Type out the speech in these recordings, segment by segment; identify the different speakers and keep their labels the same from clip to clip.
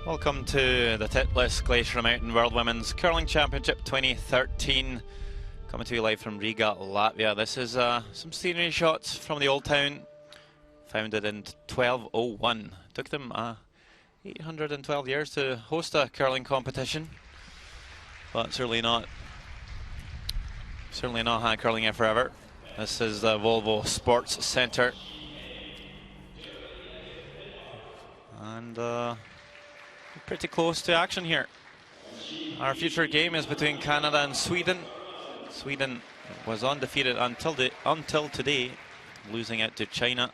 Speaker 1: Welcome to the Titlis Glacier Mountain World Women's Curling Championship 2013. Coming to you live from Riga, Latvia. This is some scenery shots from the old town. Founded in 1201. Took them 812 years to host a curling competition. But certainly not had curling here forever. This is the Volvo Sports Centre. And pretty close to action here. Our future game is between Canada and Sweden. Sweden was undefeated until today, losing out to China.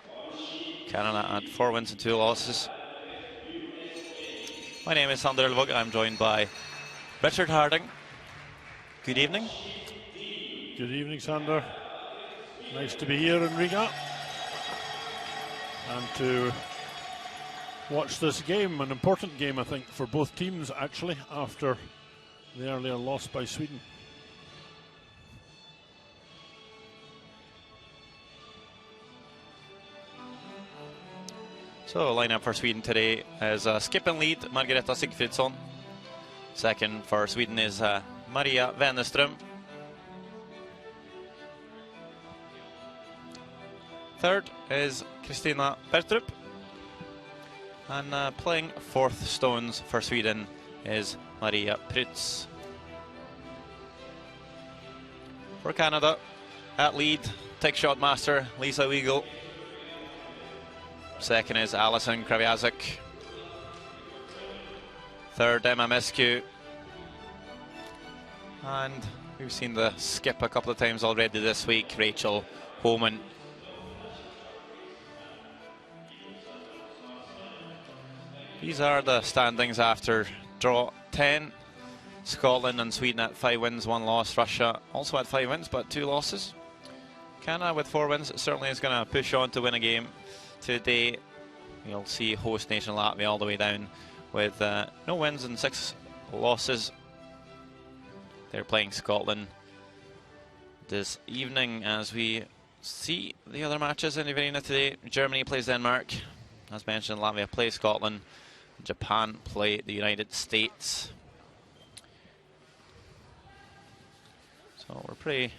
Speaker 1: Canada had 4 wins and 2 losses. My name is Sander Elvåg. I'm joined by Richard Harding. Good evening.
Speaker 2: Good evening, Sander. Nice to be here in Riga and to watch this game, an important game, I think, for both teams, actually, after the earlier loss by Sweden.
Speaker 1: So, lineup for Sweden today is skip and lead, Margareta Sigfridsson. Second for Sweden is Maria Wennerström. Third is Kristina Bertrup. And playing fourth stones for Sweden is Maria Prytz. For Canada, at lead, take shot master Lisa Weigel. Second is Alison Kraviazek. Third, Emma Mescu. And we've seen the skip a couple of times already this week, Rachel Homan. These are the standings after draw 10. Scotland and Sweden at 5 wins, 1 loss. Russia also had 5 wins, but 2 losses. Canada with 4 wins certainly is going to push on to win a game today. You'll see host nation Latvia all the way down with no wins and 6 losses. They're playing Scotland this evening as we see the other matches in the arena today. Germany plays Denmark. As mentioned, Latvia plays Scotland. Japan play the United States. So we're pretty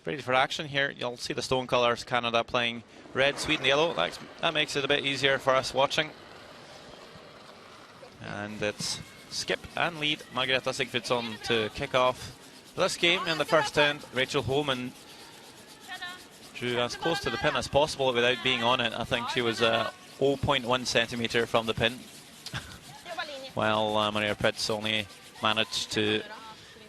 Speaker 1: ready for action here. You'll see the stone colours, Canada playing red, Sweden yellow. That makes it a bit easier for us watching. And it's skip and lead Margareta Sigfridsson to kick off this game. In the first end, Rachel Homan drew as close to the pin as possible without being on it. I think she was 0.1 centimetre from the pin, while Maria Prytz only managed to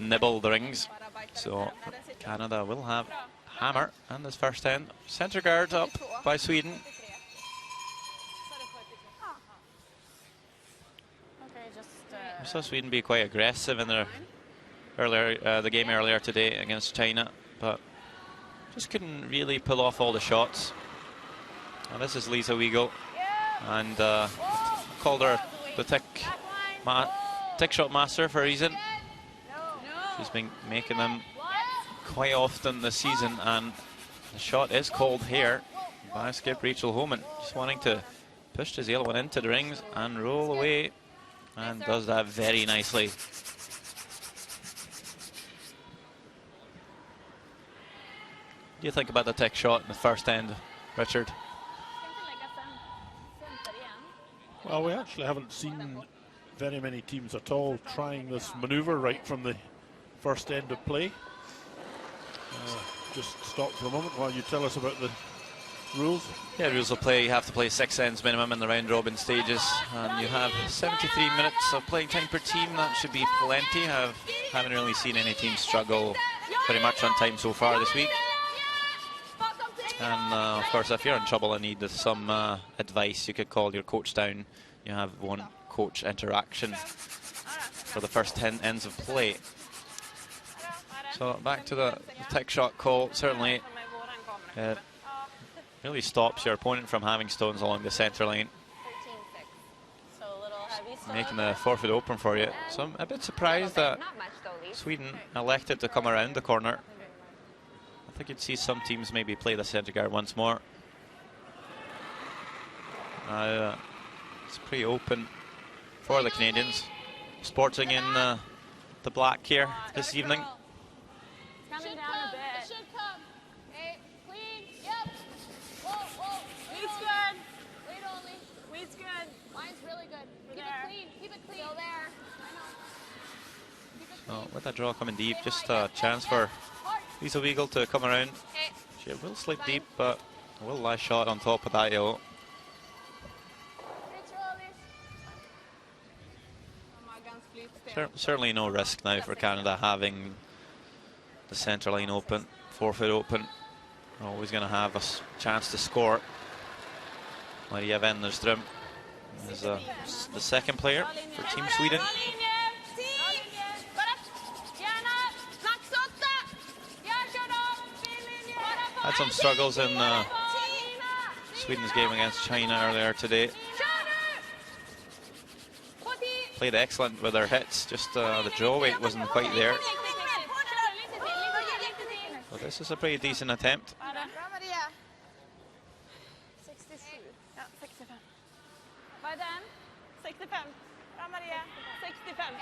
Speaker 1: nibble the rings. So Canada will have hammer in this first end. Centre guard up by Sweden. We saw Sweden be quite aggressive in their the game earlier today against China, but just couldn't really pull off all the shots. And this is Lisa Weigel, and called her the tick shot master for a reason. She's been making them quite often this season, and the shot is called here by skip Rachel Homan. Just wanting to push this yellow one into the rings and roll away, and does that very nicely. What do you think about the tick shot in the first end, Richard?
Speaker 2: Well, we actually haven't seen very many teams at all trying this manoeuvre right from the first end of play. Just stop for a moment while you tell us about the rules.
Speaker 1: Yeah, rules of play. You have to play 6 ends minimum in the round robin stages, and you have 73 minutes of playing time per team. That should be plenty. I haven't really seen any team struggle very much on time so far this week. And of course, if you're in trouble and need some advice, you could call your coach down. You have 1 coach interaction for the first 10 ends of play. So back to the tick shot call. Certainly it really stops your opponent from having stones along the centre line, making the forfeit open for you. So I'm a bit surprised that Sweden elected to come around the corner. I think you'd see some teams maybe play the centre guard once more. It's pretty open for the Canadians, sporting in the black here this evening.
Speaker 3: Coming down a bit. Should come. Okay, clean. Yep. Whoa, whoa. Weed's good. Lead only. Weed's good. Line's really good. Keep it clean. Keep it clean. Still there. I know. Keep it clean.
Speaker 1: So with that draw coming deep, just a chance for Lisa Weagle to come around.
Speaker 3: Okay.
Speaker 1: She will slip deep, but will lie shot on top of that yellow. Certainly no risk now for Canada having the centre line open, forefoot open. Always going to have a chance to score. Maria Wennerström is the second player for Team Sweden. Had some struggles in Sweden's game against China earlier today. Played excellent with their hits, just the draw weight wasn't quite there. So this is a pretty decent attempt.
Speaker 3: Vad är den? 65. Bra Maria. 65.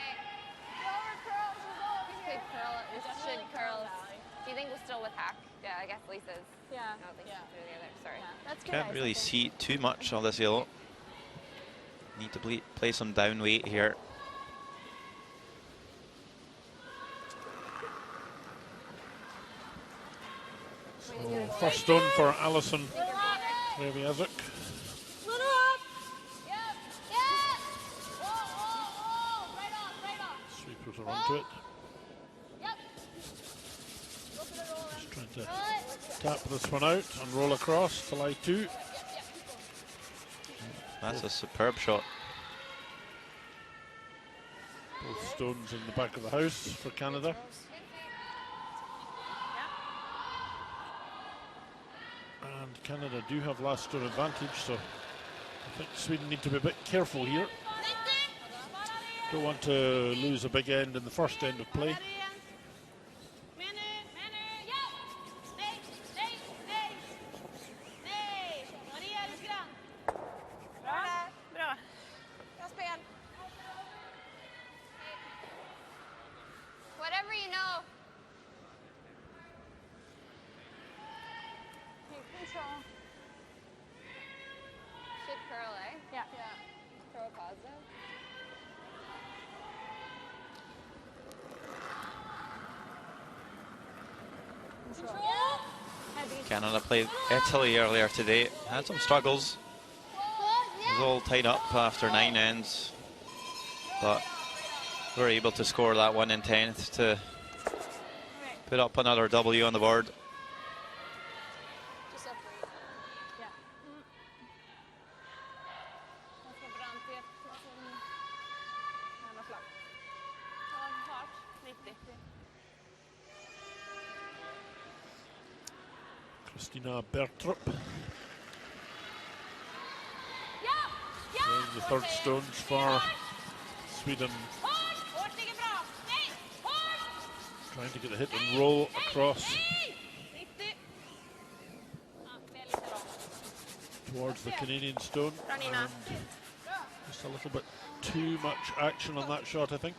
Speaker 4: Could curl. It should curl. Do you think we're still with hack? Yeah, I guess Lisa's.
Speaker 3: Yeah.
Speaker 4: I don't think she's doing the other. Sorry.
Speaker 3: Yeah. That's good.
Speaker 1: Can't really see too much of this yellow. Need to play some down weight here.
Speaker 2: So first stone for Alison Reviazuk. Sweepers are onto it. Just trying to tap this one out and roll across to lie 2.
Speaker 1: That's a superb shot.
Speaker 2: Both stones in the back of the house for Canada. And Canada do have last stone advantage, so I think Sweden need to be a bit careful here. Don't want to lose a big end in the first end of play.
Speaker 4: Whatever you know. Should curl, eh?
Speaker 3: Yeah.
Speaker 4: Throw a positive.
Speaker 1: Canada played Italy earlier today. Had some struggles. It was all tied up after 9 ends, but were able to score that 1 in 10th to put up another W on the board.
Speaker 2: Kristina Bertrup. There's the third stones for Sweden. Trying to get the hit and roll across towards the Canadian stone. And just a little bit too much action on that shot, I think.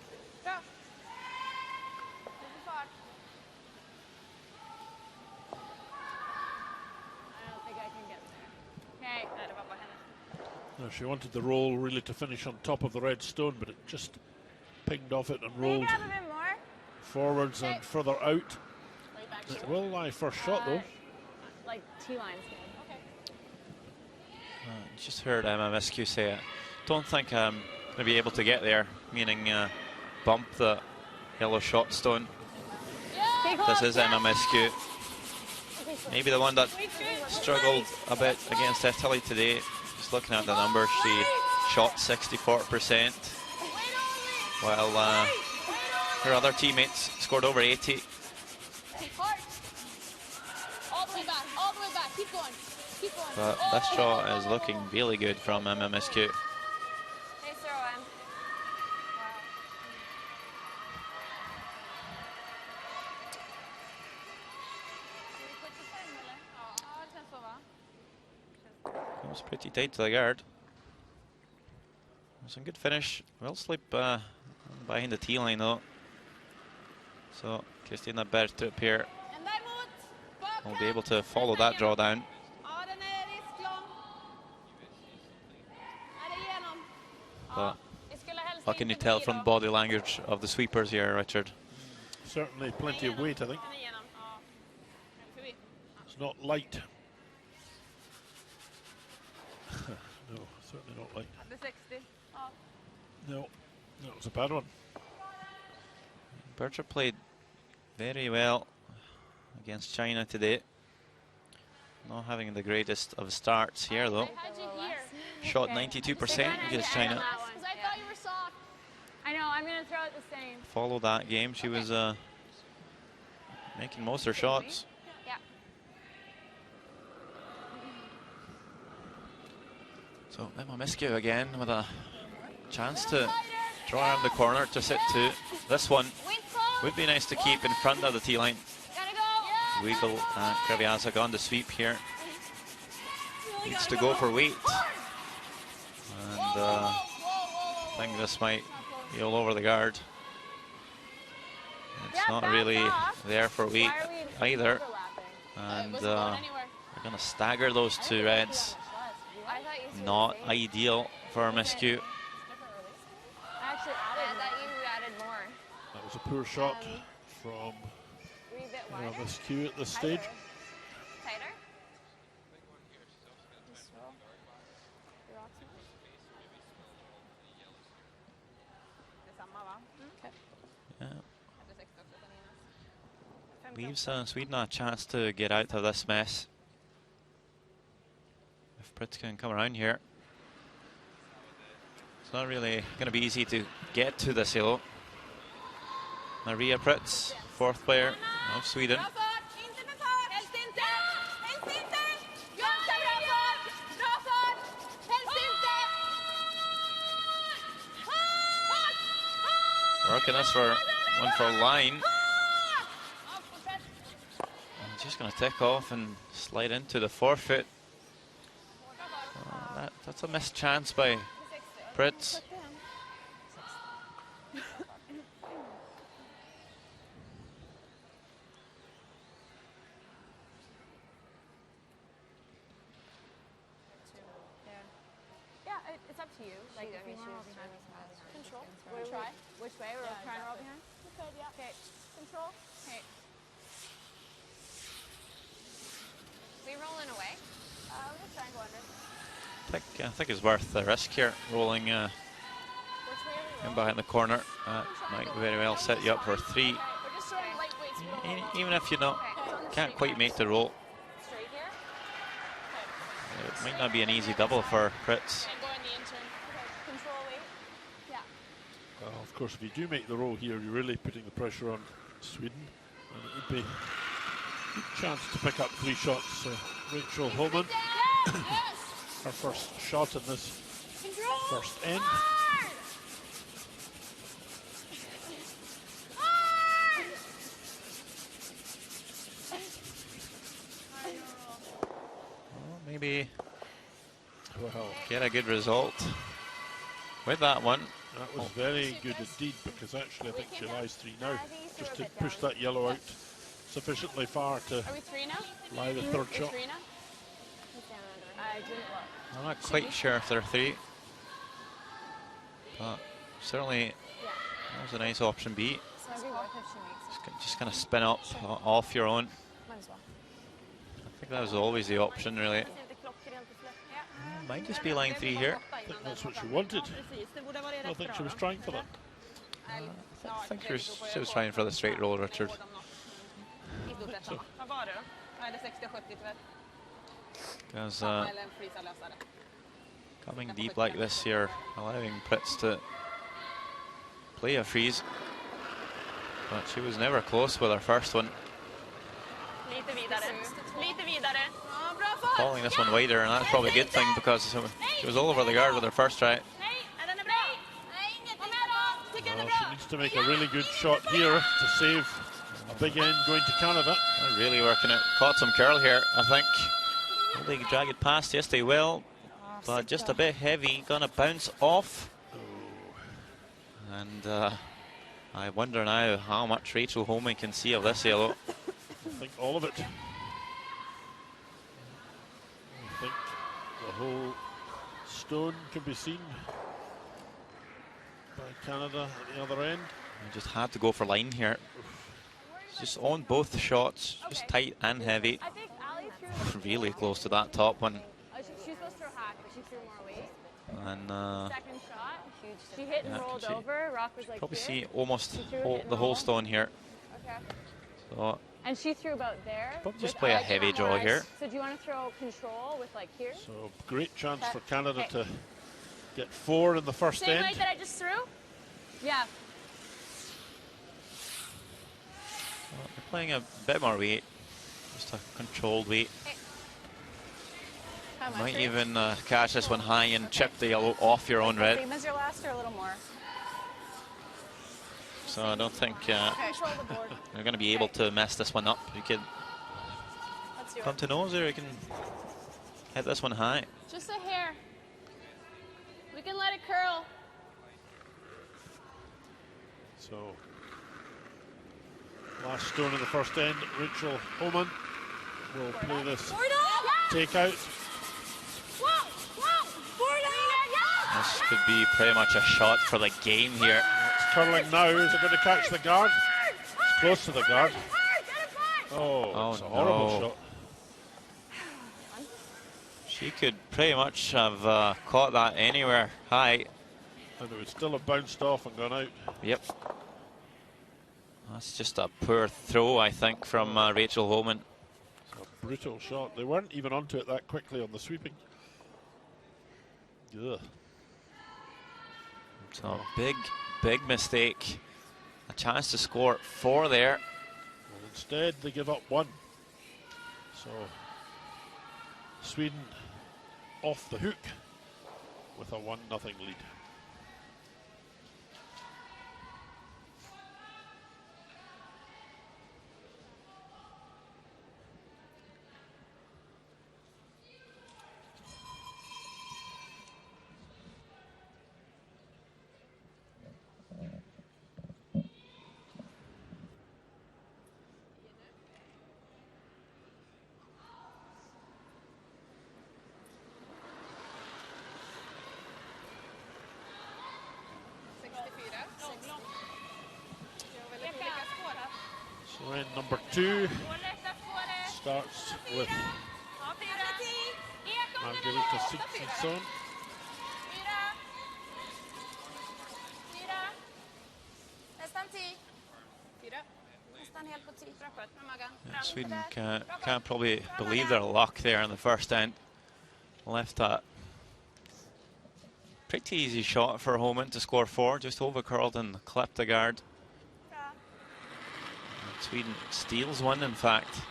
Speaker 2: No, she wanted the roll really to finish on top of the red stone, but it just pinged off it and rolled forwards and further out. It will lie first shot though.
Speaker 3: Like T-line's good.
Speaker 1: Just heard MMSQ say it. Don't think I'm going to be able to get there, meaning bump the yellow shot stone. This is MMSQ. Maybe the one that struggled a bit against Italy today. Just looking at the numbers, she shot 64%, while her other teammates scored over 80.
Speaker 3: All the way back, all the way back. Keep going. Keep going.
Speaker 1: But this shot is looking really good from MMSQ.
Speaker 4: Hey, throw in.
Speaker 1: It was pretty tight to the guard. Some good finish. Will sleep behind the tee line though. So Kristina Bertrup here will be able to follow that drawdown. But what can you tell from body language of the sweepers here, Richard?
Speaker 2: Certainly plenty of weight, I think. It's not light. No, certainly not light. No, that was a bad one.
Speaker 1: Bertrup played very well against China today. Not having the greatest of starts here though. Shot 92% against China.
Speaker 3: I know, I'm going to throw it the same.
Speaker 1: Follow that game. She was making most of her shots.
Speaker 4: Yeah.
Speaker 1: So Emma Miskew again with a chance to draw around the corner to sit to. This one would be nice to keep in front of the tee line. Weigel and Kreviazak on the sweep here. Needs to go for weight. And I think this might be all over the guard. It's not really there for weight either. And we're going to stagger those two reds. Not ideal for Miskew.
Speaker 2: That was a poor shot from Miskew at this stage.
Speaker 4: Tighter?
Speaker 1: Leaves Sweden a chance to get out of this mess. If Pritz can come around here. It's not really going to be easy to get to this hill. Maria Pritz, fourth player of Sweden. Working this for one for line. And just going to take off and slide into the forefoot. That's a missed chance by Pritz.
Speaker 3: It's up to you. Like, if you want to roll behind, control. We'll try. Which way? We're trying to roll behind? We could, yeah. Okay. Control. Okay.
Speaker 4: We rolling away?
Speaker 3: We're just trying to go under.
Speaker 1: I think it's worth the risk here, rolling
Speaker 3: Which way are we
Speaker 1: in behind the corner. Might very well set you up for three.
Speaker 3: We're just throwing light weights. We don't roll.
Speaker 1: Even if you can't quite make the roll.
Speaker 3: Straight here?
Speaker 1: It might not be an easy double for Pritz.
Speaker 3: And go in the intern. Okay. Control weight. Yeah.
Speaker 2: Well, of course, if you do make the roll here, you're really putting the pressure on Sweden. And it would be a good chance to pick up 3 shots. Rachel Holman, her first shot in this first end.
Speaker 1: Maybe get a good result with that one.
Speaker 2: That was very good indeed, because actually I think she lies 3 now. Just to push that yellow out sufficiently far to lie the third shot.
Speaker 1: I'm not quite sure if they're 3, but certainly that was a nice option B. Just kind of spin up off your own. I think that was always the option, really. Might just be line 3 here.
Speaker 2: I think that's what she wanted. I think she was trying for that.
Speaker 1: I think she was trying for the straight roll, Richard. Because coming deep like this here, allowing Pritz to play a freeze. But she was never close with her first one. Calling this one wider, and that's probably a good thing, because she was all over the guard with her first try.
Speaker 2: Well, she needs to make a really good shot here to save a big end going to Canada.
Speaker 1: They're really working it. Caught some curl here, I think. Will they drag it past? Yes, they will. But just a bit heavy. Gonna bounce off. And I wonder now how much Rachel Holman can see of this yellow.
Speaker 2: I think all of it. I think the whole stone can be seen by Canada at the other end.
Speaker 1: I just had to go for line here. Just on both the shots, just tight and heavy.
Speaker 3: I think Ali threw
Speaker 1: Really close to that top one.
Speaker 3: She was supposed to throw hack, but she threw more weight.
Speaker 1: And
Speaker 3: Second shot, she hit and
Speaker 1: yeah,
Speaker 3: rolled
Speaker 1: she
Speaker 3: over. Rock was like
Speaker 1: probably
Speaker 3: here.
Speaker 1: see almost
Speaker 3: She threw it
Speaker 1: the whole
Speaker 3: roll.
Speaker 1: stone here.
Speaker 3: Okay.
Speaker 1: So
Speaker 3: And she threw about there.
Speaker 1: probably just
Speaker 3: with
Speaker 1: play a
Speaker 3: like
Speaker 1: heavy draw
Speaker 3: more.
Speaker 1: here.
Speaker 3: So do you want to throw control with like here?
Speaker 2: So great chance for
Speaker 3: Okay.
Speaker 2: Canada to get 4 in the first
Speaker 3: Same
Speaker 2: end.
Speaker 3: weight that I just threw? Yeah.
Speaker 1: They're playing a bit more weight, just a controlled weight.
Speaker 3: How much?
Speaker 1: Might
Speaker 3: right?
Speaker 1: even catch this one high and chip the yellow off your own red.
Speaker 3: Same as your last or a little more?
Speaker 1: So I don't think
Speaker 3: Control the board.
Speaker 1: they're going to be able to mess this one up. You can
Speaker 3: Let's do
Speaker 1: come
Speaker 3: it.
Speaker 1: to nose or you can hit this one high.
Speaker 3: Just a hair. We can let it curl.
Speaker 2: So last stone in the first end, Rachel Holman will play this take out.
Speaker 1: This could be pretty much a shot for the game here.
Speaker 2: It's curling now. Is it going to catch the guard? It's close to the guard. Oh, it's a horrible
Speaker 1: no.
Speaker 2: shot.
Speaker 1: She could pretty much have caught that anywhere high.
Speaker 2: And it would still have bounced off and gone out.
Speaker 1: Yep. That's just a poor throw, I think, from Rachel Holman.
Speaker 2: It's a brutal shot. They weren't even onto it that quickly on the sweeping. Ugh.
Speaker 1: So big, big mistake. A chance to score 4 there.
Speaker 2: Well, instead, they give up 1. So Sweden off the hook with a 1-0 lead. So end number 2 starts with Margarita Sigfridsson.
Speaker 1: Sweden can't probably believe their luck there in the first end. Left that pretty easy shot for Holman to score 4, just over curled and clipped the guard. And Sweden steals one, in fact.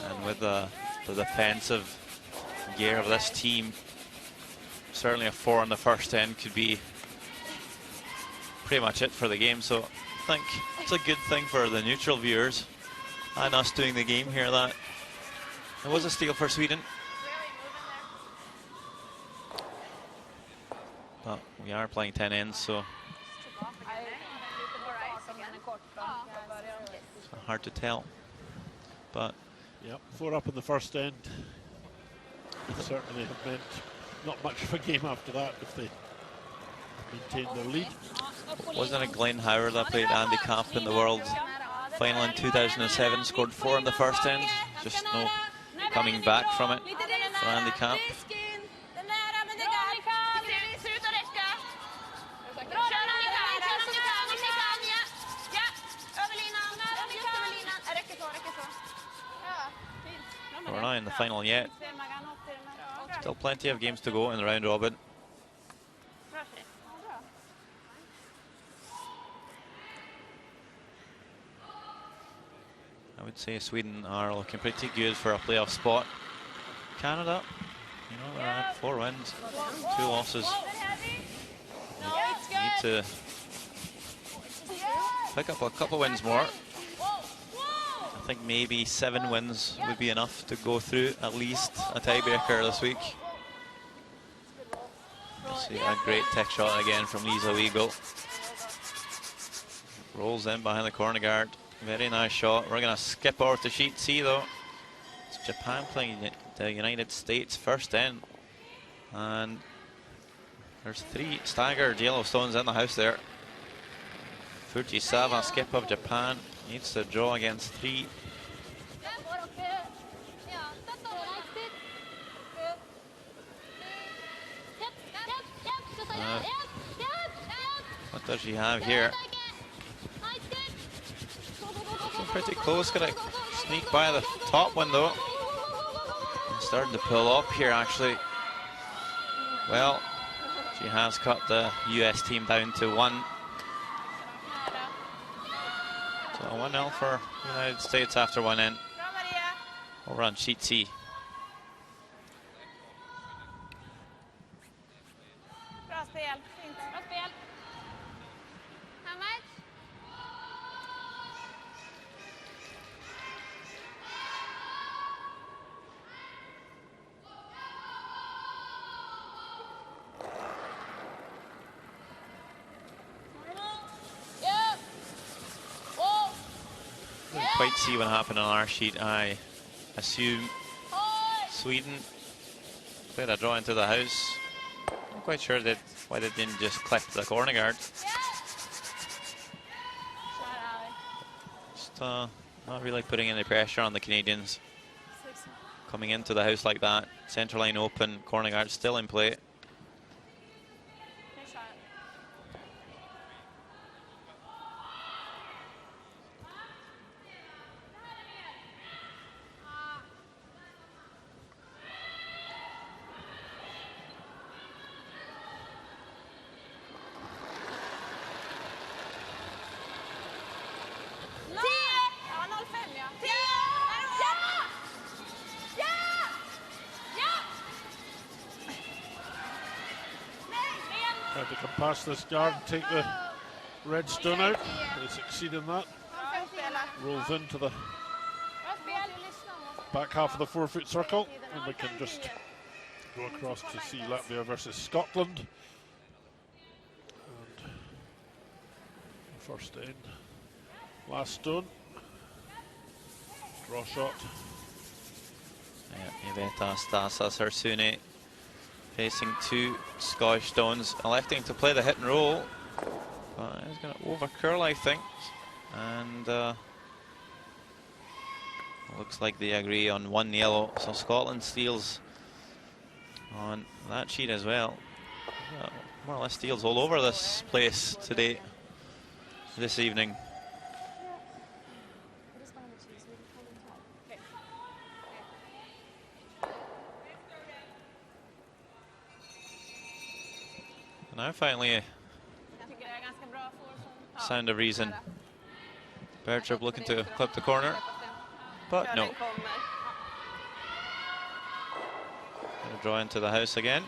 Speaker 1: And with the defensive gear of this team, certainly a 4 in the first end could be pretty much it for the game. So I think it's a good thing for the neutral viewers and us doing the game here that it was a steal for Sweden. But we are playing 10 ends, so it's hard to tell. But
Speaker 2: Yep, 4 up in the first end. Would certainly have meant not much of a game after that if they maintained their lead.
Speaker 1: wasn't it Glenn Howard that played Andy Camp in the World Final in 2007, scored 4 in the first end? Just no coming back from it for Andy Camp. We're not in the final yet. Still plenty of games to go in the round robin. I would say Sweden are looking pretty good for a playoff spot. Canada, you know, they're at 4 wins, 2 losses. Need to pick up a couple wins more. I think maybe 7 wins would be enough to go through at least a tiebreaker this week. See a great tech shot again from Lisa Weagle. Rolls in behind the corner guard. Very nice shot. We're going to skip over to sheet C though. It's Japan playing the United States first in. And there's 3 staggered yellow stones in the house there. Fujisawa, skip of Japan, needs to draw against 3. What does she have here? Looking pretty close, gonna sneak by the top one though. And starting to pull up here actually. Well, she has cut the US team down to 1. So 1-0 for the United States after 1 in. Over on sheet C.
Speaker 3: Bra spel. Bra spel. How much? Yep. Oh.
Speaker 1: Didn't quite see what happened on our sheet. I assume Sweden played a draw into the house. I'm quite sure that why they didn't just clip the corner guard. Just not really putting any pressure on the Canadians. Coming into the house like that, centre line open, corner guard still in play.
Speaker 2: Tried to come past this guard and take the red stone out. They succeed in that. Rolls into the back half of the 4-foot circle, and we can just go across to see Latvia versus Scotland. And first in, last stone, draw shot.
Speaker 1: Yeah, Iveta Stasas Harsune facing 2 Scottish stones, electing to play the hit and roll. But he's going to over curl, I think. And looks like they agree on 1 yellow. So Scotland steals on that sheet as well. More or less steals all over this place today, this evening. Now finally sound of reason. Bertrup looking to clip the corner, but no. Gonna draw into the house again.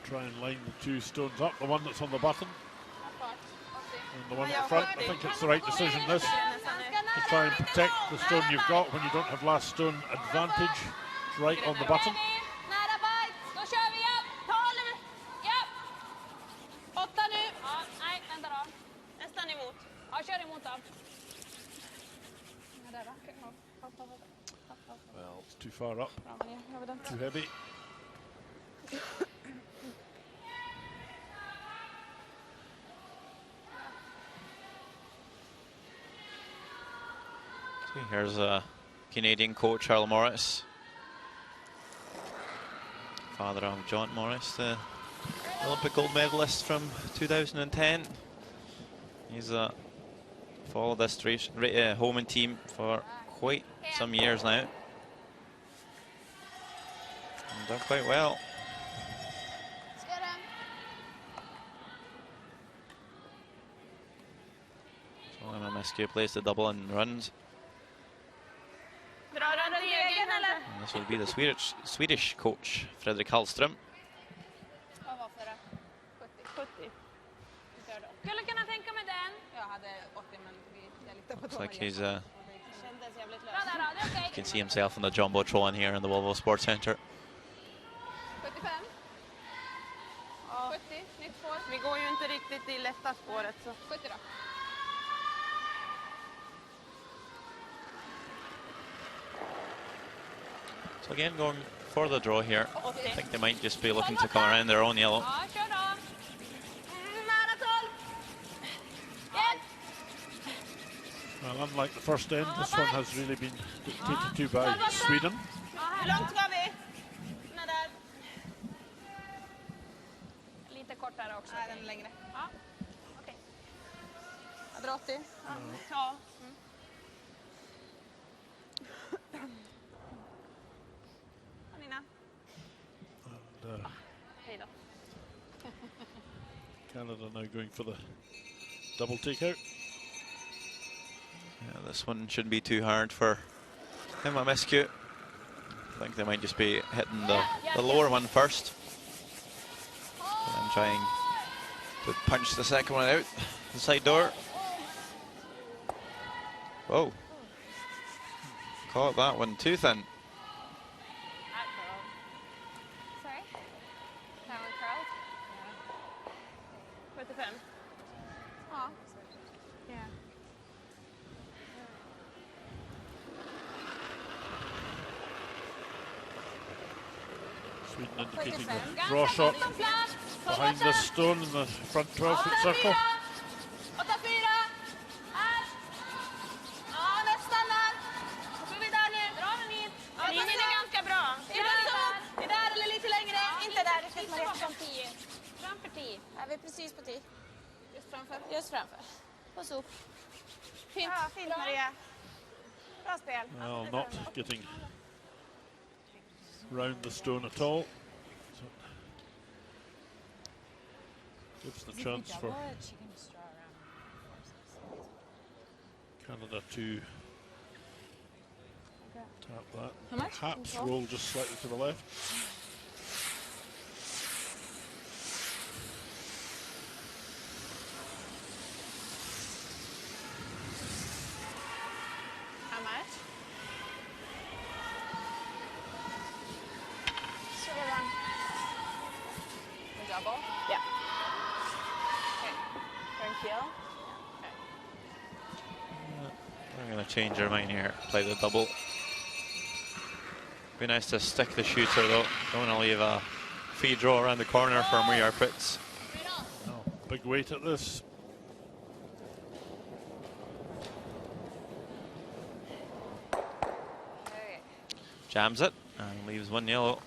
Speaker 2: Try and line the 2 stones up, the one that's on the button and the one at the front. I think it's the right decision this, to try and protect the stone you've got when you don't have last stone advantage. It's right on the button. Well, it's too far up, too heavy.
Speaker 1: Here's Canadian coach Charles Morris, father of John Morris, the Olympic gold medalist from 2010. He's followed this Homan team for quite some years now, and done quite well. So MMSQ plays the double and runs. And this will be the Swedish coach, Fredrik Hallström. Looks like he's you can see himself on the Jumbotron here in the Volvo Sports Centre.
Speaker 3: 70, nytt spår.
Speaker 5: Vi går ju inte riktigt i lätta spåret så.
Speaker 3: 70 då.
Speaker 1: So again, going for the draw here. I
Speaker 5: 80.
Speaker 1: think they might just be looking to come around their own yellow.
Speaker 3: Ja, kör då.
Speaker 5: Nära 12. Hjälp!
Speaker 2: Well, unlike the first end, this one has really been dictated to by Sweden.
Speaker 5: Hur långt ska vi? Nej, där.
Speaker 3: Lite kortare också.
Speaker 5: Nej, den är längre.
Speaker 3: Ja, okej.
Speaker 5: Jag drar 80. Ja. Nina.
Speaker 2: And,
Speaker 3: Hej då.
Speaker 2: Canada now going for the double takeout.
Speaker 1: Yeah, this one shouldn't be too hard for MMSQ. I think they might just be hitting the lower one first. And then trying to punch the second one out the side door. Whoa. Caught that one too thin.
Speaker 4: Sorry? That one curled?
Speaker 5: 75.
Speaker 4: Ja. Yeah.
Speaker 2: Sweden indicating the draw shot behind this stone in the front 12-foot circle.
Speaker 5: 84. Här. Ja, nästan där. Och så är vi där nu. Dra den hit. Linjen är ganska bra. Är det så? Är där eller lite längre? Inte där riktigt, Maria.
Speaker 3: Framför 10.
Speaker 5: Är vi precis på 10?
Speaker 3: Just framför.
Speaker 5: Just framför. Och så.
Speaker 3: Fint.
Speaker 5: Ja, fint Maria. Bra spel.
Speaker 2: Well, not getting round the stone at all. So gives the chance for Canada to tap that. Perhaps roll just slightly to the left.
Speaker 5: How much?
Speaker 4: Sugar run. The double?
Speaker 5: Yeah. Okay. Turn heel.
Speaker 1: I'm going to change their mind here. Play the double. Be nice to stick the shooter though. Don't want to leave a feed draw around the corner for Maria Fritz.
Speaker 2: No, big weight at this.
Speaker 4: Okay.
Speaker 1: Jams it and leaves one yellow.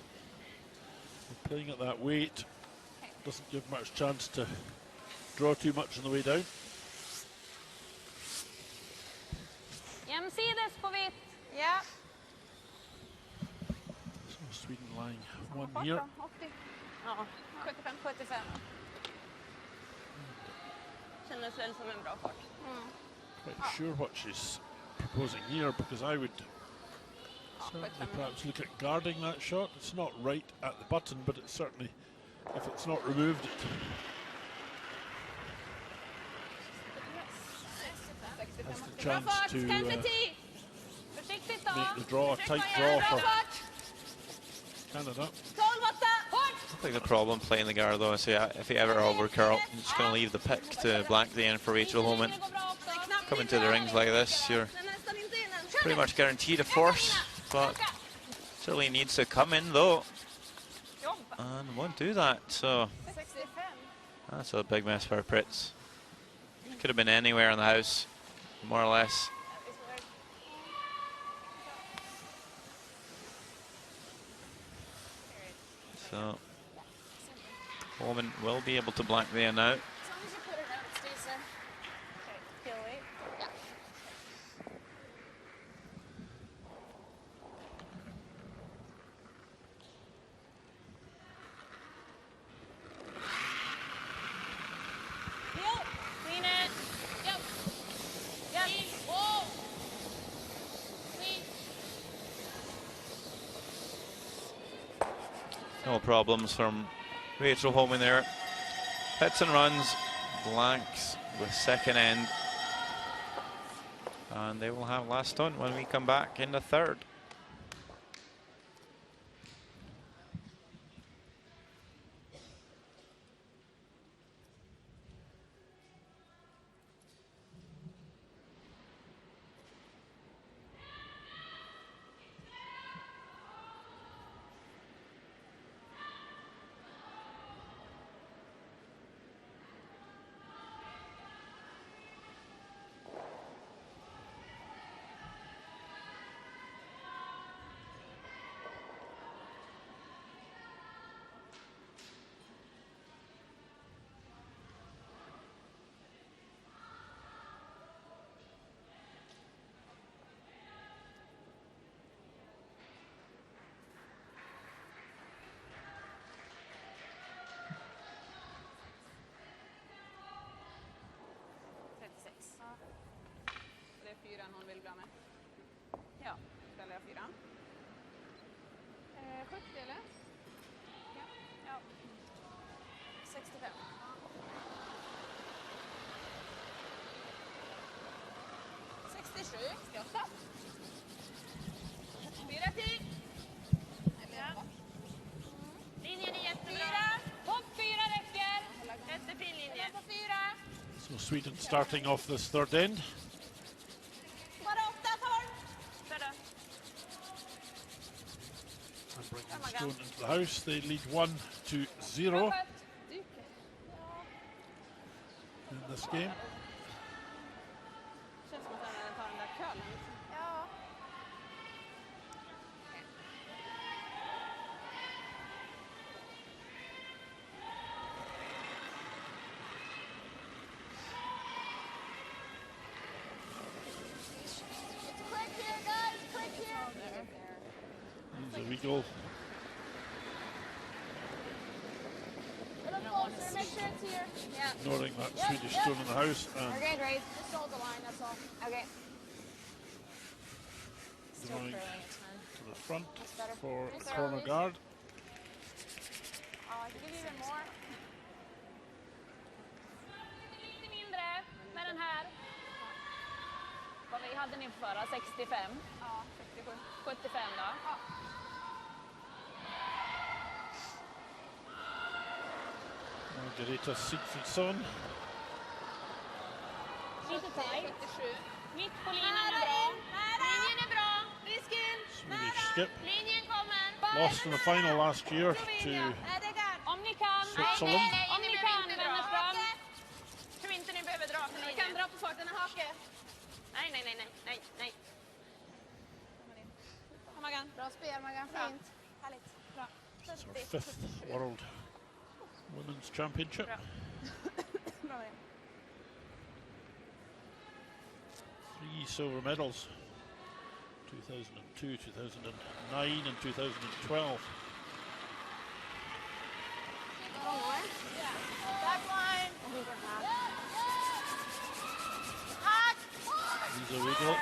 Speaker 2: Playing at that weight doesn't give much chance to draw too much on the way down.
Speaker 3: Jämsides på vitt.
Speaker 5: Ja.
Speaker 2: So Sweden lying one here.
Speaker 5: 80. Ja. 75. Kändes väl som en bra fart.
Speaker 2: Quite sure what she's proposing here, because I would certainly perhaps look at guarding that shot. It's not right at the button, but it's certainly, if it's not removed, it has the chance to
Speaker 3: Försiktigt då.
Speaker 2: make the draw a tight draw for Canada.
Speaker 5: 12-8.
Speaker 1: I think the problem playing the guard though is if you ever over curl, you're just going to leave the pick to black the end for Rachel Holman. Coming to the rings like this, you're pretty much guaranteed a force, but certainly needs to come in though, and won't do that. So
Speaker 5: 65.
Speaker 1: that's a big mess for Fritz. Could have been anywhere in the house, more or less. So Holman will be able to black the end out.
Speaker 3: As long as you put it out, it stays there.
Speaker 5: Heel weight.
Speaker 3: Yeah.
Speaker 5: Heel. Clean it.
Speaker 3: Yep.
Speaker 5: Yes.
Speaker 3: Whoa. Clean.
Speaker 1: No problems from Rachel Holman there. Hits and runs, blanks with second end. And they will have last stunt when we come back in the third.
Speaker 5: bra med. Ja, spelar jag 4. 70 eller? Ja. 65. 67. 68. 4-10.
Speaker 3: Linjen är jättebra. Topp 4 räcker. Jättefin linje.
Speaker 5: På 4.
Speaker 2: So Sweden starting off this third end.
Speaker 5: Bara 8-12.
Speaker 3: Sådär.
Speaker 2: And bringing Stone into the house. They lead 1-0 in this game.
Speaker 5: Känns som att han tar den där curlen. Ja.
Speaker 2: He's a wiggle.
Speaker 3: Make sure it's here.
Speaker 5: Yeah.
Speaker 2: Ignoring that Swedish stone in the house and
Speaker 5: Okay, great.
Speaker 3: Just hold the line, that's all.
Speaker 5: Okay.
Speaker 2: drawing to the front for
Speaker 3: Yes,
Speaker 2: the
Speaker 3: sir.
Speaker 2: corner guard.
Speaker 3: I can give you even more. Lite mindre med den här. Vad vi hade ni förra? 65?
Speaker 5: Ja, 67.
Speaker 3: 75 då?
Speaker 5: Ja.
Speaker 2: Margareta Sigfridsson.
Speaker 3: Lite tight.
Speaker 5: 77.
Speaker 3: Mitt på linjen är bra. Linjen är bra.
Speaker 5: Risken.
Speaker 2: Swedish skip.
Speaker 3: Linjen kommer.
Speaker 2: Lost in the final last year to
Speaker 3: Om ni kan.
Speaker 2: Switzerland.
Speaker 3: Om ni kan, Wennerström. Tror inte ni behöver dra för
Speaker 5: Vi
Speaker 3: linjen.
Speaker 5: kan dra på farten en hake.
Speaker 3: Nej.
Speaker 5: Kom Magan. Bra spel Magan, fint. Härligt. Bra.
Speaker 2: It's our 5th World Women's Championship.
Speaker 5: Bra Magan.
Speaker 2: 3 silver medals. 2002, 2009 and 2012.
Speaker 5: Backline.
Speaker 2: He's a wiggle.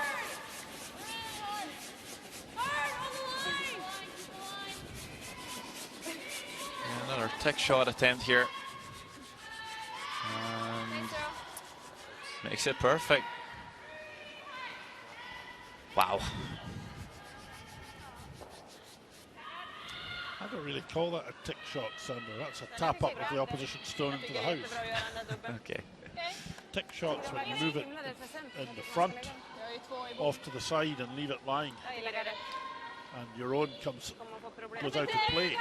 Speaker 1: Another tech shot attempt here. And makes it perfect. Wow.
Speaker 2: I don't really call that a tick shot, Sander. That's a tap up of the opposition stone into the house.
Speaker 1: Okay.
Speaker 2: Tick shots when you move it in the front, off to the side and leave it lying, and your own goes out of play.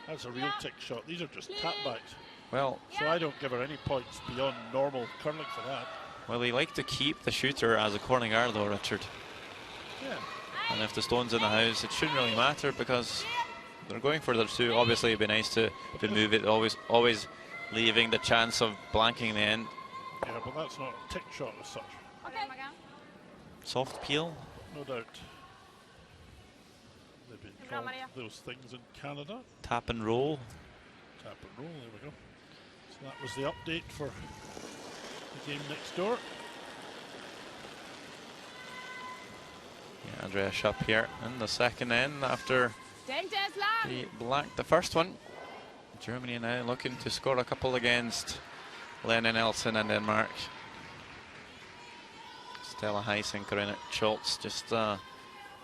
Speaker 2: That's a real tick shot. These are just tap backs.
Speaker 1: Well,
Speaker 2: So I don't give her any points beyond normal curling for that.
Speaker 1: well, we like to keep the shooter as a corner guard though, Richard.
Speaker 2: Yeah.
Speaker 1: And if the stone's in the house, it shouldn't really matter because they're going for the two. Obviously, it'd be nice to move it, always leaving the chance of blanking the end.
Speaker 2: Yeah, but that's not a tick shot as such,
Speaker 5: Okay Magan.
Speaker 1: Soft peel.
Speaker 2: no doubt. They've been called those things in Canada.
Speaker 1: Tap and roll.
Speaker 2: Tap and roll, there we go. So that was the update for the game next door.
Speaker 1: Yeah, Andrea Schupp here in the second end after he blanked the first one. Germany now looking to score a couple against Lena Nelson and Denmark. Stella Heiss and Corinna Schultz just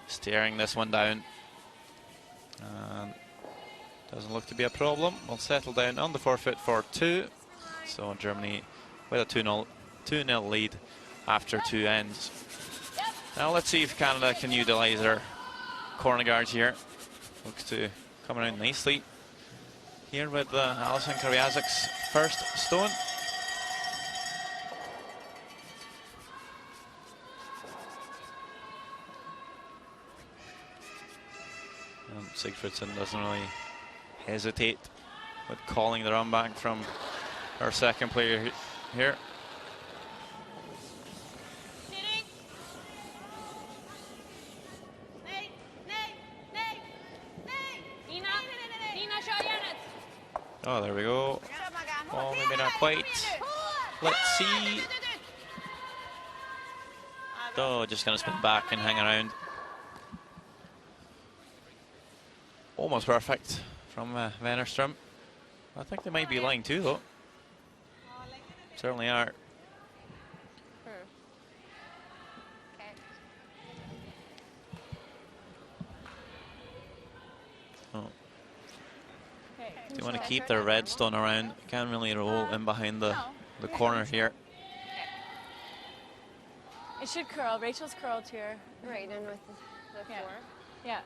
Speaker 1: staring this one down. And doesn't look to be a problem. We'll settle down on the forfeit for 2. So Germany with a 2-0 lead after 2 ends. Now let's see if Canada can utilise their corner guards here. Looks to come around nicely here with Alison Karjazik's first stone. And Sigfridsson doesn't really hesitate with calling the run back from our second player here. Oh, there we go. Oh, maybe not quite. Let's see. Oh, just going to spin back and hang around. Almost perfect from Wennerström. I think they might be lying too, though. Certainly are.
Speaker 4: Okay.
Speaker 1: Oh. Do you want to keep their red stone around? Can't really roll in behind the corner here.
Speaker 3: It should curl. Rachel's curled here.
Speaker 4: Right in with the
Speaker 3: Yeah.
Speaker 4: 4.
Speaker 3: Yeah.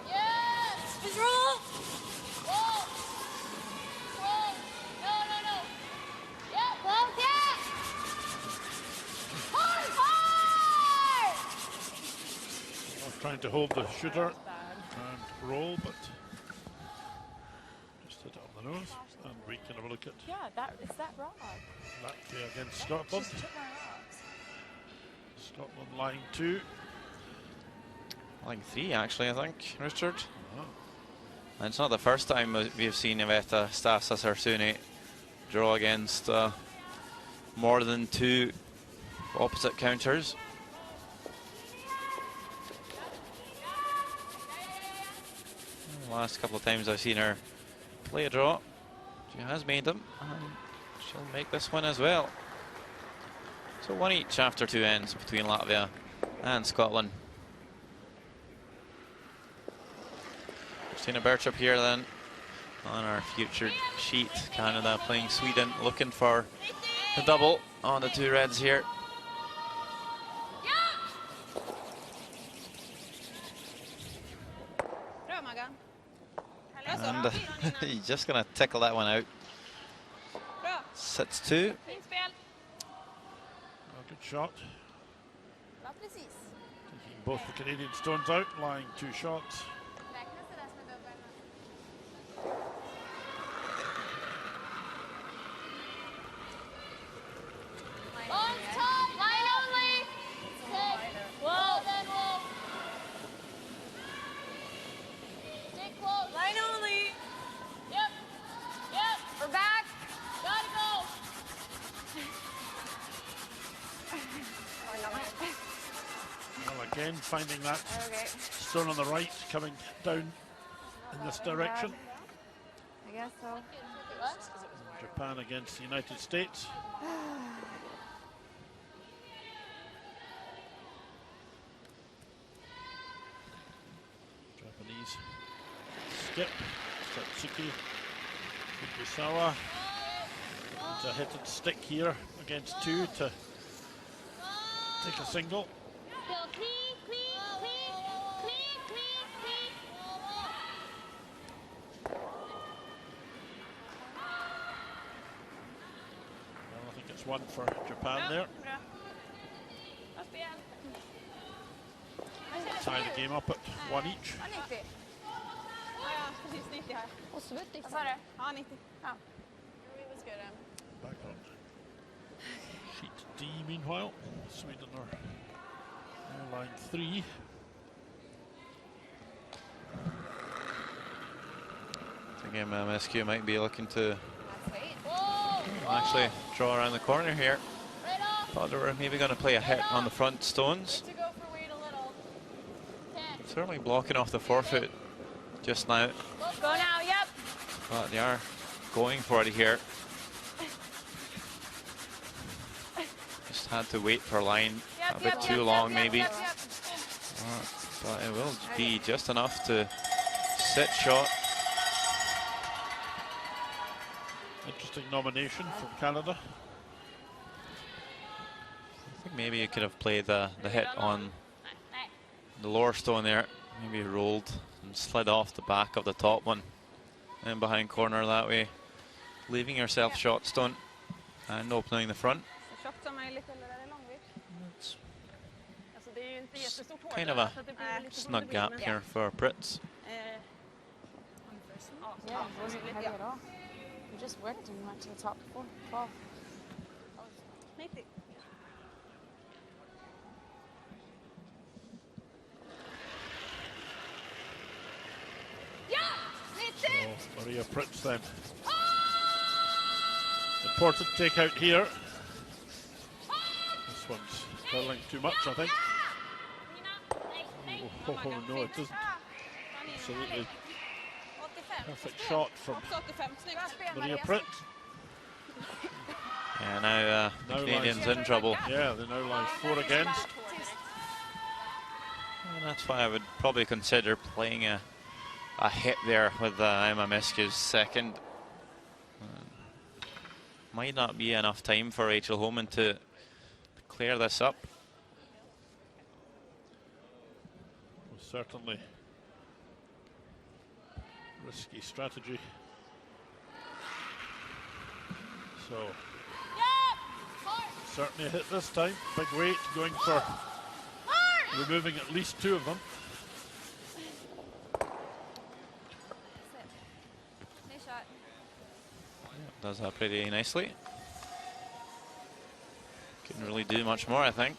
Speaker 5: Yes!
Speaker 3: Just roll.
Speaker 5: Roll! Roll! No, no, no. Yep, well, yeah! Hard, hard!
Speaker 2: I was trying to hold the shooter and roll, but just hit it on the nose. And we can have a look at
Speaker 3: Yeah, it's that rock.
Speaker 2: Latvia against Scotland.
Speaker 3: Just took my rocks.
Speaker 2: Scotland line 2.
Speaker 1: Line 3, actually, I think, Richard.
Speaker 2: Oh.
Speaker 1: And it's not the first time we've seen Iveta Stasas-Arsuni draw against more than 2 opposite counters. The last couple of times I've seen her play a draw, she has made them, and she'll make this one as well. So 1 each after 2 ends between Latvia and Scotland. Christina Birchup here then on our future sheet. Canada playing Sweden, looking for the double on the 2 reds here.
Speaker 5: Bra, Maggan.
Speaker 1: And he's just going to tickle that one out.
Speaker 5: Bra.
Speaker 1: Sets 2.
Speaker 5: Fint spel.
Speaker 2: A good shot.
Speaker 5: Bra, precis.
Speaker 2: Taking both the Canadian stones out, lying 2 shots.
Speaker 5: Räknas det där som är dubbeln? On top, line only. Okay. Well, then we'll stay close.
Speaker 3: Line only.
Speaker 5: Yep. Yep.
Speaker 4: We're back.
Speaker 5: Gotta go.
Speaker 2: Well, again, finding that
Speaker 4: Okay.
Speaker 2: stone on the right, coming down in this direction.
Speaker 4: I guess so.
Speaker 5: What?
Speaker 2: Japan against the United States. Japanese skip, Satsuki Fukusawa. It's a hit and stick here against 2 to take a single.
Speaker 5: Still clean, clean, clean, clean, clean, clean.
Speaker 2: Well, I think it's 1 for Japan there.
Speaker 5: Bra. Bra spel.
Speaker 2: Tie the game up at 1 each.
Speaker 5: Ja, 90. Ja, precis 90 här.
Speaker 4: Och svettigt.
Speaker 5: Vad sa du? Ja, 90. Ja. It was good.
Speaker 2: Back on sheet D meanwhile. Sweden are now line 3.
Speaker 1: Again, MSQ might be looking to
Speaker 4: Let's wait.
Speaker 5: Whoa!
Speaker 1: actually draw around the corner here.
Speaker 5: Right off.
Speaker 1: Thought they were maybe going to play a hit on the front stones.
Speaker 5: To go for weight a little. 10.
Speaker 1: Certainly blocking off the forefoot just now,
Speaker 5: Go now, yep.
Speaker 1: but they are going for it here. Just had to wait for line
Speaker 5: Yep,
Speaker 1: a bit
Speaker 5: yep,
Speaker 1: too
Speaker 5: yep,
Speaker 1: long,
Speaker 5: yep,
Speaker 1: maybe.
Speaker 5: Yep, yep.
Speaker 1: But it will be just enough to set shot.
Speaker 2: Interesting nomination from Canada.
Speaker 1: I think maybe you could have played the hit on
Speaker 5: Nej.
Speaker 1: the lower stone there. Maybe rolled and slid off the back of the top one and behind corner that way, leaving yourself shot stone and opening the front.
Speaker 5: Så tjockt som möjligt eller är det långvikt?
Speaker 1: It's
Speaker 5: Alltså det är ju inte jättestort hål.
Speaker 1: kind of a
Speaker 5: så att det blir lite som
Speaker 1: snug
Speaker 5: det blir,
Speaker 1: gap
Speaker 5: men-
Speaker 1: here for Brits.
Speaker 5: Ja,
Speaker 3: Yeah, it wasn't heavy at all. You just worked and went to the top 12.
Speaker 5: 90. Ja! 90!
Speaker 2: Maria Pritz then. Important takeout here. This one's curling too much, I think. Oh, no, it isn't. Absolutely perfect shot from Maria Pritz.
Speaker 1: Yeah, now Canadians in trouble.
Speaker 2: Yeah, they now lie 4 against.
Speaker 1: And that's why I would probably consider playing a hit there with Emma Miscue's second. Might not be enough time for Rachel Homan to clear this up.
Speaker 2: Well, certainly risky strategy. So certainly a hit this time. Big weight going for removing at least 2 of them.
Speaker 4: Nice shot.
Speaker 1: Does that pretty nicely. Couldn't really do much more, I think.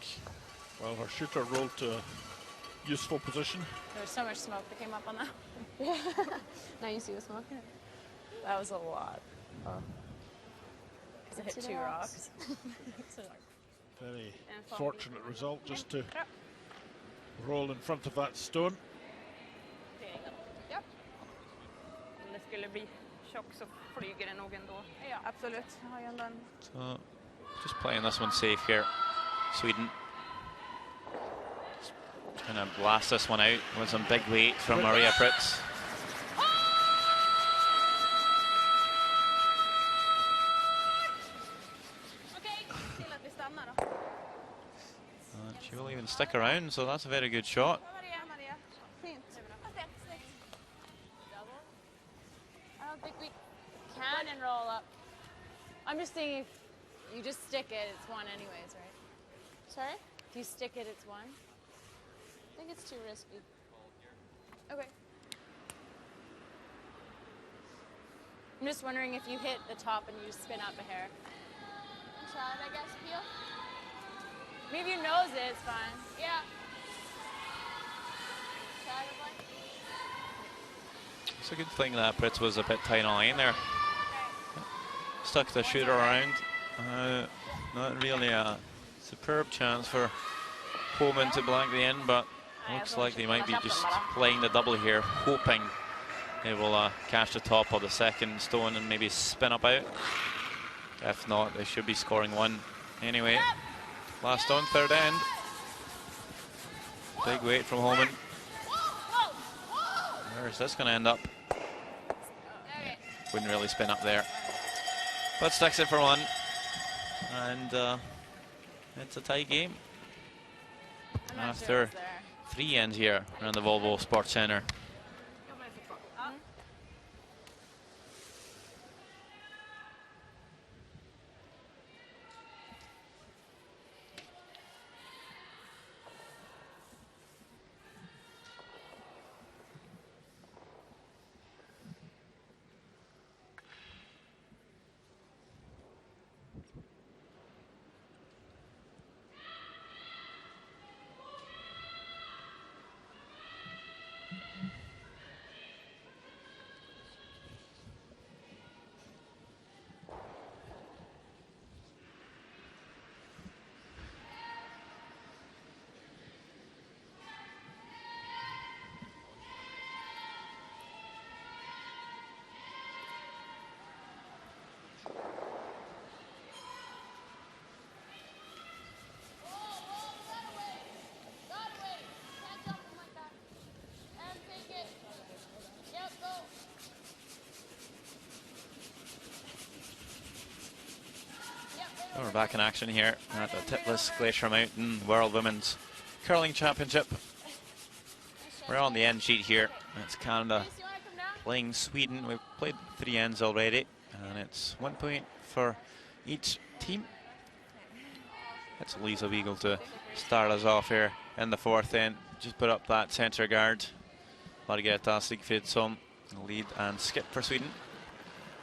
Speaker 2: Well, her shooter rolled to a useful position.
Speaker 3: There was so much smoke that came up on that. Now you see the smoke? That was a lot. Oh. It hit 2 rocks.
Speaker 2: Very fortunate result just to roll in front of that stone.
Speaker 5: Om det skulle bli tjock så flyger det nog ändå. Ja, absolut. Jag har ju ändå en...
Speaker 1: So, just playing this one safe here. Sweden. Just trying to blast this one out with some big weight from Maria Pritz. She will even stick around, so that's a very good shot.
Speaker 3: I don't think we can and roll up. I'm just thinking if you just stick it, it's 1 anyways, right? Sorry? If you stick it, it's 1? I think it's too risky. Okay. I'm just wondering if you hit the top and you just spin up a hair.
Speaker 4: Shot, I guess, Peel.
Speaker 3: I mean, if you nose it, it's fine.
Speaker 4: Yeah. Shot it, boy.
Speaker 1: It's a good thing that Pritz was a bit tight on line there. Stuck the shooter around. Not really a superb chance for Homan to blank the end, but looks like they might be just playing the double here, hoping they will catch the top of the second stone and maybe spin up out. If not, they should be scoring 1 anyway. Last stone, third end. Big weight from Homan. Where is this going to end up? Yeah, wouldn't really spin up there. But sticks it for 1. And it's a tight game. After 3 ends here around the Volvo Sports Centre. We're back in action here at the Titlis Glacier Mountain World Women's Curling Championship. We're on the end sheet here. It's Canada playing Sweden. We've played 3 ends already, and it's 1 point for each team. It's Lisa Weagle to start us off here in the 4th end. Just put up that centre guard. Margareta Sigfridsson, lead and skip for Sweden.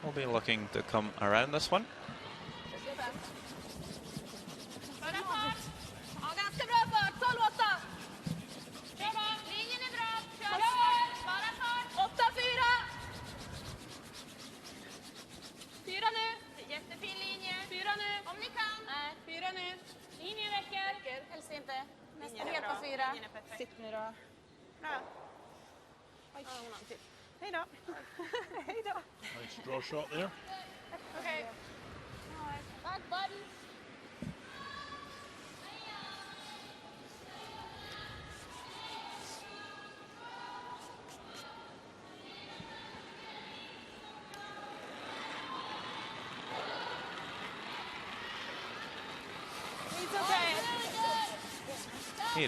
Speaker 1: We'll be looking to come around this one.
Speaker 5: 4.
Speaker 3: Linjen är perfekt.
Speaker 5: Sitt nu då.
Speaker 3: Bra.
Speaker 5: Oj.
Speaker 3: Ja, hon har en till.
Speaker 5: Hej då. Hej då.
Speaker 2: Nice draw shot there.
Speaker 3: Okej. Back button.
Speaker 5: It's okay.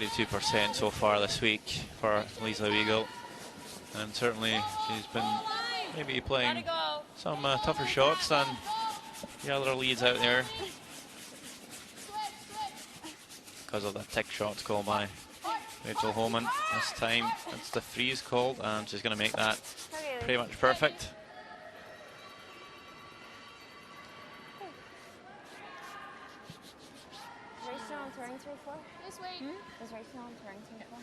Speaker 1: 82% so far this week for Lisa Wiegel, and certainly she's been maybe playing some tougher shots than the other leads out there because of the tick shots called by Rachel Holman. This time it's the freeze called, and she's going to make that pretty much perfect.
Speaker 4: Rachel on turn 3-4?
Speaker 3: This way.
Speaker 4: Was Rachel on turn 3-4?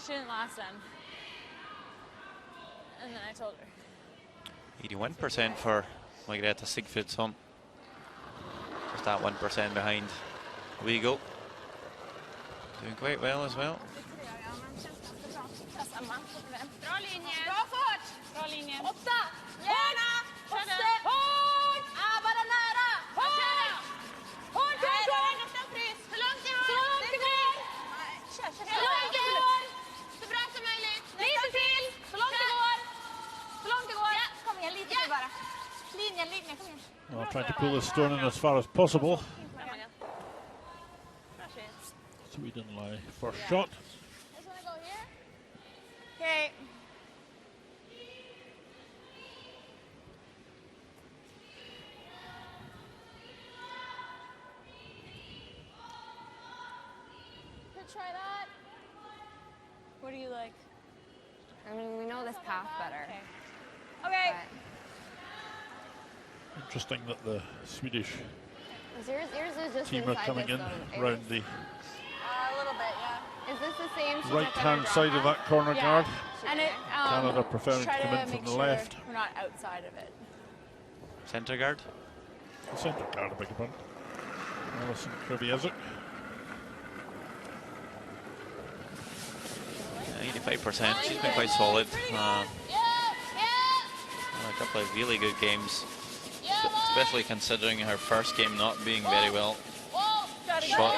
Speaker 5: She didn't last then. And then I told her.
Speaker 1: 81% for Margareta Sigfridsson. Just that 1% behind Wiegel. Doing quite well as well.
Speaker 3: Bra linje.
Speaker 5: Bra fart!
Speaker 3: Bra linje.
Speaker 5: 8! Gärna! Hårt! Bara nära! Hårt! Hårt!
Speaker 3: Hur långt det
Speaker 5: Så
Speaker 3: var?
Speaker 5: långt det går! Så långt det går!
Speaker 3: Så bra som möjligt.
Speaker 5: Lite till! Så långt det går! Så långt det går! Kom igen, lite till bara. Linjen, kom igen.
Speaker 2: Well, trying to pull this stone in as far as possible. Sweden lie first shot.
Speaker 3: Just wanna go here.
Speaker 5: Okej.
Speaker 3: Could try that.
Speaker 5: What do you like?
Speaker 4: I mean, we know this path better.
Speaker 5: Okay.
Speaker 4: But
Speaker 2: Interesting that the Swedish
Speaker 4: yours is just
Speaker 2: team are
Speaker 4: inside
Speaker 2: coming
Speaker 4: this,
Speaker 2: in
Speaker 4: though.
Speaker 2: around the
Speaker 5: A little bit, yeah.
Speaker 4: Is this the same? she
Speaker 2: right
Speaker 4: took on her
Speaker 2: hand side of
Speaker 4: drama?
Speaker 2: that corner
Speaker 5: Yeah.
Speaker 2: guard.
Speaker 5: And it,
Speaker 2: Canada preferring to
Speaker 5: try
Speaker 2: come in
Speaker 5: make
Speaker 2: from the
Speaker 5: sure
Speaker 2: left.
Speaker 5: we're not outside of it.
Speaker 1: Centre guard.
Speaker 2: The centre guard, I beg your pardon. Alison Kriviezik.
Speaker 1: 85%. She's been quite solid.
Speaker 3: Yeah.
Speaker 1: A couple of really good games, especially considering her first game not being very well. Shot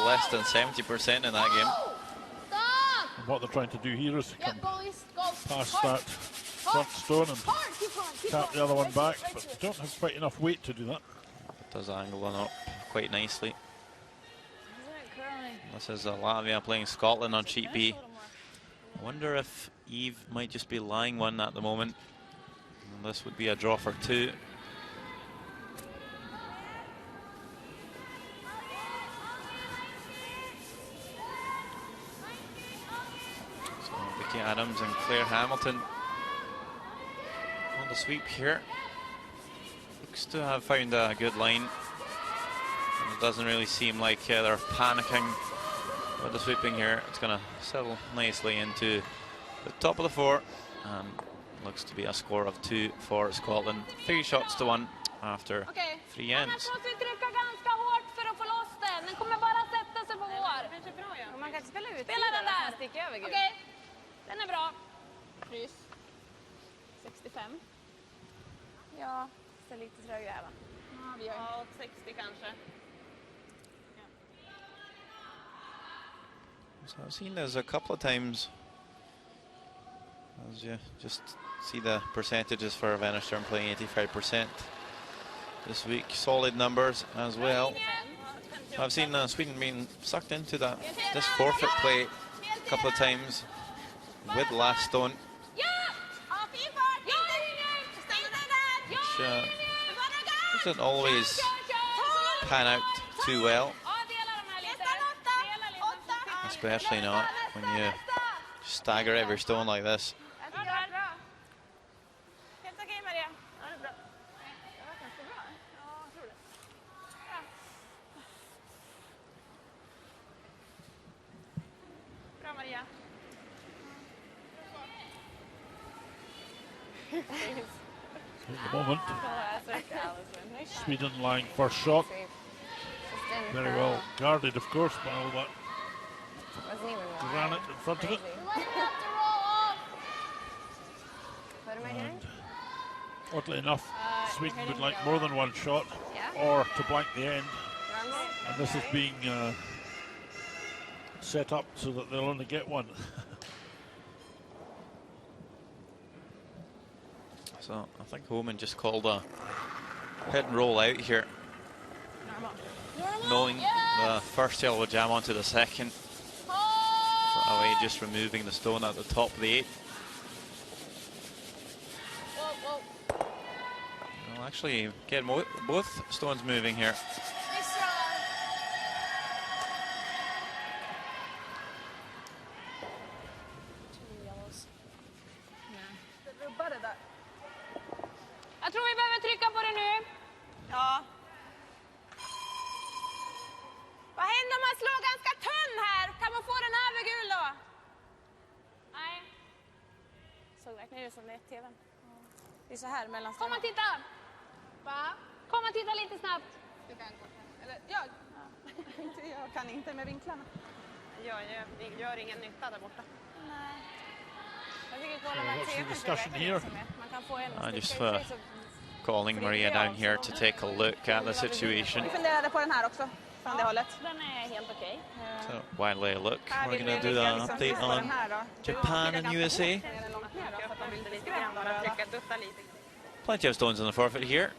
Speaker 1: less than 70% in that game.
Speaker 3: Stop.
Speaker 2: And what they're trying to do here is to
Speaker 3: Yeah,
Speaker 2: come
Speaker 3: goalies, go.
Speaker 2: past that front stone and
Speaker 3: Hard, keep on, keep
Speaker 2: tap
Speaker 3: on.
Speaker 2: the other one
Speaker 3: Right to
Speaker 2: back,
Speaker 3: it, right
Speaker 2: but
Speaker 3: to it.
Speaker 2: don't have quite enough weight to do that.
Speaker 1: It does angle one up quite nicely.
Speaker 5: Isn't it curling?
Speaker 1: This is Latvia playing Scotland on cheap B.
Speaker 5: Finish a little more.
Speaker 1: I wonder if Eve might just be lying one at the moment. And this would be a draw for 2. So Vicky Adams and Claire Hamilton on the sweep here. Looks to have found a good line. And it doesn't really seem like they're panicking with the sweeping here. It's going to settle nicely into the top of the 4. And looks to be a score of 2 for Scotland. 3 shots to 1 after
Speaker 5: Okej.
Speaker 1: 3
Speaker 5: Annars
Speaker 1: ends.
Speaker 5: måste vi trycka ganska hårt för att få loss den. Den kommer bara sätta sig på vår.
Speaker 4: Man kan inte spela ut
Speaker 5: Spela den där.
Speaker 4: sticka över, gud.
Speaker 5: Okej. Den är bra. Frys. 65. Ja, så lite trögare även. Ja, vi gör.
Speaker 3: Ja, 60 kanske.
Speaker 1: So I've seen this a couple of times. As you just see the percentages for Wennerström playing 85% this week. Solid numbers as well. I've seen Sweden being sucked into this forfeit play a couple of times with last stone,
Speaker 5: Ja! Ja, fin fart! Ja, stäng den där! Ja!
Speaker 1: which doesn't always pan out too well,
Speaker 5: Ja, dela de här lite. Dela lite.
Speaker 1: especially not when you stagger every stone like this.
Speaker 5: Bra där. Helt okej, Maria. Ja, det är bra. Det var ganska bra. Ja, jag tror det. Bra, Maria.
Speaker 2: So at the moment, Sweden lying first shot.
Speaker 4: didn't
Speaker 2: Very
Speaker 4: curl.
Speaker 2: well guarded, of course, by all that
Speaker 4: Wasn't even wide.
Speaker 2: granite in front of it.
Speaker 4: Crazy.
Speaker 3: You might have to roll off.
Speaker 4: What am I doing?
Speaker 2: And oddly enough, Sweden
Speaker 5: hitting
Speaker 2: would like
Speaker 5: the
Speaker 2: more than one shot,
Speaker 4: Yeah.
Speaker 2: or to blank the end.
Speaker 4: Wrong way?
Speaker 2: And this is being set up so that they'll only get one.
Speaker 1: So I think Homan just called a hit and roll out here, knowing the first tail would jam onto the second. That way, just removing the stone at the top of the 8.
Speaker 3: Whoa, whoa.
Speaker 1: We'll actually get both stones moving here.
Speaker 3: Nice throw. Two yellows.
Speaker 5: Rubbade där.
Speaker 3: Jag tror vi behöver trycka på det nu.
Speaker 5: Ja. Vad händer om man slår ganska tunn här? Kan man få den över gul då?
Speaker 3: Nej.
Speaker 5: Såg verkligen ut som det är tvn. Det är så här mellan
Speaker 3: Kom och titta.
Speaker 5: Va?
Speaker 3: Kom och titta lite snabbt.
Speaker 5: Du kan gå. Eller jag? Jag kan inte med vinklarna. Det gör ingen nytta där borta.
Speaker 3: Nej.
Speaker 5: Jag tycker
Speaker 2: So
Speaker 5: kolla vad
Speaker 2: what's the
Speaker 5: tvn
Speaker 2: discussion here?
Speaker 5: Man kan få en
Speaker 1: Just
Speaker 5: sticka i sig
Speaker 1: calling Maria down here to take a look at the situation.
Speaker 5: Vi funderade på den här också, från det hållet.
Speaker 3: Den är helt okej.
Speaker 1: So widely a look.
Speaker 5: Här
Speaker 1: We're
Speaker 5: vill
Speaker 1: going to
Speaker 5: vi
Speaker 1: do
Speaker 5: ligga
Speaker 1: an
Speaker 5: liksom
Speaker 1: update
Speaker 5: på den
Speaker 1: on
Speaker 5: här då.
Speaker 1: Japan and USA.
Speaker 5: Är den långt ner då, så att de vill lite grann bara trycka, dutta lite.
Speaker 1: Plenty of stones on the forfeit here.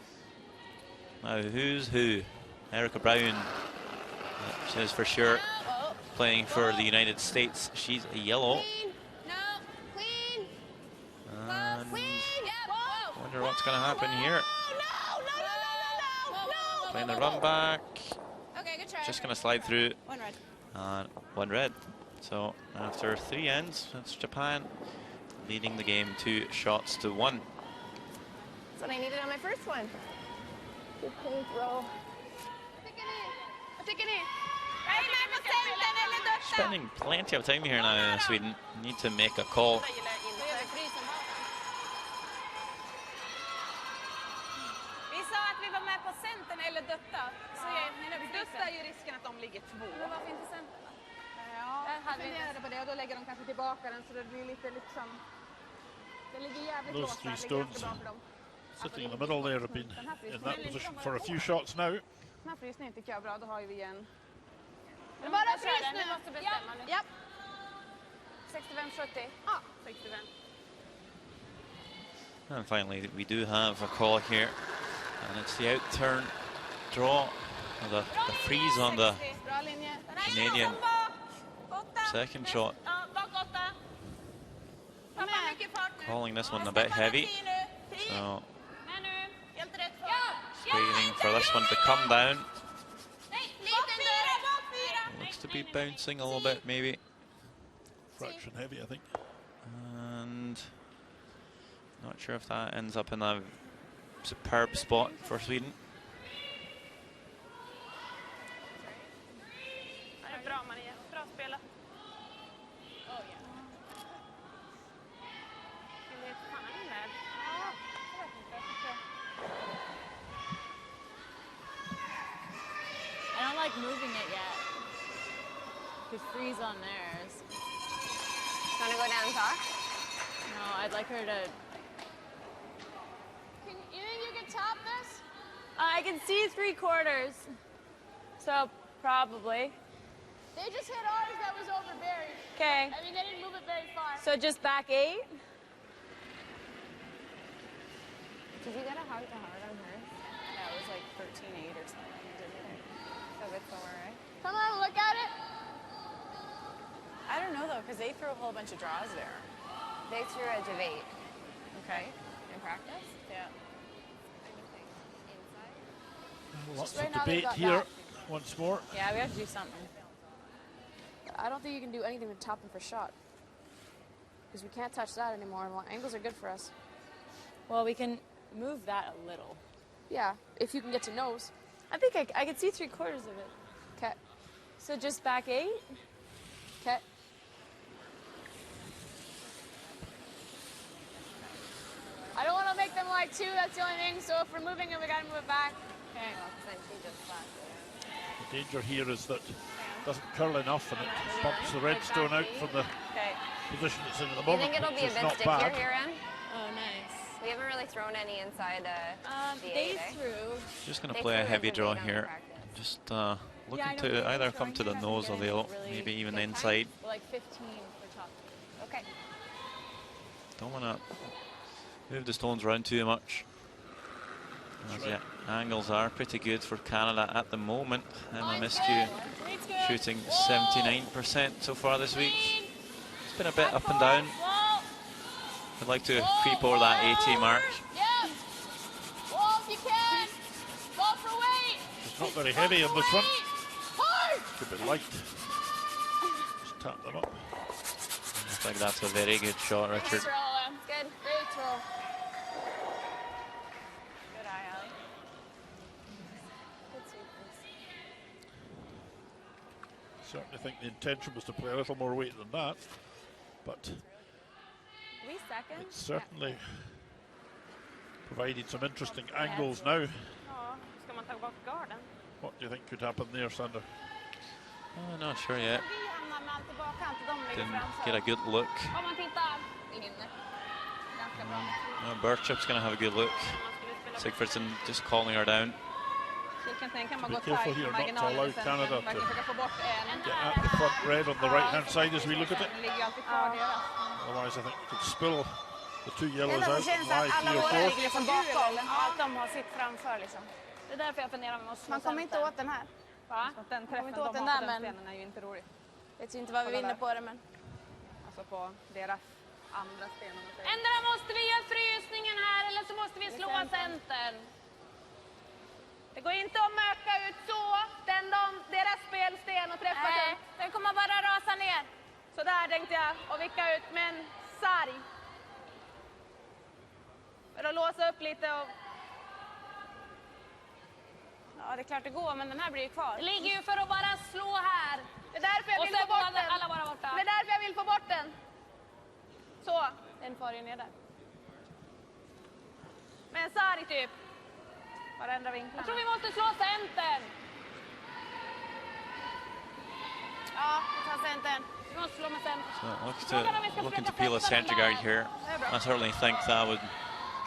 Speaker 1: Now, who's who? Erica Brown, she is for sure playing for the United States. She's a yellow.
Speaker 3: Clean. No. Clean.
Speaker 1: And
Speaker 3: Clean. Whoa.
Speaker 1: wonder what's going to happen here.
Speaker 3: No.
Speaker 1: Playing the run back.
Speaker 3: Okay, good try.
Speaker 1: Just going to slide through.
Speaker 5: One red.
Speaker 1: And 1 red. So after 3 ends, it's Japan leading the game 2 shots to 1.
Speaker 4: That's what I needed on my first one. Good clean throw.
Speaker 3: Jag tycker ni.
Speaker 5: Jag är med på centern eller dutta.
Speaker 1: Spending plenty of time here now in Sweden. Need to make a call.
Speaker 3: Då gör vi frysen bakom.
Speaker 5: Vi sa att vi var med på centern eller dutta. Så dutta är ju risken att de ligger 2.
Speaker 3: Men varför inte centern då?
Speaker 5: Ja,
Speaker 3: Där
Speaker 5: jag
Speaker 3: hade vi
Speaker 5: funderade på det och då lägger de kanske tillbaka den så det blir lite liksom... Det ligger jävligt
Speaker 2: Those
Speaker 5: låst där,
Speaker 2: three
Speaker 5: det ligger ganska
Speaker 2: stones
Speaker 5: bra för dem.
Speaker 2: sitting in the middle there have been in that position for a few shots now.
Speaker 5: Den här frysningen tycker jag är bra, då har ju vi en...
Speaker 3: Det är bara frys nu. Vi måste bestämma nu.
Speaker 5: Ja.
Speaker 3: 65-70.
Speaker 5: Ja, 65.
Speaker 1: And finally, we do have a call here. And it's the out turn draw. The freeze on the
Speaker 5: Bra linje.
Speaker 1: Canadian second shot.
Speaker 5: Ja, bak 8. Tappa mycket fart nu.
Speaker 1: Calling this one a bit heavy. So
Speaker 3: Med nu.
Speaker 5: Helt rätt för.
Speaker 1: waiting for this one to come down.
Speaker 3: Nej,
Speaker 5: Bak 4, bak 4.
Speaker 1: Looks to be bouncing a little bit, maybe.
Speaker 2: Fraction heavy, I think.
Speaker 1: And not sure if that ends up in a superb spot for Sweden.
Speaker 5: Bra Maria, bra spelat.
Speaker 6: I don't like moving it yet. Could freeze on theirs.
Speaker 4: Want to go down and talk?
Speaker 6: No, I'd like her to.
Speaker 3: You think you can top this?
Speaker 6: I can see 3/4. So probably.
Speaker 3: They just hit ours that was over buried.
Speaker 6: Okay.
Speaker 3: I mean, they didn't move it very far.
Speaker 6: So just back 8.
Speaker 4: Did you get a heart to heart on hers?
Speaker 6: Yeah, it was like 13-8 or something. Didn't it?
Speaker 4: So good for her, right?
Speaker 3: Come on, look at it.
Speaker 6: I don't know though, because they threw a whole bunch of draws there.
Speaker 4: They threw a debate
Speaker 6: Okay.
Speaker 4: in practice.
Speaker 6: Yeah.
Speaker 2: Lots
Speaker 3: right
Speaker 2: of
Speaker 3: now they've
Speaker 2: debate
Speaker 3: got
Speaker 2: here
Speaker 3: that.
Speaker 2: once more.
Speaker 6: Yeah, we have to do something.
Speaker 3: I don't think you can do anything to top them for shot. Because we can't touch that anymore. And angles are good for us.
Speaker 6: Well, we can move that a little.
Speaker 3: Yeah, if you can get to nose.
Speaker 6: I think I could see 3/4 of it.
Speaker 3: Okay.
Speaker 6: So just back 8?
Speaker 3: Okay. I don't want to make them like 2, that's the only thing. So if we're moving it, we got to move it back.
Speaker 6: Okay.
Speaker 4: Then she just flat.
Speaker 2: Danger here is that it doesn't curl enough and it bumps the redstone out from the position it's in at the
Speaker 4: Do you
Speaker 2: moment,
Speaker 4: think it'll be a
Speaker 2: which is
Speaker 4: bit
Speaker 2: not
Speaker 4: stickier
Speaker 2: bad.
Speaker 4: here, Ann?
Speaker 6: Oh, nice.
Speaker 4: We haven't really thrown any inside the
Speaker 6: They
Speaker 4: 8, eh?
Speaker 6: threw.
Speaker 1: Just going to
Speaker 4: They
Speaker 1: play a
Speaker 4: threw
Speaker 1: heavy
Speaker 4: as a
Speaker 1: draw
Speaker 4: bait on
Speaker 1: here.
Speaker 4: practice.
Speaker 1: Just
Speaker 6: Yeah,
Speaker 1: looking
Speaker 6: I know
Speaker 1: to
Speaker 6: they've been
Speaker 1: either come
Speaker 6: throwing
Speaker 1: to the
Speaker 6: here,
Speaker 1: nose or
Speaker 6: getting
Speaker 1: the
Speaker 6: really
Speaker 1: maybe even
Speaker 4: good time.
Speaker 1: inside.
Speaker 6: Like 15 for top.
Speaker 4: Okay.
Speaker 1: Don't want to move the stones around too much. As yet, angles are pretty good for Canada at the moment. Emma Miskew shooting 79% so far this week. It's been a bit up and down. I'd like to creep over that 80 mark.
Speaker 3: Yep. Whoa, if you can. Go for weight.
Speaker 2: It's not very heavy on this one.
Speaker 3: Hard.
Speaker 2: It's a bit light. Just tap them up.
Speaker 1: Looks like that's a very good shot, Richard.
Speaker 4: Good.
Speaker 3: Great throw.
Speaker 6: Good eye, Allie.
Speaker 2: Certainly think the intention was to play a little more weight than that, but
Speaker 6: 3 seconds?
Speaker 2: it's certainly provided some interesting angles now.
Speaker 5: Ja, ska man ta bort garden?
Speaker 2: What do you think could happen there, Sander?
Speaker 1: Oh, not sure yet.
Speaker 5: Vi hamnar med allt tillbaka, inte de lägger
Speaker 1: Didn't
Speaker 5: fram
Speaker 1: get a good look.
Speaker 3: Om man tittar. In. Ganska bra.
Speaker 1: Birchup's going to have a good look. Sigfridsson just calling her down.
Speaker 2: Be careful here not to allow Canada to get at the front red on the right-hand side as we look at it. Otherwise, I think we could spill the two yellows out and lie 3 or 4.
Speaker 5: liksom bakom. Allt de har sitt framför liksom.
Speaker 6: Det är därför jag funderar om man måste slå
Speaker 5: Man kommer inte
Speaker 6: centern.
Speaker 5: åt den här.
Speaker 6: Va?
Speaker 5: Den träffen inte åt den där, men
Speaker 6: är ju inte rolig.
Speaker 5: vet ju inte vad vi vinner på det, men
Speaker 6: Alltså på deras andra sten.
Speaker 3: Ändra måste vi göra frysningen här eller så måste vi slå centern.
Speaker 5: det går inte att möka ut så. Deras spelsten och träffa
Speaker 3: Nej,
Speaker 5: den.
Speaker 3: den kommer bara rasa ner.
Speaker 5: Så där tänkte jag och vicka ut med en sarg. För att låsa upp lite och...
Speaker 6: Ja, det är klart det går, men den här blir ju kvar.
Speaker 3: Det ligger ju för att bara slå här.
Speaker 5: Det är därför jag
Speaker 3: Och
Speaker 5: vill
Speaker 3: sen
Speaker 5: få bort
Speaker 3: går
Speaker 5: den.
Speaker 3: alla bara borta.
Speaker 5: Det är därför jag vill få bort den. Så,
Speaker 6: Den far ju ner där.
Speaker 5: med en sarg typ. Bara ändra vinklarna.
Speaker 3: Jag tror vi måste slå centern.
Speaker 5: Ja, vi tar centern.
Speaker 3: Vi måste slå med centern.
Speaker 1: Looking to peel a center guard here. I certainly think that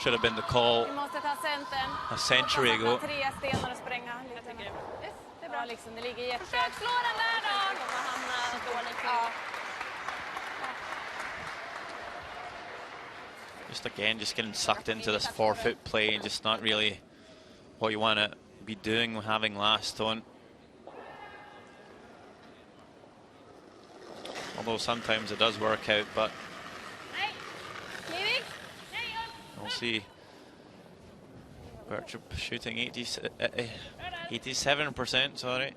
Speaker 1: should have been the call
Speaker 5: Vi måste ta centern.
Speaker 1: a century ago.
Speaker 5: Hoppas att ha 3 stenar och spränga lite. Det är bra.
Speaker 6: Ja, liksom, det ligger jätte...
Speaker 3: Försök slå den där då.
Speaker 6: kommer hamna dåligt.
Speaker 5: Ja.
Speaker 1: Just again, just getting sucked into this 4-foot play and just not really what you want to be doing having last stone. Although sometimes it does work out, but
Speaker 3: Nej. Living. Nej,
Speaker 1: we'll see. Birchup shooting 87%, sorry.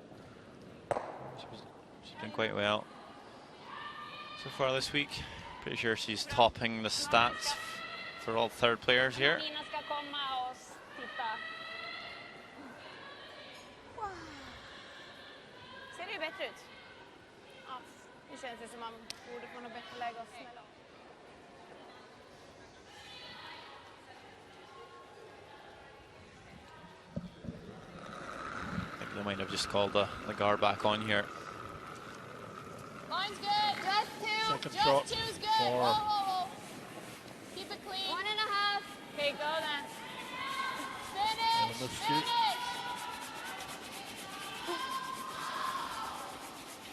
Speaker 1: She's doing quite well so far this week. Pretty sure she's topping the stats for all third players here.
Speaker 3: Nina ska komma och titta.
Speaker 5: Ser det ju bättre ut? Ja, det känns det som man borde få något bättre läge att smälla.
Speaker 1: I think they might have just called the guard back on here.
Speaker 3: Line's good. Just two.
Speaker 2: Second
Speaker 3: Just
Speaker 2: shot
Speaker 3: two's good.
Speaker 2: for-
Speaker 3: Whoa, whoa, whoa. Keep it clean. 1.5.
Speaker 6: Okay, go then.
Speaker 3: Finish.
Speaker 2: That's cute.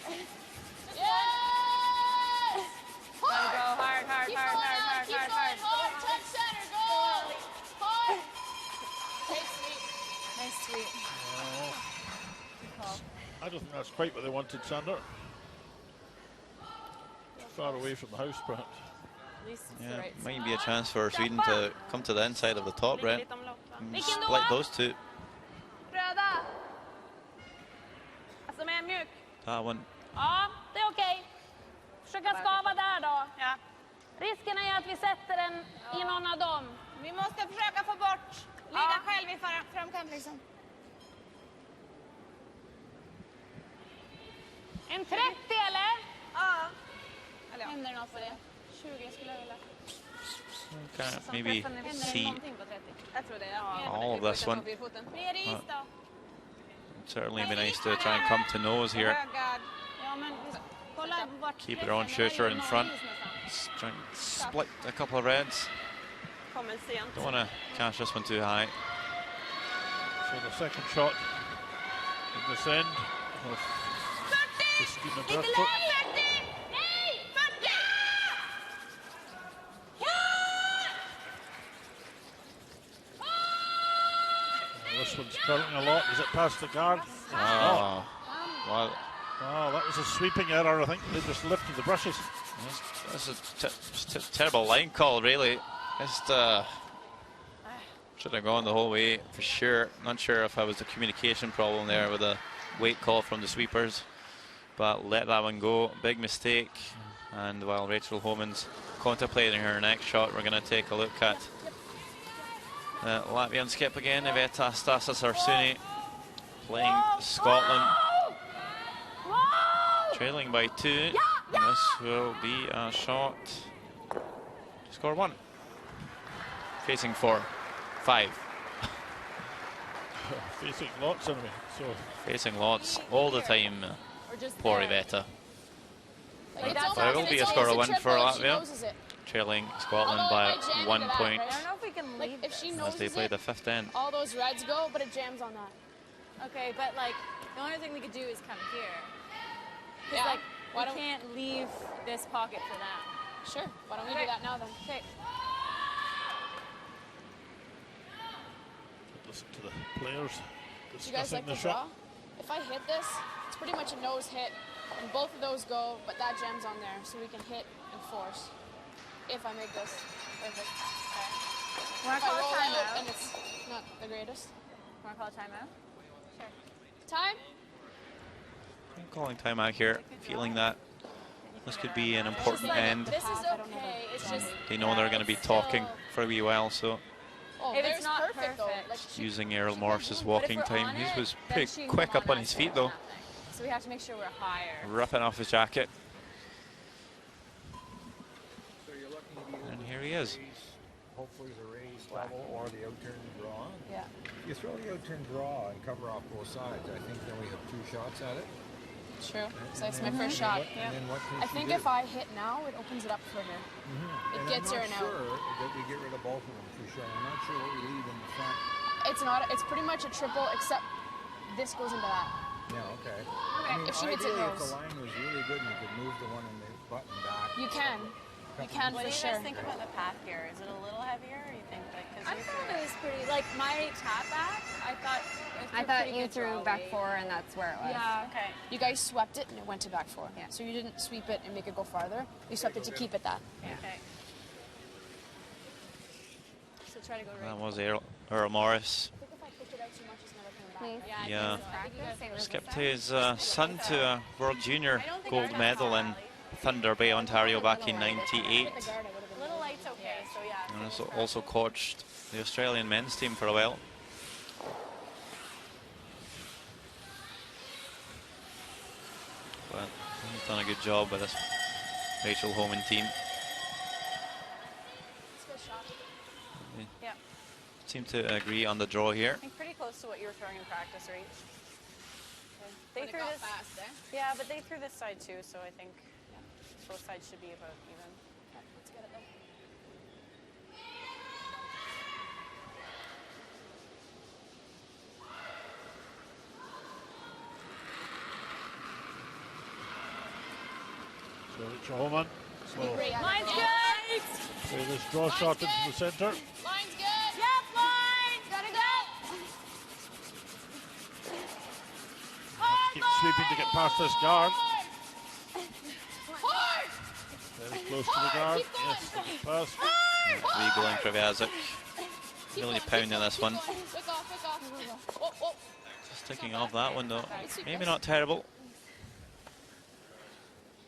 Speaker 3: Finish. Yes.
Speaker 6: Gotta go hard, hard,
Speaker 3: Keep
Speaker 6: hard,
Speaker 3: going
Speaker 6: hard,
Speaker 3: on,
Speaker 6: hard,
Speaker 3: keep
Speaker 6: hard,
Speaker 3: going
Speaker 6: hard.
Speaker 3: hard. Touch center. Go. Hard. Take sweet.
Speaker 6: Nice sweet.
Speaker 2: I don't think that's quite what they wanted, Sander. Far away from the house, perhaps.
Speaker 6: At least it's the
Speaker 1: Yeah,
Speaker 6: right
Speaker 1: might be a chance for Sweden to come to the inside of the top,
Speaker 5: Ligger
Speaker 1: right?
Speaker 5: lite omlott, va?
Speaker 1: And split those two.
Speaker 5: Röda. Alltså med en mjuk.
Speaker 1: That one.
Speaker 3: Ja, det är okej. Försöka skava där då.
Speaker 5: Ja.
Speaker 3: Risken är att vi sätter den i någon av dem.
Speaker 5: Vi måste försöka få bort. Ligga själv i framkant liksom.
Speaker 3: En 30 eller?
Speaker 5: Ja.
Speaker 3: Händer det något på det?
Speaker 5: 20 skulle jag vilja.
Speaker 1: Okay, maybe see
Speaker 6: någonting på 30.
Speaker 5: Jag tror det, ja.
Speaker 1: all of this one.
Speaker 5: Mer is då.
Speaker 1: Certainly be nice to try and come to nose here. Keep their own shooter in front. Try and split a couple of reds. Don't want to cash this one too high.
Speaker 2: So the second shot in this end of Christina Berthoud. This one's curling a lot. Is it past the guard?
Speaker 1: Oh, well,
Speaker 2: oh, that was a sweeping error, I think. They just lifted the brushes.
Speaker 1: that's a terrible line call, really. Just should have gone the whole way for sure. Not sure if it was a communication problem there with a weight call from the sweepers, but let that one go. Big mistake. And while Rachel Homan's contemplating her next shot, we're going to take a look at Latvian skip again. Iveta Stasas-Arsuni playing Scotland, trailing by 2. And this will be a shot to score 1. Facing 4, 5.
Speaker 2: Facing lots anyway. So
Speaker 1: facing lots all the time. Poor Iveta.
Speaker 3: But
Speaker 1: it will be a score of 1 for Latvia, trailing Scotland by 1 point
Speaker 6: I don't know if we can leave
Speaker 3: if she
Speaker 6: this.
Speaker 3: knows
Speaker 1: as they play the 5th end.
Speaker 3: all those reds go, but it jams on that.
Speaker 6: Okay, but like the only thing we could do is come here.
Speaker 3: Yeah.
Speaker 6: Like
Speaker 3: Why
Speaker 6: we
Speaker 3: don't-
Speaker 6: can't leave this pocket for them.
Speaker 3: Sure. Why don't we do that now then?
Speaker 6: Okay.
Speaker 2: listen to the players
Speaker 3: Do you guys
Speaker 2: discussing
Speaker 3: like
Speaker 2: the
Speaker 3: the draw?
Speaker 2: shot.
Speaker 3: If I hit this, it's pretty much a nose hit, and both of those go, but that jams on there, so we can hit and force. If I make this perfect. Okay.
Speaker 6: Want
Speaker 3: If
Speaker 6: to
Speaker 3: I
Speaker 6: call
Speaker 3: roll
Speaker 6: a
Speaker 3: out
Speaker 6: timeout?
Speaker 3: and it's not the greatest.
Speaker 6: Want to call a timeout? Sure.
Speaker 3: Time?
Speaker 1: I'm calling timeout here, feeling that this could be an important end.
Speaker 6: This is okay. It's just
Speaker 1: They know they're going to be talking for a wee while, so
Speaker 3: Oh,
Speaker 6: If
Speaker 3: there's
Speaker 6: it's not
Speaker 3: perfect, though.
Speaker 6: perfect.
Speaker 3: Like,
Speaker 1: using Errol Morris's
Speaker 6: But if
Speaker 1: walking
Speaker 6: we're
Speaker 1: time.
Speaker 6: on
Speaker 1: He
Speaker 6: it,
Speaker 1: was
Speaker 6: then
Speaker 1: pretty
Speaker 6: she can
Speaker 1: quick
Speaker 6: come
Speaker 1: up on his
Speaker 6: us
Speaker 1: feet
Speaker 6: for
Speaker 1: though,
Speaker 6: nothing. So we have to make sure we're higher.
Speaker 1: ripping off his jacket.
Speaker 7: So you're looking at either
Speaker 1: And here he is.
Speaker 7: hopefully the raised level or the outturn draw.
Speaker 3: yeah.
Speaker 7: You throw the outturn draw and cover off both sides. I think then we have 2 shots at it.
Speaker 3: True. So that's
Speaker 7: And
Speaker 3: my
Speaker 7: then-
Speaker 3: first
Speaker 7: and
Speaker 3: shot.
Speaker 7: what- And then what can
Speaker 3: I
Speaker 7: she
Speaker 3: think
Speaker 7: do?
Speaker 3: if I hit now, it opens it up for her. It
Speaker 7: And
Speaker 3: gets her
Speaker 7: I'm
Speaker 3: an
Speaker 7: not
Speaker 3: out.
Speaker 7: sure that we get rid of both of them for sure. I'm not sure what we leave in the front.
Speaker 3: It's not. It's pretty much a triple, except this goes into that.
Speaker 7: Yeah, okay. I mean,
Speaker 3: If she hits it,
Speaker 7: ideally, if
Speaker 3: goes.
Speaker 7: the line was really good and you could move the one in the button back.
Speaker 3: You can. You can
Speaker 6: What
Speaker 3: for
Speaker 6: do you
Speaker 3: sure.
Speaker 6: guys think about the path here? Is it a little heavier, or you think like?
Speaker 4: I
Speaker 6: Cause
Speaker 4: thought
Speaker 6: it was pretty. Like my tap back, I thought.
Speaker 4: I thought you threw back 4 and that's where it was.
Speaker 6: Yeah. Okay.
Speaker 3: You guys swept it and it went to back 4.
Speaker 4: Yeah.
Speaker 3: So you didn't sweep it and make it go farther. You swept it to keep it that.
Speaker 6: Okay. So try to go right.
Speaker 1: That was Errol Morris.
Speaker 3: I think if I push it out too much, it's never coming back.
Speaker 4: Please.
Speaker 1: Yeah.
Speaker 4: Practice. Same as
Speaker 1: Skipped
Speaker 4: this
Speaker 1: his son to a World Junior gold medal in Thunder Bay, Ontario back in '98.
Speaker 3: The guard, I would have been
Speaker 6: Little light's okay. So yeah.
Speaker 1: And also coached the Australian men's team for a while. But he's done a good job with this Rachel Homan team.
Speaker 3: It's a good shot.
Speaker 6: Yeah.
Speaker 1: Seem to agree on the draw here.
Speaker 6: I think pretty close to what you were throwing in practice, right? They
Speaker 3: But it
Speaker 6: threw
Speaker 3: got
Speaker 6: this.
Speaker 3: fast, eh?
Speaker 6: Yeah, but they threw this side too, so I think both sides should be about even.
Speaker 3: Okay, let's get it then.
Speaker 2: So Rachel Homan. So
Speaker 3: Great.
Speaker 6: Mine's
Speaker 3: good.
Speaker 2: play this draw shot into the centre.
Speaker 3: Line's good.
Speaker 6: Yep, line.
Speaker 3: Gotta go.
Speaker 2: Keep sweeping to get past this guard.
Speaker 3: Hard.
Speaker 2: Very close to the guard.
Speaker 3: Keep going.
Speaker 2: Yes, good pass.
Speaker 1: Regal and Kraviazic really pounding this one.
Speaker 3: Wick off. Oh, oh.
Speaker 1: Just ticking off that one though. Maybe not terrible.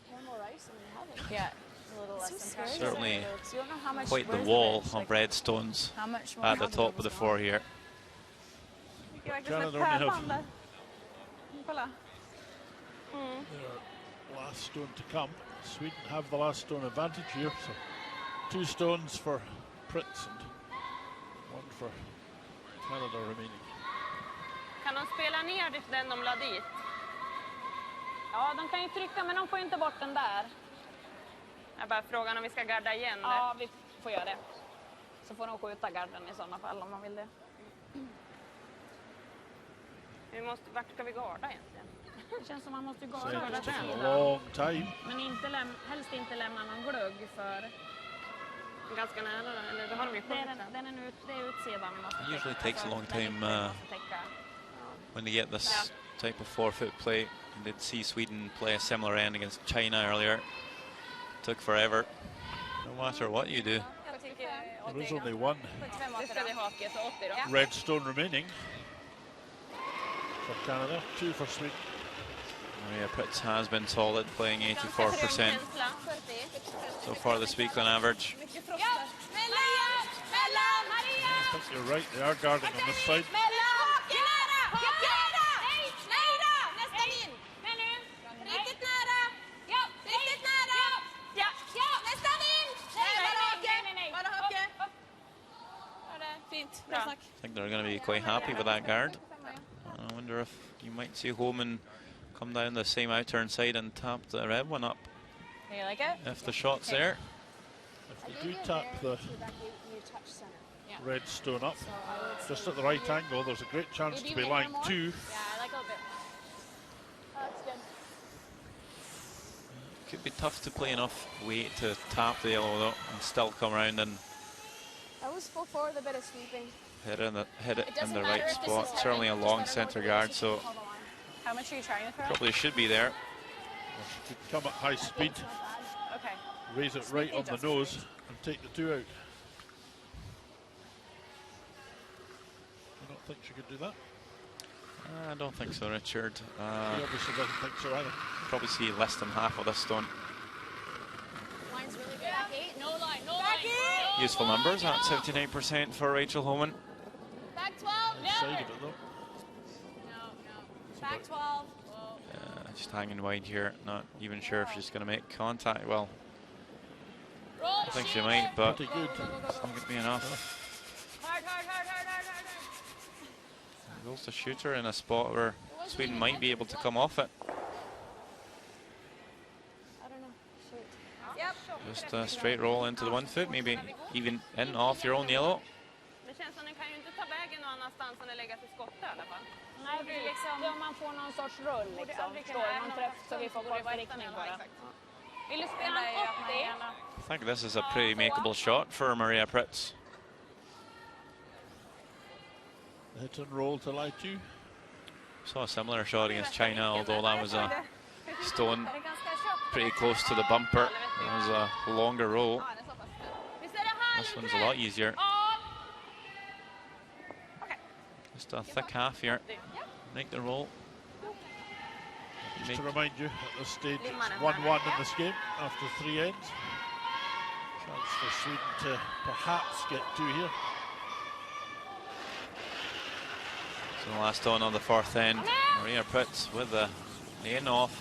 Speaker 3: Pour more ice and we have it.
Speaker 6: Yeah, a little less
Speaker 3: so
Speaker 6: than
Speaker 3: scary.
Speaker 6: practice.
Speaker 1: Certainly
Speaker 6: You don't know how much.
Speaker 1: quite the
Speaker 6: where's
Speaker 1: wall
Speaker 6: ridge?
Speaker 1: of red stones
Speaker 6: How much more?
Speaker 1: at the top of the 4 here.
Speaker 2: Canada only have their last stone to come. Sweden have the last stone advantage here. So 2 stones for Pritz and 1 for Canada remaining.
Speaker 5: Kan de spela ner den de la dit?
Speaker 6: Ja, de kan ju trycka, men de får inte bort den där.
Speaker 5: Jag bara frågan om vi ska garda igen.
Speaker 6: Ja, vi får göra det. Så får de skjuta garden i sådana fall om de vill det.
Speaker 5: Vart ska vi garda egentligen?
Speaker 6: Det känns som man måste gå
Speaker 2: So
Speaker 6: över
Speaker 2: it's taking a
Speaker 6: den.
Speaker 2: long time.
Speaker 6: Men inte helst inte lämna någon glugg för...
Speaker 5: Ganska nära, eller det har de ju kommit fram.
Speaker 6: Det är utsidan vi måste
Speaker 1: It usually
Speaker 6: täcka,
Speaker 1: takes a
Speaker 6: så
Speaker 1: long
Speaker 6: den
Speaker 1: time
Speaker 6: måste täcka.
Speaker 1: when you get this type of forefoot play. You did see Sweden play a similar end against China earlier. Took forever. No matter what you do.
Speaker 5: Jag tycker
Speaker 2: There is only one
Speaker 5: det ska vi haka, så 80 då.
Speaker 2: red stone remaining for Canada, 2 for Sweden.
Speaker 1: Maria Pritz has been solid, playing 84% so far this week on average.
Speaker 2: I think you're right, they are guarding on this side.
Speaker 1: I think they're going to be quite happy with that guard. I wonder if you might see Holman come down the same out-turn side and tap the red one up.
Speaker 6: You like it?
Speaker 1: If the shot's there.
Speaker 2: If they do tap the red stone up, just at the right angle, there's a great chance to be line 2.
Speaker 6: Yeah, I like a little bit.
Speaker 3: That's good.
Speaker 1: Could be tough to play enough weight to tap the yellow though and still come around and
Speaker 3: I was full forward, a bit of sweeping.
Speaker 1: hit it in
Speaker 3: doesn't
Speaker 1: the
Speaker 3: matter
Speaker 1: right
Speaker 3: if this
Speaker 1: spot.
Speaker 3: is
Speaker 1: It's certainly a
Speaker 3: heavy,
Speaker 1: long
Speaker 3: just let her
Speaker 1: center
Speaker 3: know
Speaker 1: guard,
Speaker 3: she
Speaker 1: so
Speaker 3: can call the line.
Speaker 6: How much are you trying to throw?
Speaker 1: probably should be there.
Speaker 2: She could come at high speed,
Speaker 6: Okay.
Speaker 2: raise it right on the nose and take the 2 out. I don't think she could do that.
Speaker 1: I don't think so, Richard.
Speaker 2: She obviously doesn't think so either.
Speaker 1: Probably see less than half of this stone.
Speaker 3: Line's really good. Back 8. No line. No line.
Speaker 1: Useful numbers at 79% for Rachel Holman.
Speaker 3: Back 12.
Speaker 2: Side of it though.
Speaker 3: No. Back 12.
Speaker 1: Just hanging wide here, not even sure if she's going to make contact. Well,
Speaker 3: Roll.
Speaker 1: I think she might, but
Speaker 2: Pretty good.
Speaker 1: it's not going to be enough.
Speaker 3: Hard.
Speaker 1: There goes the shooter in a spot where Sweden might be able to come off it.
Speaker 3: I don't know. Shoot.
Speaker 5: Yep.
Speaker 1: Just a straight roll into the 1 foot, maybe even in off your own yellow.
Speaker 5: Det känns som den kan ju inte ta vägen någon annanstans än att lägga till skotta i alla fall.
Speaker 6: Nej, det är liksom, man får någon sorts rull liksom. Förstår man träff så vi får koll på riktning bara.
Speaker 5: Vill du spela en 80?
Speaker 1: I think this is a pretty makeable shot for Maria Pritz.
Speaker 2: Hit and roll to lie 2.
Speaker 1: Saw a similar shot against China, although that was a stone pretty close to the bumper. It was a longer roll. This one's a lot easier. Just a thick half here. Make the roll.
Speaker 2: Just to remind you, at this stage it's 1-1 in this game after 3 ends. Chance for Sweden to perhaps get 2 here.
Speaker 1: So the last on the 4th end. Maria Pritz with the in off.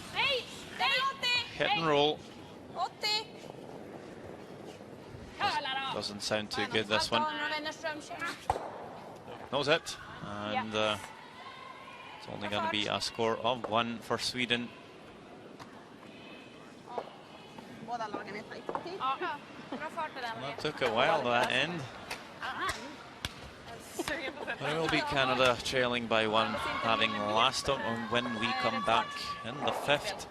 Speaker 1: Hit and roll. Doesn't sound too good, this one. Knows it. And it's only going to be a score of 1 for Sweden. That took a while, that end. It will be Canada trailing by 1, having last on when we come back in the 5th.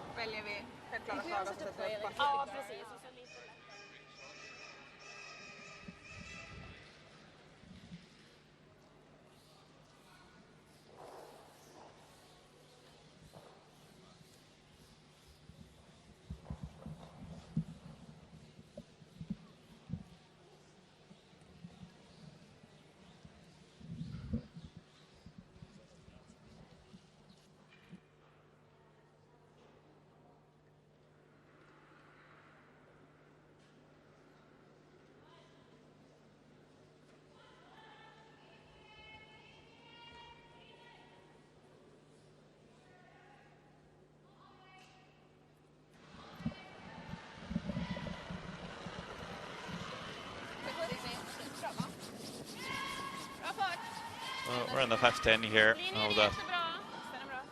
Speaker 1: in the 5th end here of the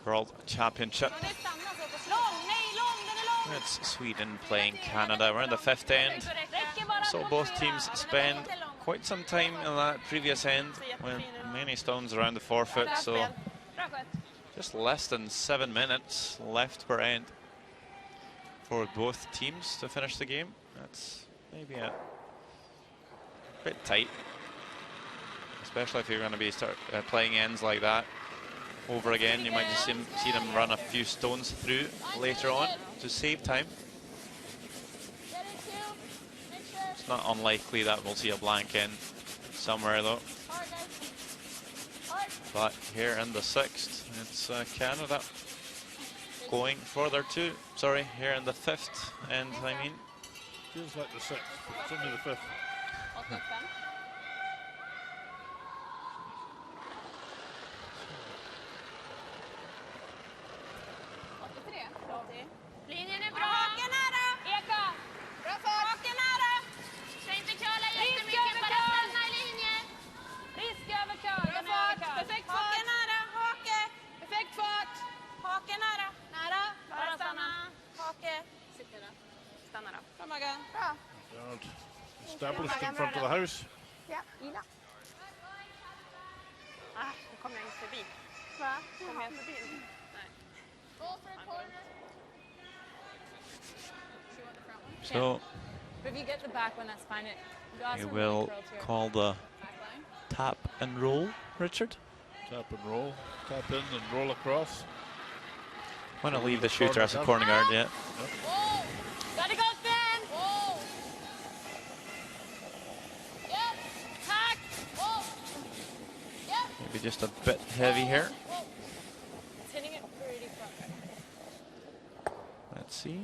Speaker 1: World Championship. It's Sweden playing Canada. We're in the 5th end. So both teams spend quite some time in that previous end with many stones around the forefoot. So just less than 7 minutes left per end for both teams to finish the game. That's maybe a bit tight, especially if you're going to be playing ends like that over again. You might just see them run a few stones through later on to save time. It's not unlikely that we'll see a blank end somewhere though. But here in the 6th, it's Canada going for their here in the 5th end, I mean.
Speaker 2: Feels like the 6th, but it's only the 5th.
Speaker 3: Linjen är bra. Haken nära. Eka. Bra fart. Haken nära. Ska inte köra jättemycket, bara stanna i linjen. Risk över kör. Bra fart. Perfekt fart. Haken nära. Hake. Perfekt fart. Haken nära. Nära. Bara stanna. Hake. Sitter där. Stanna då. Bra Maggan. Bra.
Speaker 2: Established in front of the house.
Speaker 3: Ja, gilla.
Speaker 5: Nu kommer jag inte förbi.
Speaker 3: Va?
Speaker 5: Kommer jag inte förbi? Nej.
Speaker 3: Go for a corner.
Speaker 1: So
Speaker 6: But if you get the back one, that's fine.
Speaker 1: you will call the tap and roll, Richard.
Speaker 2: Tap and roll. Tap in and roll across.
Speaker 1: Want to leave the shooter as a corner guard, yeah.
Speaker 3: Whoa. Gotta go, Finn. Whoa. Yep. Hack. Whoa. Yep.
Speaker 1: Maybe just a bit heavy here.
Speaker 3: Whoa.
Speaker 6: It's hitting it pretty far.
Speaker 1: Let's see.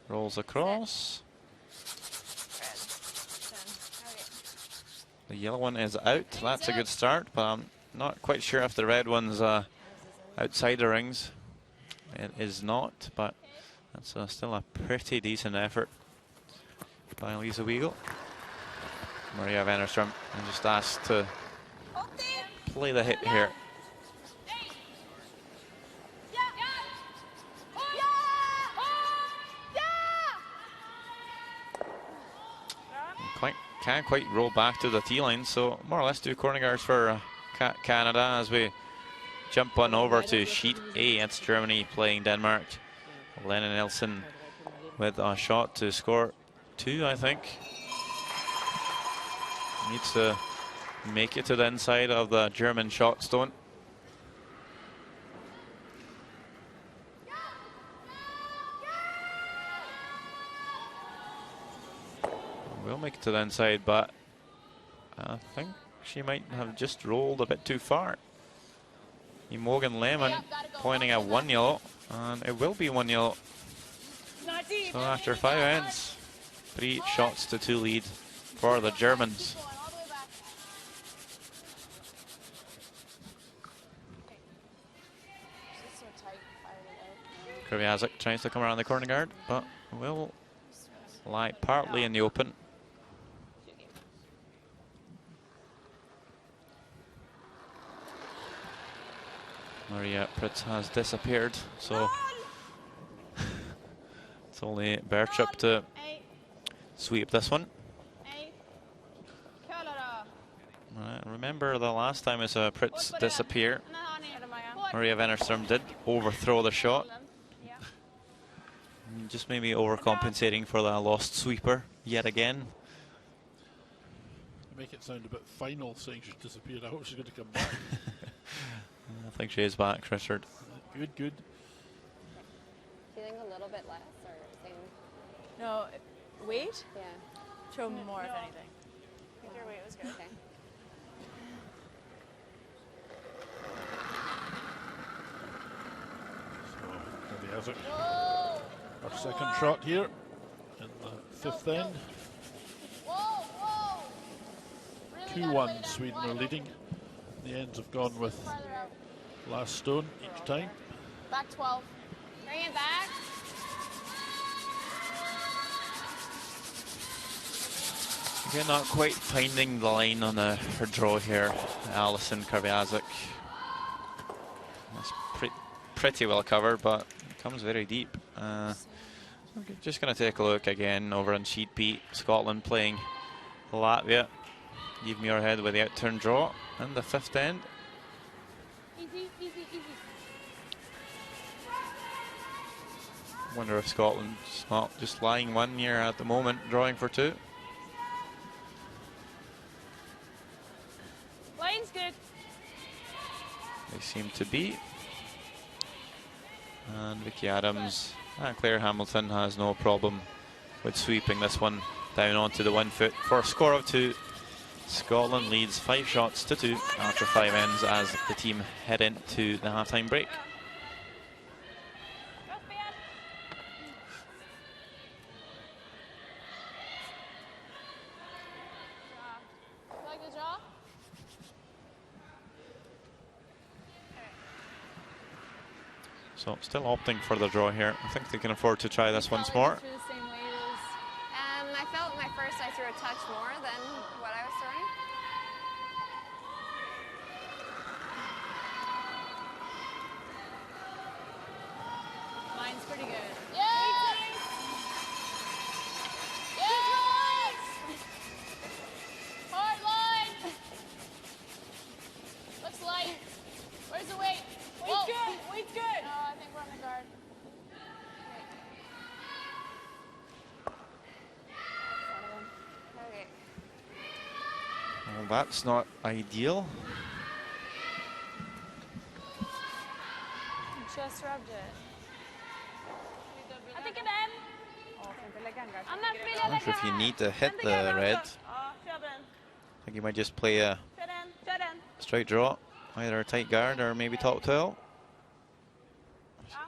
Speaker 1: Rolls across. The yellow one is out. That's a good start, but I'm not quite sure if the red one's outside the rings. It is not, but that's still a pretty decent effort by Lisa Weigel. Maria Wennerström just asked to play the hit here. Can't quite roll back to the tee line, so more or less 2 corner guards for Canada as we jump on over to sheet A. It's Germany playing Denmark. Lena Nilsson with a shot to score 2, I think. Needs to make it to the inside of the German shot stone. Will make it to the inside, but I think she might have just rolled a bit too far. Imogen Lehmann pointing at 1 yellow, and it will be 1 yellow. So after 5 ends, 3 shots to 2 lead for the Germans. Krivjazek tries to come around the corner guard, but will lie partly in the open. Maria Pritz has disappeared, so it's only Bertrup to sweep this one. Remember the last time I saw Pritz disappear, Maria Wennerström did overthrow the shot. Just maybe overcompensating for the lost sweeper yet again.
Speaker 2: Make it sound a bit final saying she's disappeared. I hope she's going to come back.
Speaker 1: I think she is back, Richard.
Speaker 2: Good, good.
Speaker 4: Do you think a little bit less or same?
Speaker 6: No, weight?
Speaker 4: Yeah.
Speaker 6: Show more, if anything.
Speaker 5: I think your weight was good.
Speaker 4: Okay.
Speaker 2: So, there he has it. Our second shot here in the 5th end. 2-1 Sweden are leading. The ends have gone with last stone each time.
Speaker 3: Back 12. Bring it back.
Speaker 1: Again, not quite finding the line on her draw here, Alison Karviazik. That's pretty well covered, but it comes very deep. Just going to take a look again over on sheet B. Scotland playing Latvia. Give me your head with the out-turn draw and the fifth end.
Speaker 3: Easy, easy, easy.
Speaker 1: Wonder if Scotland's not just lying one here at the moment, drawing for two.
Speaker 3: Line's good.
Speaker 1: They seem to be. And Vicky Adams and Claire Hamilton has no problem with sweeping this one down onto the 1 foot for a score of 2. Scotland leads 5 shots to 2 after 5 ends as the team head into the halftime break.
Speaker 3: Like the draw?
Speaker 1: So still opting for the draw here. I think they can afford to try this once more.
Speaker 4: I felt my first I threw a touch more than what I was throwing.
Speaker 6: Mine's pretty good.
Speaker 3: Yes! Yes! Hard line! Looks light. Where's the weight?
Speaker 5: Weight's good. Weight's good.
Speaker 3: No, I think we're on the guard.
Speaker 4: Okay.
Speaker 1: Well, that's not ideal.
Speaker 6: Just rubbed it.
Speaker 3: Jag tycker den. Annars vill
Speaker 1: I'm
Speaker 3: jag
Speaker 1: not sure if you need to hit the red. I think you might just play a straight draw, either a tight guard or maybe top tail.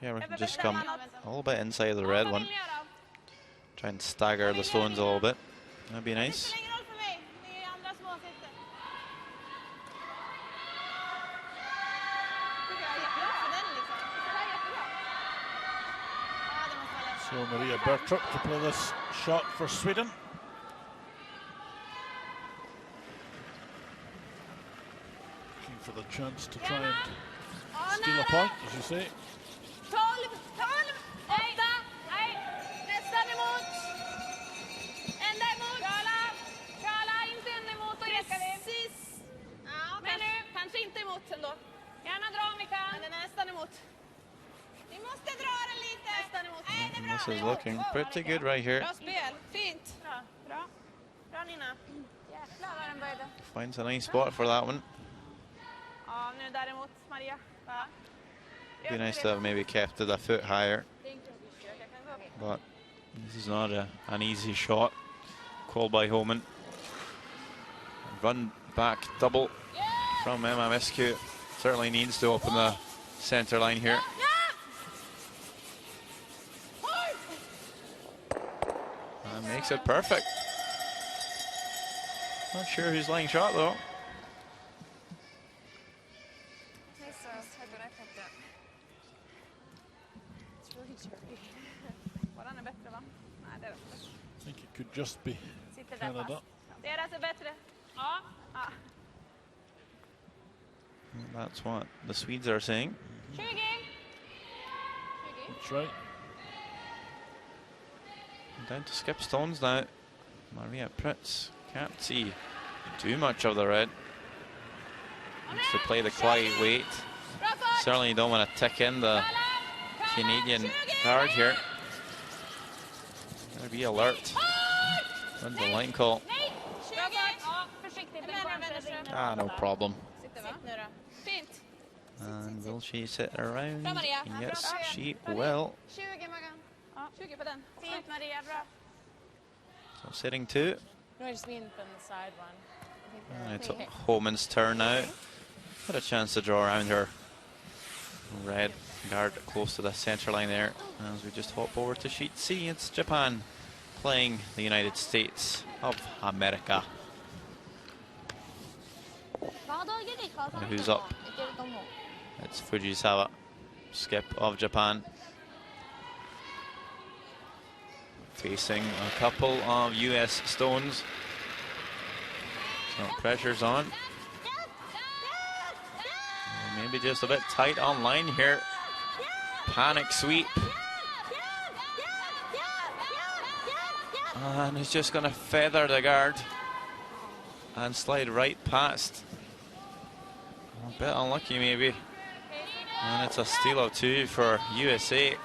Speaker 1: Yeah, we can just come a little bit inside the red one. Try and stagger the stones a little bit. That'd be nice.
Speaker 2: So Maria Bertrup to play this shot for Sweden. Looking for the chance to try and steal a point, as you say.
Speaker 5: 12, 12, 8, nej, nästan emot. Ända emot. Kala, inte ända emot och precis. Ja, men kanske inte emot ändå. Gärna dra om vi kan. Men den är nästan emot. Vi måste dra den lite. Nästan emot. Nej, det är bra.
Speaker 1: This is looking pretty good right here.
Speaker 5: Bra spel, fint. Bra. Bra Nina.
Speaker 3: Jäklar vad den började.
Speaker 1: Finds a nice spot for that one.
Speaker 5: Ja, nu däremot Maria. Va?
Speaker 1: Be nice to have maybe kept it a foot higher. But this is not an easy shot. Called by Homan. Run back double from Emma Miscu. Certainly needs to open the center line here. And makes it perfect. Not sure who's laying shot though.
Speaker 4: Nice throw. That's what I picked up. It's really chirpy.
Speaker 5: Våran är bättre va? Nej, det är det.
Speaker 2: I think it could just be
Speaker 5: Sitter där
Speaker 2: Canada.
Speaker 5: fast. Deras är bättre. Ja. Ja.
Speaker 1: That's what the Swedes are saying.
Speaker 5: 20.
Speaker 2: That's right.
Speaker 1: Down to skip stones now. Maria Pritz can't see too much of the red. Needs to play the quiet weight. Certainly don't want to tick in the Canadian card here. Gotta be alert. When's the line call? Ah, no problem.
Speaker 5: Sitter va? Nu då. Fint.
Speaker 1: And will she sit around?
Speaker 5: Bra, Maria.
Speaker 1: Yes, she will.
Speaker 5: 20 Magan. Ja, 20 på den.
Speaker 3: Fint Maria, bra.
Speaker 1: So sitting two.
Speaker 6: No, I just mean from the side one.
Speaker 1: And it's Homan's turn now. Had a chance to draw around her red guard close to the center line there. As we just hop over to sheet C, it's Japan playing the United States of America. And who's up? It's Fujisawa, skip of Japan. Facing a couple of US stones. So pressure's on. Maybe just a bit tight on line here. Panic sweep. And he's just going to feather the guard and slide right past. A bit unlucky maybe. And it's a steal of 2 for USA.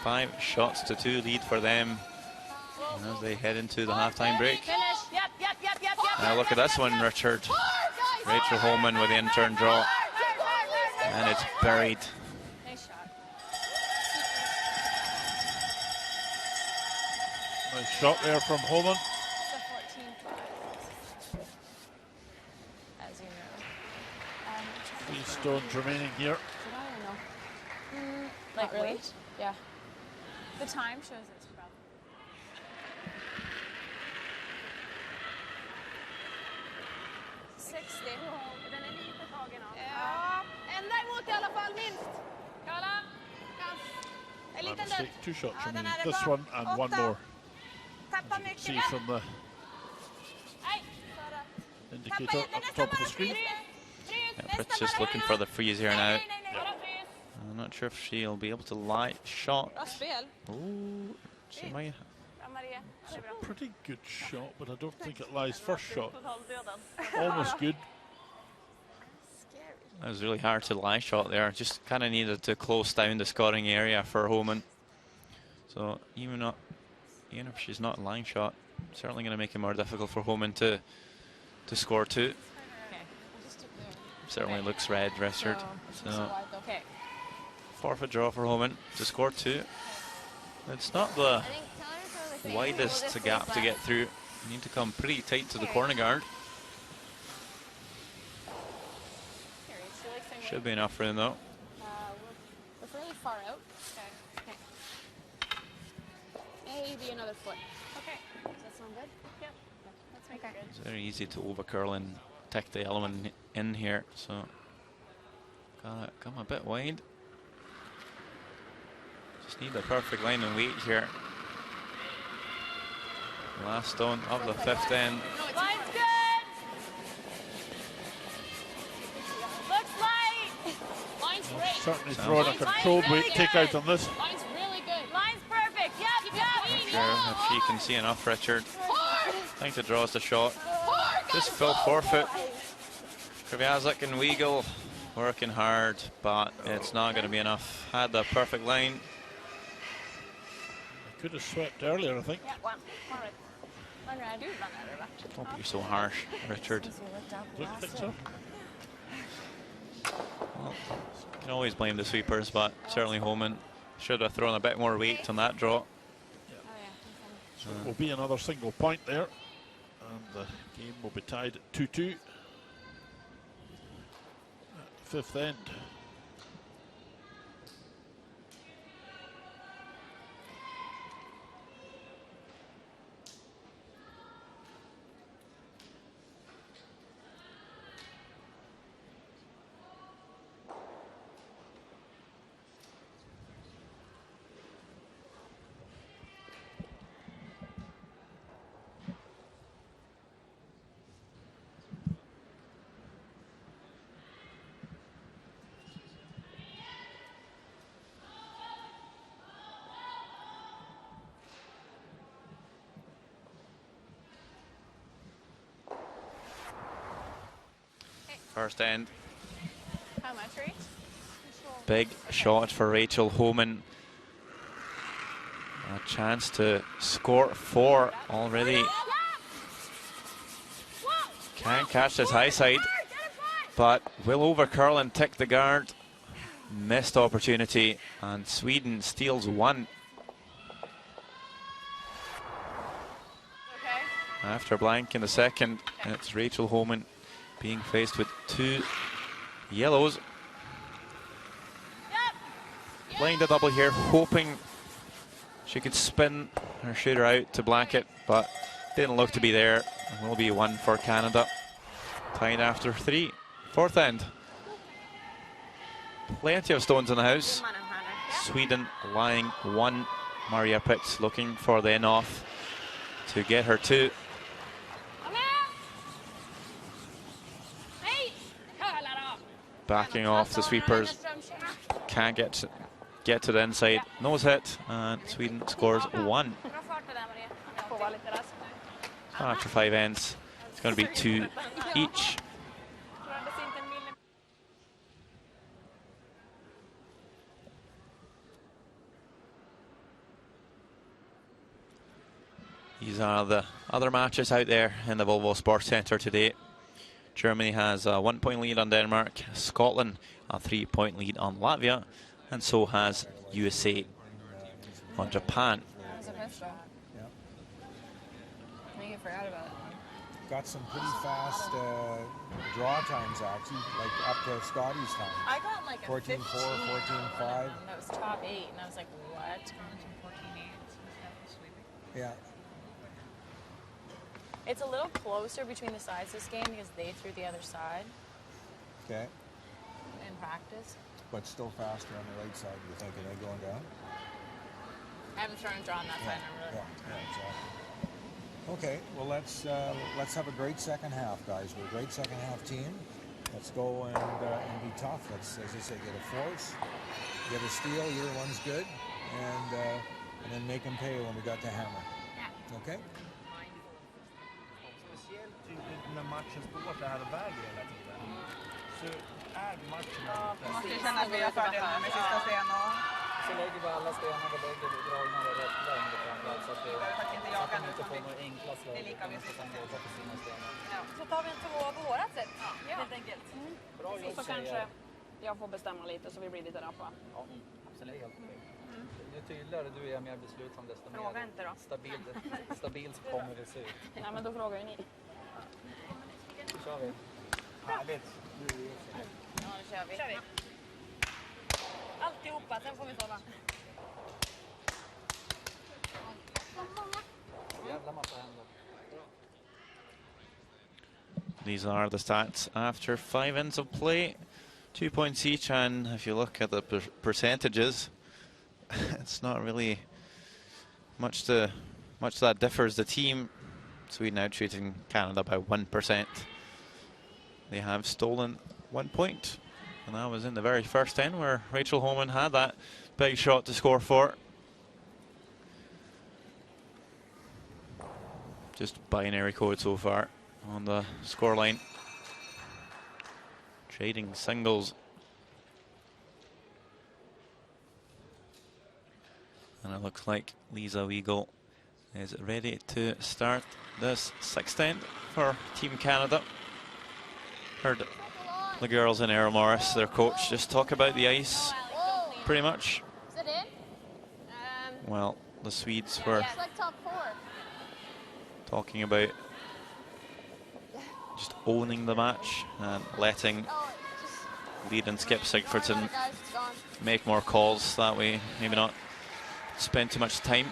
Speaker 1: 5 shots to 2 lead for them as they head into the halftime break. Now look at this one, Richard. Rachel Holman with the in-turn draw. And it's buried.
Speaker 2: Nice shot there from Holman.
Speaker 6: As you know.
Speaker 2: 3 stones remaining here.
Speaker 6: Like really?
Speaker 3: Weight? Yeah. The time shows it's about.
Speaker 5: Ja, en däremot i alla fall minst.
Speaker 3: Kolla.
Speaker 5: En
Speaker 2: My
Speaker 5: liten
Speaker 2: mistake,
Speaker 5: död.
Speaker 2: 2 shots
Speaker 5: Ja, den
Speaker 2: remaining.
Speaker 5: här är
Speaker 2: This
Speaker 5: bra.
Speaker 2: one and one
Speaker 5: 8.
Speaker 2: more.
Speaker 5: Tappa
Speaker 2: As you can
Speaker 5: mycket.
Speaker 2: see from the
Speaker 3: Nej.
Speaker 2: indicator up top of the screen.
Speaker 1: Yeah, Fritz just looking for the freeze here now. I'm not sure if she'll be able to lie shot.
Speaker 5: Bra spel.
Speaker 1: Ooh, she might.
Speaker 5: Bra Maria. Det är bra.
Speaker 2: Pretty good shot, but I don't think it lies first shot. Almost good.
Speaker 1: That was really hard to lie shot there. Just kind of needed to close down the scoring area for Holman. So even if she's not line shot, certainly going to make it more difficult for Holman to score 2. Certainly looks red, Richard. So
Speaker 3: Okay.
Speaker 1: forfeit draw for Holman to score 2. It's not the widest gap to get through. You need to come pretty tight to the corner guard. Should be enough room though.
Speaker 3: We're fairly far out. Okay. Maybe another foot.
Speaker 5: Okej.
Speaker 3: Does that sound good?
Speaker 5: Yep. That's make good.
Speaker 1: It's very easy to overcurl and take the element in here, so gotta come a bit wide. Just need the perfect line and weight here. Last stone of the 5th end.
Speaker 5: Line's good. Looks light.
Speaker 3: Line's great.
Speaker 2: Certainly throwing a controlled weight take out on this.
Speaker 3: Line's really good.
Speaker 5: Line's perfect. Yep, yep.
Speaker 1: Sure, if she can see enough, Richard.
Speaker 3: Hard.
Speaker 1: I think the draw's the shot.
Speaker 3: Hard.
Speaker 1: Just full forfeit. Krivjazek and Weigel working hard, but it's not going to be enough. Had the perfect line.
Speaker 2: Could have swept earlier, I think.
Speaker 5: Yeah, one. All right. Du vann över va?
Speaker 1: Don't be so harsh, Richard.
Speaker 2: Don't you think so?
Speaker 1: Well, you can always blame the sweepers, but certainly Holman should have thrown a bit more weight on that draw.
Speaker 2: So it will be another single point there, and the game will be tied at 2-2 at the 5th end.
Speaker 1: First end.
Speaker 5: How much, Reach?
Speaker 1: Big shot for Rachel Holman. A chance to score 4 already. Can't catch this high side, but will overcurl and tick the guard. Missed opportunity, and Sweden steals 1.
Speaker 5: Okay.
Speaker 1: After blank in the second, it's Rachel Holman being faced with 2 yellows. Playing the double here, hoping she could spin her shooter out to blanket, but didn't look to be there. Will be 1 for Canada. Tied after 3. 4th end. Plenty of stones in the house. Sweden lying 1. Maria Pitts looking for the in-off to get her 2. backing off the sweepers. Can't get to the inside. Nose hit, and Sweden scores 1. After 5 ends, it's going to be 2 each. These are the other matches out there in the Volvo Sports Centre today. Germany has a 1-point lead on Denmark, Scotland a 3-point lead on Latvia, and so has USA on Japan.
Speaker 7: Got some pretty fast draw times, actually, like up to Scotty's time.
Speaker 6: I got like a
Speaker 7: 14-4, 14-5.
Speaker 6: That was top 8, and I was like, what?
Speaker 7: Yeah.
Speaker 6: It's a little closer between the sides this game because they threw the other side.
Speaker 7: Okay.
Speaker 6: In practice.
Speaker 7: But still faster on the right side, you think? Are they going down?
Speaker 6: I haven't thrown and drawn that side in a really long time.
Speaker 7: Yeah, exactly. Okay, well let's have a great second half, guys. We're a great second half team. Let's go and be tough. Let's, as I say, get a force, get a steal. Either one's good, and then make them pay when we got the hammer. Yeah. Okay.
Speaker 8: När matchen står så här och väger hela tiden, så är matchen...
Speaker 5: Måste ju känna att vi har fördelar med sista sten och...
Speaker 8: Så lägger vi alla stenar och lägger vi dragna och rätt längre framför, så att vi
Speaker 5: inte jagar nu,
Speaker 8: inte får några enkla slag.
Speaker 5: Det är lika
Speaker 8: vi ska gå på sina stenar.
Speaker 5: Ja. Så tar vi en två på vårat sätt, helt enkelt.
Speaker 8: Bra jobb,
Speaker 5: så kanske jag får bestämma lite så vi blir lite rappa.
Speaker 8: Ja, absolut. Helt okej. Ju tydligare du är mer beslutsam, desto
Speaker 5: Fråga inte då.
Speaker 8: Stabilt kommer det se ut.
Speaker 5: Nej, men då frågar ju ni.
Speaker 8: Nu kör vi. Härligt.
Speaker 5: Ja, nu kör vi. Alltihopa, sen får vi sova.
Speaker 8: Jävla massa händer.
Speaker 1: These are the stats after 5 ends of play. 2 points each, and if you look at the percentages, it's not really much that differs. The team, Sweden outshooting Canada by 1%. They have stolen 1 point, and that was in the very first end where Rachel Homan had that big shot to score for. Just binary code so far on the scoreline. Trading singles. And it looks like Lisa Weagle is ready to start this 6th end for Team Canada. Heard the girls in Errol Morris, their coach, just talk about the ice pretty much.
Speaker 3: Is it in?
Speaker 1: Well, the Swedes were
Speaker 3: It's like top 4.
Speaker 1: talking about just owning the match and letting lead and skip Sigfridsson make more calls. That way, maybe not spend too much time.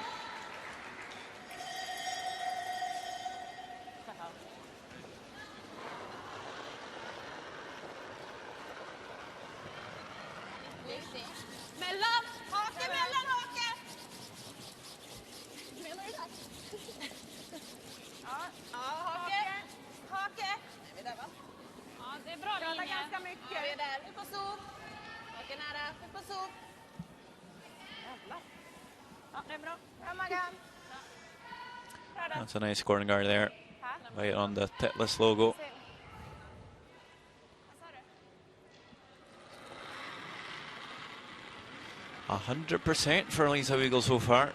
Speaker 1: That's a nice scoring guard there, right on the Titlis logo. A 100% for Lisa Weagle so far.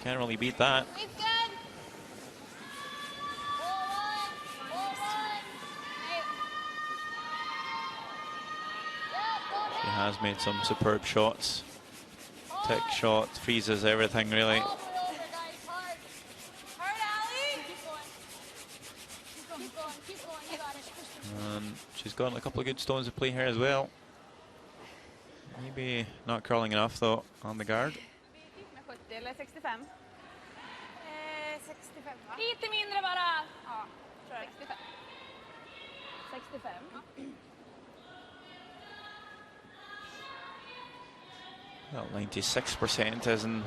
Speaker 1: Can't really beat that. She has made some superb shots. Tech shot, freezes everything really. And she's got a couple of good stones to play here as well. Maybe not curling enough though on the guard.
Speaker 5: 70 eller 65? 65 va? Lite mindre bara! Ja, tror jag. 65. 65?
Speaker 1: Well, 96% isn't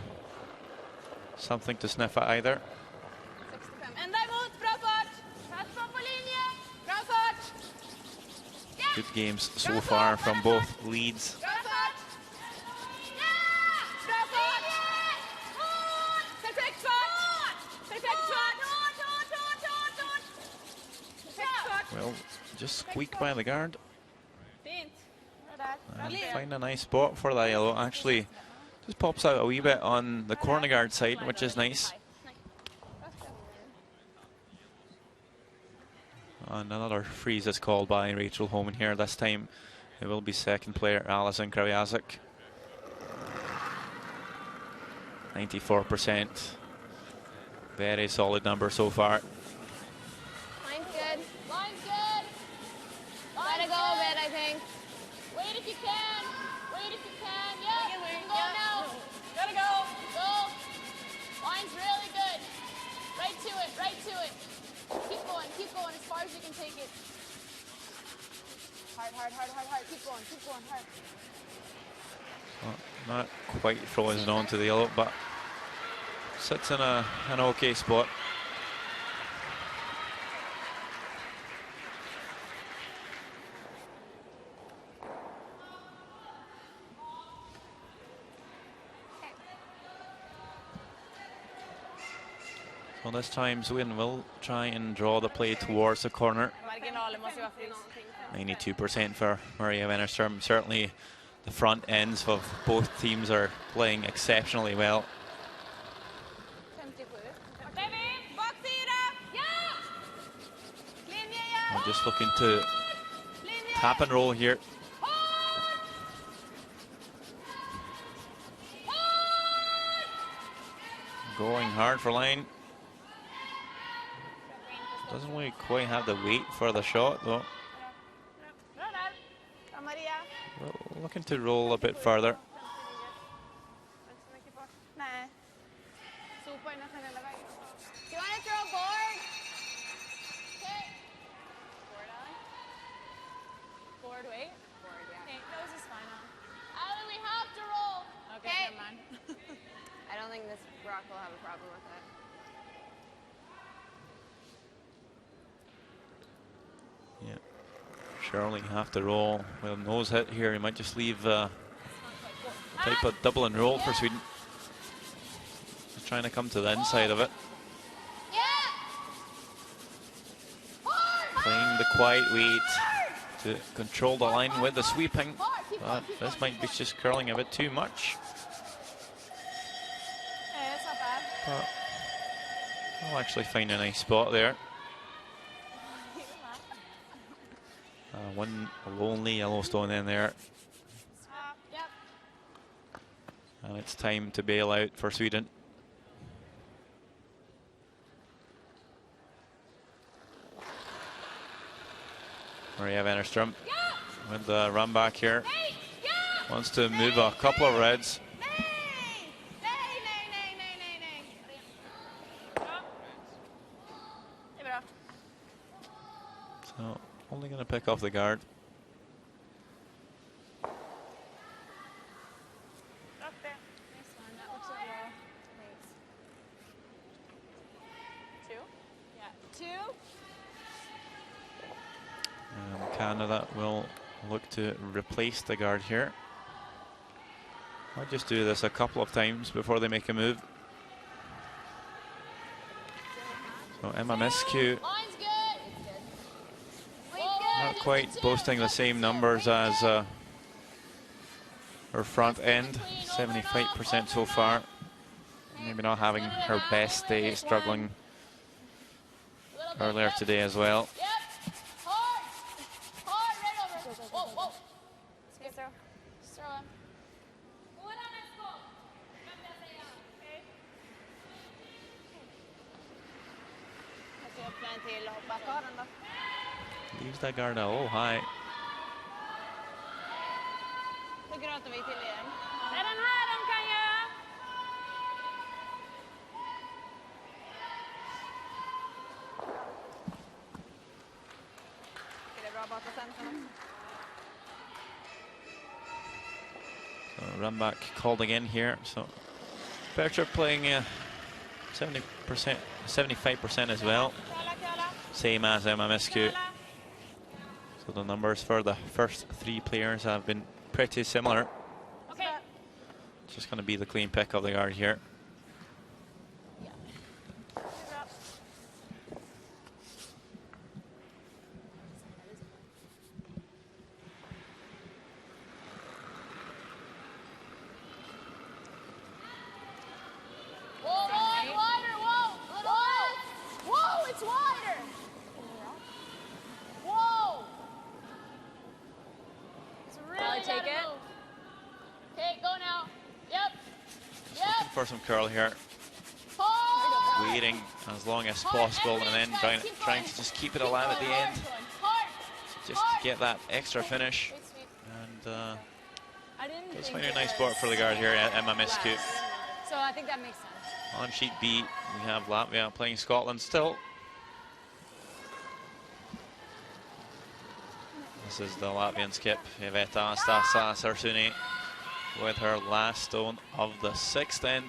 Speaker 1: something to sniff at either.
Speaker 5: 65. Ända emot, bra fart! Satt på linje, bra fart! Ja!
Speaker 1: Good games so far from both leads. Well, just squeak by the guard. And find a nice spot for that yellow. Actually, just pops out a wee bit on the corner guard side, which is nice. And another freeze is called by Rachel Holman here. This time it will be second player Alison Kraviazik. 94%. Very solid number so far.
Speaker 4: Line's good.
Speaker 3: Line's good.
Speaker 4: Let it go a bit, I think.
Speaker 3: Wait if you can. Wait if you can. Yeah, you can go now.
Speaker 5: Gotta go.
Speaker 3: Go. Line's really good. Right to it, right to it. Keep going as far as you can take it. Hard, hard, hard, hard, hard. Keep going, hard.
Speaker 1: Well, not quite frozen onto the yellow, but sits in an okay spot. So this time Sweden will try and draw the play towards the corner.
Speaker 5: Marginalen måste ju vara frys.
Speaker 1: 92% for Maria Wennerström. Certainly the front ends of both teams are playing exceptionally well.
Speaker 5: 57. Baksida! Ja! Linje, ja!
Speaker 1: We're just looking to tap and roll here. Going hard for line. Doesn't really quite have the weight for the shot though.
Speaker 5: Bra där. Bra, Maria.
Speaker 1: Well, looking to roll a bit further.
Speaker 5: Inte så mycket fart. Nej. Sopa i nästan hela vägen.
Speaker 4: Do you want to throw a board?
Speaker 3: Okay.
Speaker 5: Board on. Board, wait.
Speaker 4: Board, yeah.
Speaker 5: Okay, nose is fine on.
Speaker 3: Allie, we have to roll.
Speaker 5: Okay,
Speaker 4: Okay.
Speaker 5: never mind.
Speaker 4: I don't think this rock will have a problem with that.
Speaker 1: Yeah, Shirley have to roll with a nose hit here. He might just leave a type of double and roll for Sweden. Just trying to come to the inside of it.
Speaker 3: Yeah.
Speaker 1: Playing the quiet weight to control the line with the sweeping. But this might be just curling a bit too much.
Speaker 5: It's not bad.
Speaker 1: But I'll actually find a nice spot there. One lonely Yellowstone in there.
Speaker 5: Yep.
Speaker 1: And it's time to bail out for Sweden. Maria Wennerström with the run back here. Wants to move a couple of reds.
Speaker 5: Det är bra.
Speaker 1: So only going to pick off the guard.
Speaker 5: Rakt det. Nice one. That looks so bra. Thanks. 2? Yeah. 2?
Speaker 1: Canada will look to replace the guard here. Might just do this a couple of times before they make a move. So Emma Miskew
Speaker 3: Line's good.
Speaker 1: not quite boasting the same numbers as her front end, 75% so far. Maybe not having her best day, struggling earlier today as well.
Speaker 3: Yep. Hard. Hard, right over. Whoa, whoa.
Speaker 5: Ska jag throw?
Speaker 3: Just throw him.
Speaker 5: Jag ska öppna en till och hoppa. Ta den då.
Speaker 1: Leaves that guard a little high.
Speaker 5: Då grötar vi till igen. Det är den här de kan göra. Det är bra bara på centern också.
Speaker 1: So run back called again here. So Bercher playing 70%, 75% as well.
Speaker 5: Köla, köla.
Speaker 1: Same as Emma Miskew.
Speaker 5: Köla.
Speaker 1: So the numbers for the first 3 players have been pretty similar.
Speaker 3: Okay.
Speaker 1: Just going to be the clean pick of the guard here. For some curl here, waiting as long as possible, and then trying to just keep it alive at the end, just to get that extra finish. And it's quite a nice sport for the guard here at Emma Miscu.
Speaker 6: So I think that makes sense.
Speaker 1: On sheet B, we have Latvia playing Scotland still. This is the Latvian skip, Iveta Stasa Sarsuni, with her last stone of the 6th end.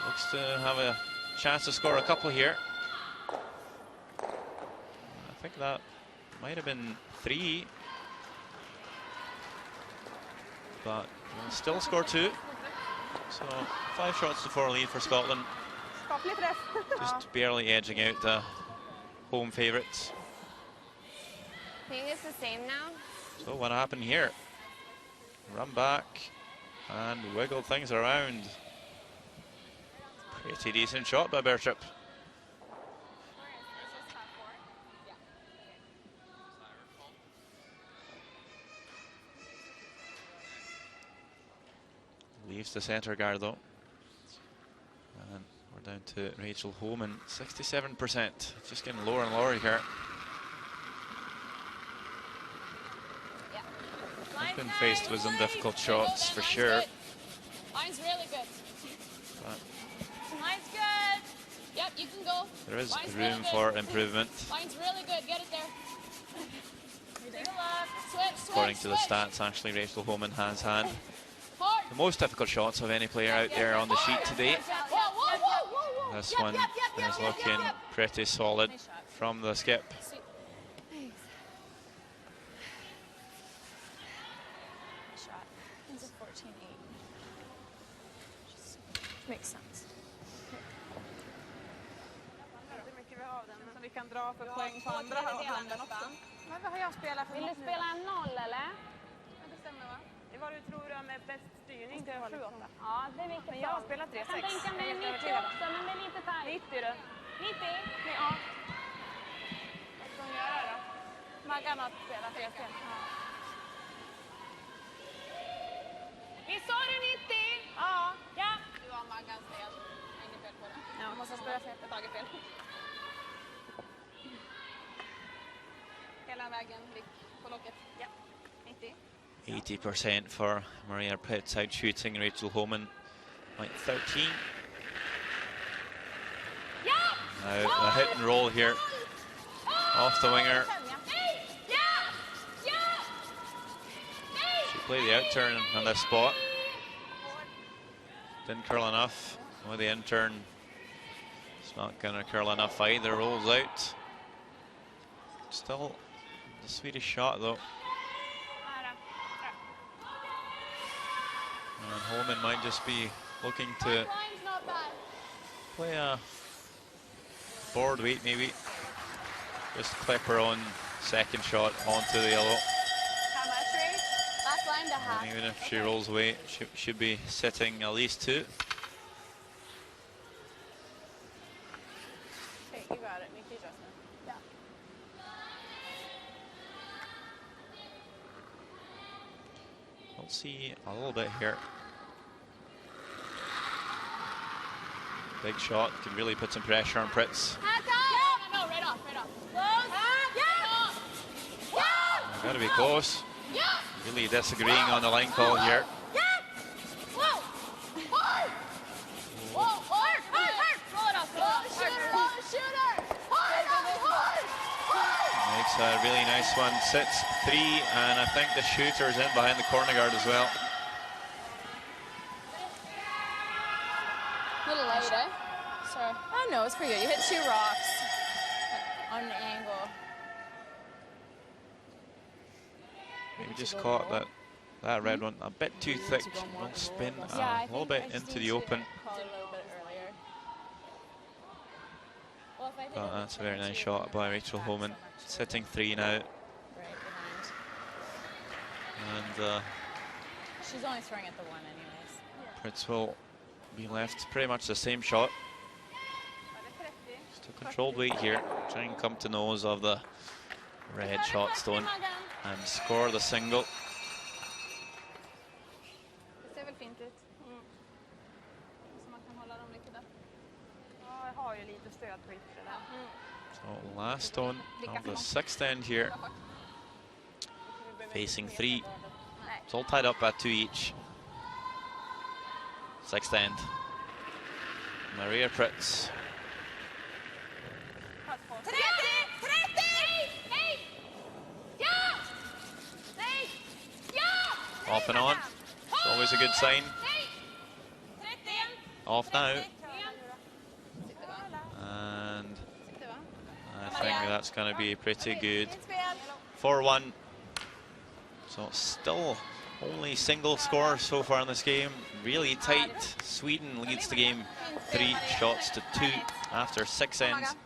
Speaker 1: Looks to have a chance to score a couple here. I think that might have been 3, but will still score 2. So 5 shots to 4 lead for Scotland. Just barely edging out the home favourites.
Speaker 4: I think it's the same now.
Speaker 1: So what happened here? Run back and wiggle things around. Pretty decent shot by Bertrip. Leaves the centre guard though. And we're down to Rachel Holman, 67%. Just getting lower and lower here. I've been faced with some difficult shots for sure.
Speaker 3: Line's really good.
Speaker 1: But
Speaker 3: line's good. Yep, you can go.
Speaker 1: There is
Speaker 3: line's
Speaker 1: room
Speaker 3: really
Speaker 1: for improvement.
Speaker 3: Line's really good. Get it there. Take a look. Switch,
Speaker 1: According to the stats, actually, Rachel Holman has had
Speaker 3: hard.
Speaker 1: the most difficult shots of any player out there on the sheet today. This one is looking pretty solid from the skip.
Speaker 5: Makes sense. Hur mycket vi har av den som vi kan dra för poäng på andra handen också. Men vad har jag spelat för?
Speaker 3: Vill du spela en 0 eller?
Speaker 5: Ja, det stämmer va? Det var du tror du med bäst styrning till 7-8.
Speaker 3: Ja, det är vilket.
Speaker 5: Men jag har spelat 3-6.
Speaker 3: Jag kan tänka mig 90 också, men det är lite tajt.
Speaker 5: 90 du.
Speaker 3: 90?
Speaker 5: Ja. Vad ska hon göra då? Maggan har spelat 3-6.
Speaker 3: Vi sa du 90?
Speaker 5: Ja.
Speaker 3: Ja.
Speaker 5: Du har Maggans fel. Inget fel på det. Ja, måste spela fel. Jag tagit fel. Hela vägen på locket. Ja. 90.
Speaker 1: 80% for Maria Pitt out shooting. Rachel Holman, like 13. Now a hit and roll here off the winger. She played the out turn on this spot. Didn't curl enough with the in turn. It's not going to curl enough either. Rolls out. Still the Swedish shot though. And Holman might just be looking to play a board weight maybe. Just clip her own second shot onto the yellow.
Speaker 5: How much rate?
Speaker 3: Last line to half.
Speaker 1: And even if she rolls away, she should be sitting at least 2.
Speaker 5: Okay, you got it. Make the adjustment. Yeah.
Speaker 1: We'll see a little bit here. Big shot, can really put some pressure on Pritz.
Speaker 3: No, right off, right off.
Speaker 1: Got to be close. Really disagreeing on the line call here. Makes a really nice one. Sits 3, and I think the shooter's in behind the corner guard as well.
Speaker 3: A little late, eh? Sorry.
Speaker 6: Oh no, it's pretty good. You hit 2 rocks on an angle.
Speaker 1: We just caught that red one a bit too thick. Will spin a little bit into the open. But that's a very nice shot by Rachel Homan. Sitting 3 now. And
Speaker 6: she's only throwing at the 1 anyways.
Speaker 1: Pritz will be left pretty much the same shot. Just a controlled weight here. Try and come to nose of the red shot stone and score the single.
Speaker 5: Det ser väl fint ut. Så man kan hålla dem lite där. Ja, jag har ju lite stöd på yttre där.
Speaker 1: So last stone of the 6th end here. Facing 3. It's all tied up at 2 each. 6th end. Maria Pritz.
Speaker 5: 30! 30! Nej! Ja! Nej! Ja!
Speaker 1: Off and on. It's always a good sign.
Speaker 5: 30!
Speaker 1: Off now. And I think that's going to be pretty good. 4-1. So still only single score so far in this game. Really tight. Sweden leads the game 3 shots to 2 after 6 ends.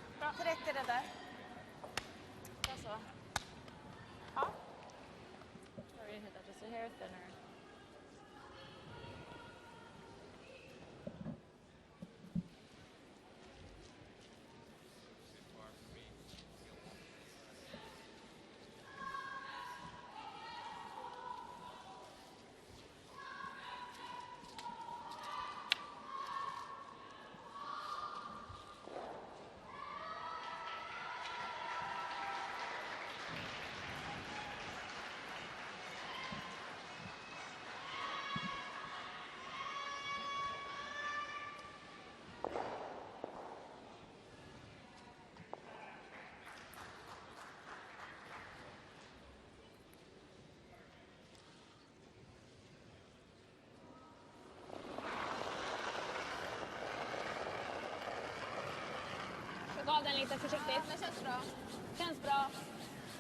Speaker 3: Gav den lite försiktigt.
Speaker 5: Det känns bra.
Speaker 3: Känns bra.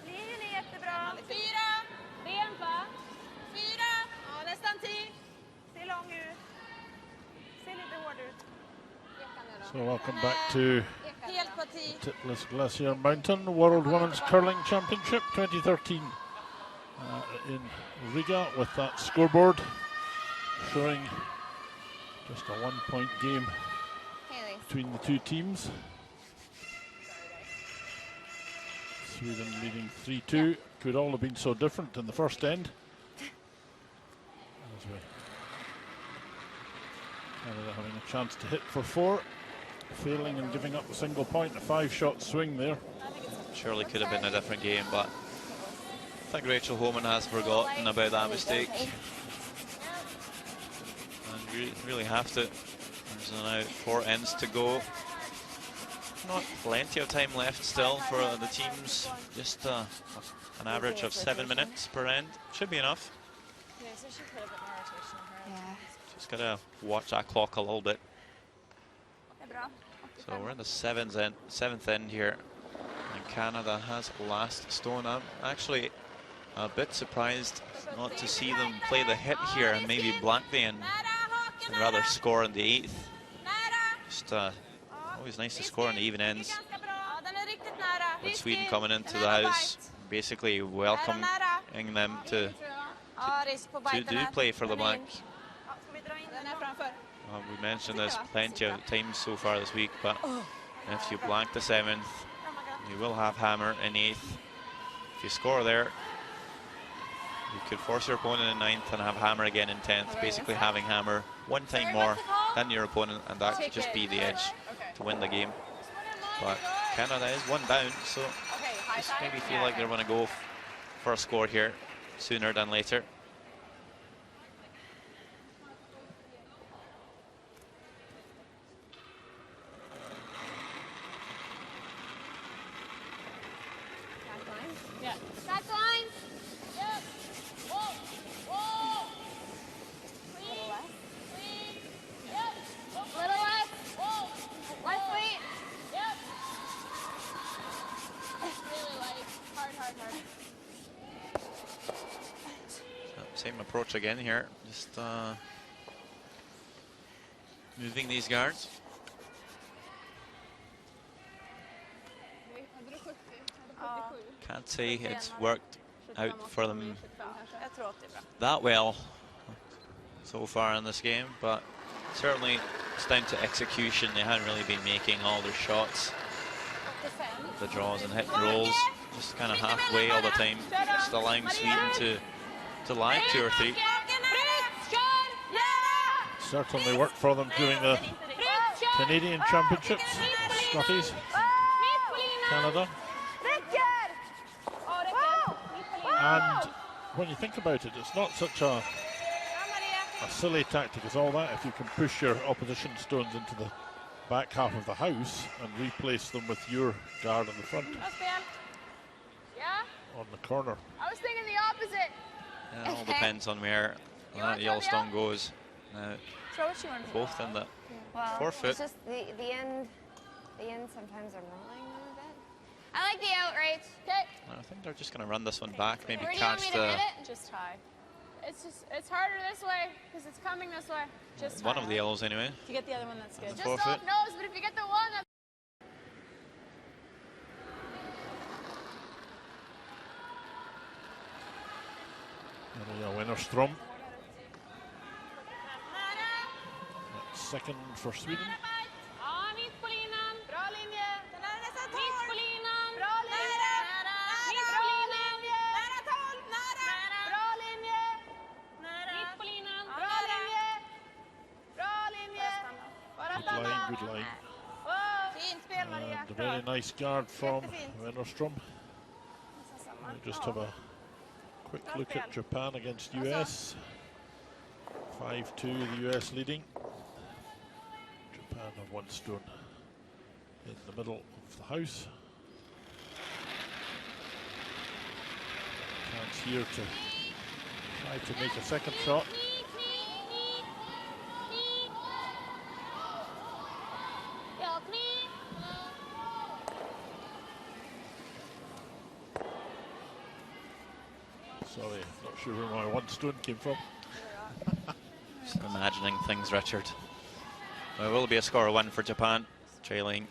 Speaker 5: Linjen är jättebra. 4.
Speaker 3: Rent va?
Speaker 5: 4. Ja, nästan 10. Ser lång ut. Ser lite hård ut.
Speaker 2: So welcome back to
Speaker 5: Helt på 10.
Speaker 2: Titlis Glacier Mountain World Women's Curling Championship 2013 in Riga, with that scoreboard showing just a 1-point game between the 2 teams. Sweden leading 3-2. Could all have been so different in the first end. As we Canada having a chance to hit for 4, failing and giving up a single point, a 5-shot swing there.
Speaker 1: Surely could have been a different game, but I think Rachel Homan has forgotten about that mistake. And you really have to. There's now 4 ends to go. Not plenty of time left still for the teams. Just an average of 7 minutes per end. Should be enough.
Speaker 6: Yeah, so she put a bit more rotation in her.
Speaker 4: Yeah.
Speaker 1: Just gotta watch that clock a little bit. So we're in the 7th end here, and Canada has last stone. I'm actually a bit surprised not to see them play the hit here and maybe blank the end, and rather score in the 8th. Just always nice to score in the even ends. With Sweden coming into the house, basically welcoming them to do play for the blank. We mentioned there's plenty of times so far this week, but if you blank the 7th, you will have hammer in 8th. If you score there, you could force your opponent in 9th and have hammer again in 10th, basically having hammer 1 time more than your opponent, and that could just be the edge to win the game. But Canada is 1 down, so just maybe feel like they're going to go for a score here sooner than later. approach again here. Just moving these guards. Can't say it's worked out for them that well so far in this game, but certainly it's down to execution. They haven't really been making all their shots, the draws and hit and rolls, just kind of halfway all the time, just allowing Sweden to lag 2 or 3.
Speaker 2: Certainly worked for them during the Canadian Championships, Scotties, Canada. And when you think about it, it's not such a silly tactic as all that. If you can push your opposition stones into the back half of the house and replace them with your guard in the front. On the corner.
Speaker 3: I was thinking the opposite.
Speaker 1: Yeah, it all depends on where that Yellowstone goes. Both in the forefoot.
Speaker 4: It's just the end sometimes are rolling them a bit. I like the outright.
Speaker 3: Okay.
Speaker 1: I think they're just going to run this one back, maybe
Speaker 3: Where do you want
Speaker 1: catch
Speaker 3: me to
Speaker 1: the
Speaker 3: hit it? Just high. It's harder this way because it's coming this way. Just
Speaker 1: one of the yellows anyway.
Speaker 6: If you get the other one, that's good.
Speaker 1: The
Speaker 3: just
Speaker 1: forefoot.
Speaker 3: off nose, but if you get the one, that's
Speaker 2: Maria Wennerström. Second for Sweden.
Speaker 3: mitt på linan. Bra linje. Mitt på linan. Bra linje. Mitt på linan. Nära tål. Nära. Bra linje. Mitt på linan. Bra linje. Bra linje. Bara stanna.
Speaker 2: Good line.
Speaker 3: Fint spel, Maria.
Speaker 2: And a very nice guard from Wennerström. We just have a quick look at Japan against US. 5-2, the US leading. Japan have one stone in the middle of the house. Chance here to try to make a second shot. Sorry, not sure where my one stone came from.
Speaker 1: Just imagining things, Richard. There will be a score of 1 for Japan, trailing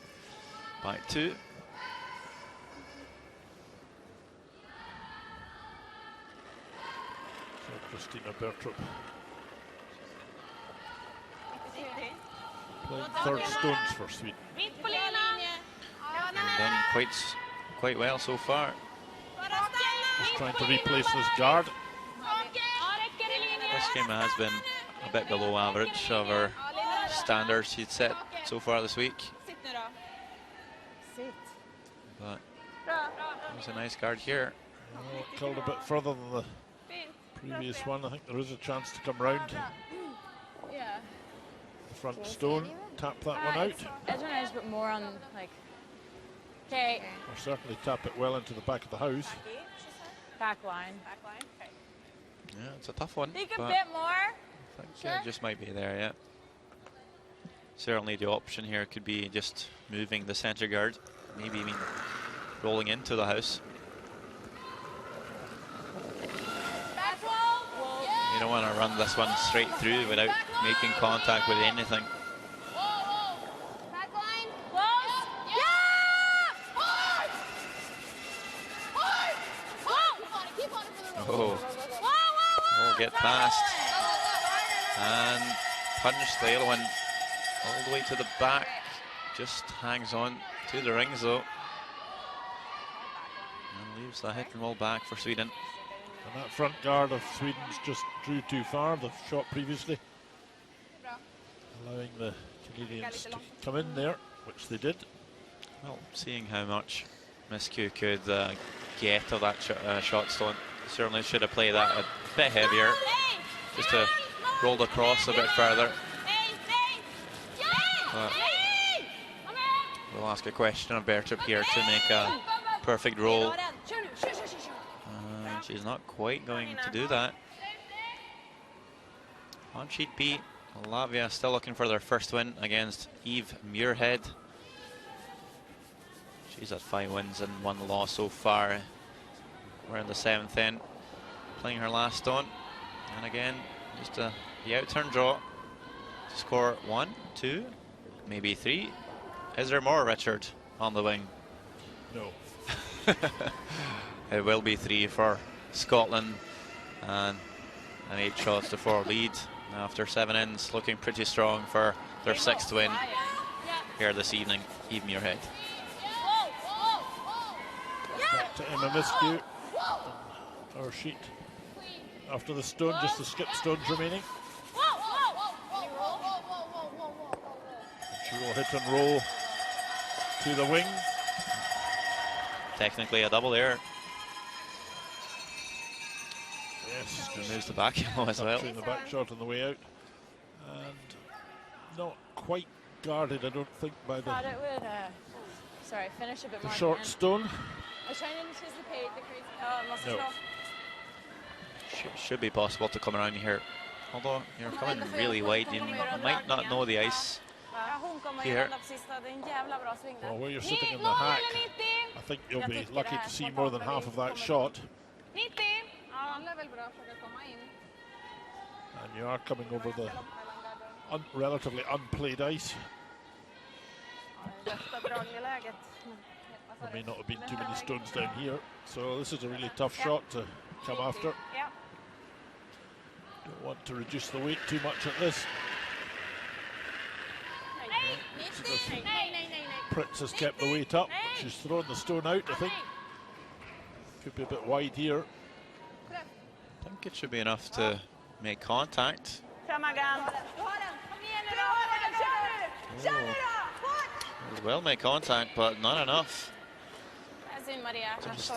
Speaker 1: by 2.
Speaker 2: So Christina Bertrup playing third stones for Sweden.
Speaker 1: And done quite well so far.
Speaker 2: Just trying to replace this guard.
Speaker 1: This game has been a bit below average of our standards she'd set so far this week. But there's a nice guard here.
Speaker 2: Oh, curled a bit further than the previous one. I think there is a chance to come round the front stone, tap that one out.
Speaker 6: Edge on edge, but more on like. Okay.
Speaker 2: Or certainly tap it well into the back of the house.
Speaker 6: Back line.
Speaker 1: Yeah, it's a tough one.
Speaker 6: Think a
Speaker 1: but
Speaker 6: bit more.
Speaker 1: I think it just might be there, yeah. Certainly the option here could be just moving the center guard, maybe even rolling into the house. You don't want to run this one straight through without making contact with anything. Oh, get past and punch the yellow one all the way to the back. Just hangs on to the rings though, and leaves the hit and roll back for Sweden.
Speaker 2: And that front guard of Sweden's just drew too far, the shot previously, allowing the Canadians to come in there, which they did.
Speaker 1: Well, seeing how much Miscue could get of that shot stone, certainly should have played that a bit heavier, just to roll across a bit further. But we'll ask a question of Bertrup here to make a perfect roll. She's not quite going to do that. On sheet B, Latvia still looking for their first win against Eve Muirhead. She's at 5 wins and 1 loss so far. We're in the 7th end, playing her last stone. And again, just the outturn draw to score 1, 2, maybe 3. Is there more, Richard, on the wing?
Speaker 2: No.
Speaker 1: It will be 3 for Scotland, and an 8 shots to 4 lead after 7 ends, looking pretty strong for their 6th win here this evening. Even your head.
Speaker 2: Back to Emma Miskew. Our sheet after the stone, just the skip stones remaining. And she will hit and roll to the wing.
Speaker 1: Technically a double there.
Speaker 2: Yes,
Speaker 1: Removes the back heel as well.
Speaker 2: The back shot on the way out, and not quite guarded, I don't think, by
Speaker 6: Thought it would, sorry, finish a bit
Speaker 2: the
Speaker 6: more.
Speaker 2: short
Speaker 6: again.
Speaker 2: stone.
Speaker 6: I was trying to anticipate the crazy. Oh, must
Speaker 2: No.
Speaker 6: have
Speaker 1: Should be possible to come around here. Although you're coming really wide, you might not know the ice here.
Speaker 2: Well, where you're sitting in the hack, I think you'll be lucky to see more than half of that shot. And you are coming over the relatively unplayed ice. There may not have been too many stones down here, so this is a really tough shot to come after. Don't want to reduce the weight too much at this. Pritz has kept the weight up, but she's thrown the stone out, I think. Could be a bit wide here.
Speaker 1: I think it should be enough to make contact. It will make contact, but not enough. Just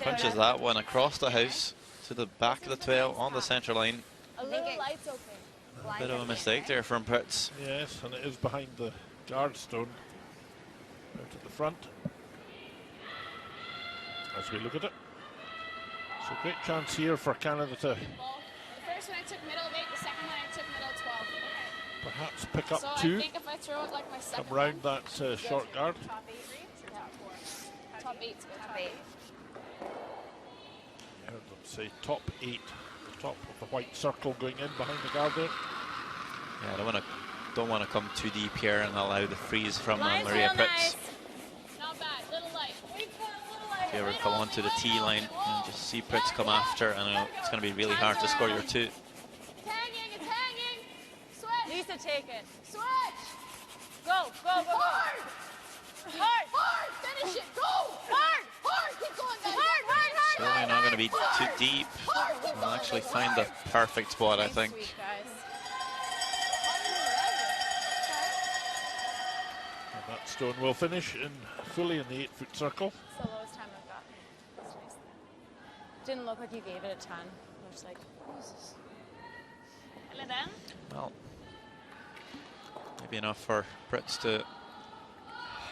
Speaker 1: punches that one across the house to the back of the 12 on the centre line.
Speaker 6: A little light's okay.
Speaker 1: A bit of a mistake there from Pritz.
Speaker 2: Yes, and it is behind the guard stone out at the front as we look at it. So great chance here for Canada to
Speaker 3: The first one I took middle of 8, the second one I took middle of 12.
Speaker 2: perhaps pick up
Speaker 3: So I
Speaker 2: 2,
Speaker 3: think if I throw it like my second
Speaker 2: come round
Speaker 3: one,
Speaker 2: that short guard.
Speaker 3: top 8 's good. Top 8.
Speaker 2: I heard them say top 8, the top of the white circle going in behind the guard there.
Speaker 1: Yeah, I don't want to come too deep here and allow the freeze from
Speaker 6: Line's
Speaker 1: Maria
Speaker 6: real
Speaker 1: Pritz.
Speaker 6: nice.
Speaker 3: Not bad, little light.
Speaker 1: If you ever come onto the T line and just see Pritz come after, I know it's going to be really hard to score your 2.
Speaker 3: It's hanging, it's hanging. Switch.
Speaker 6: Lisa, take it.
Speaker 3: Switch.
Speaker 6: Go, go, go, go.
Speaker 3: Hard.
Speaker 6: Hard.
Speaker 3: Hard. Finish it. Go. Hard. Hard. Keep going, guys.
Speaker 6: Hard, hard, hard.
Speaker 1: Certainly not going to be too deep. We'll actually find the perfect spot, I think.
Speaker 6: Sweet, guys.
Speaker 2: And that stone will finish fully in the 8-foot circle.
Speaker 6: It's the lowest time I've gotten. That's nice. Didn't look like you gave it a ton. It was like, Jesus.
Speaker 1: Well, maybe enough for Pritz to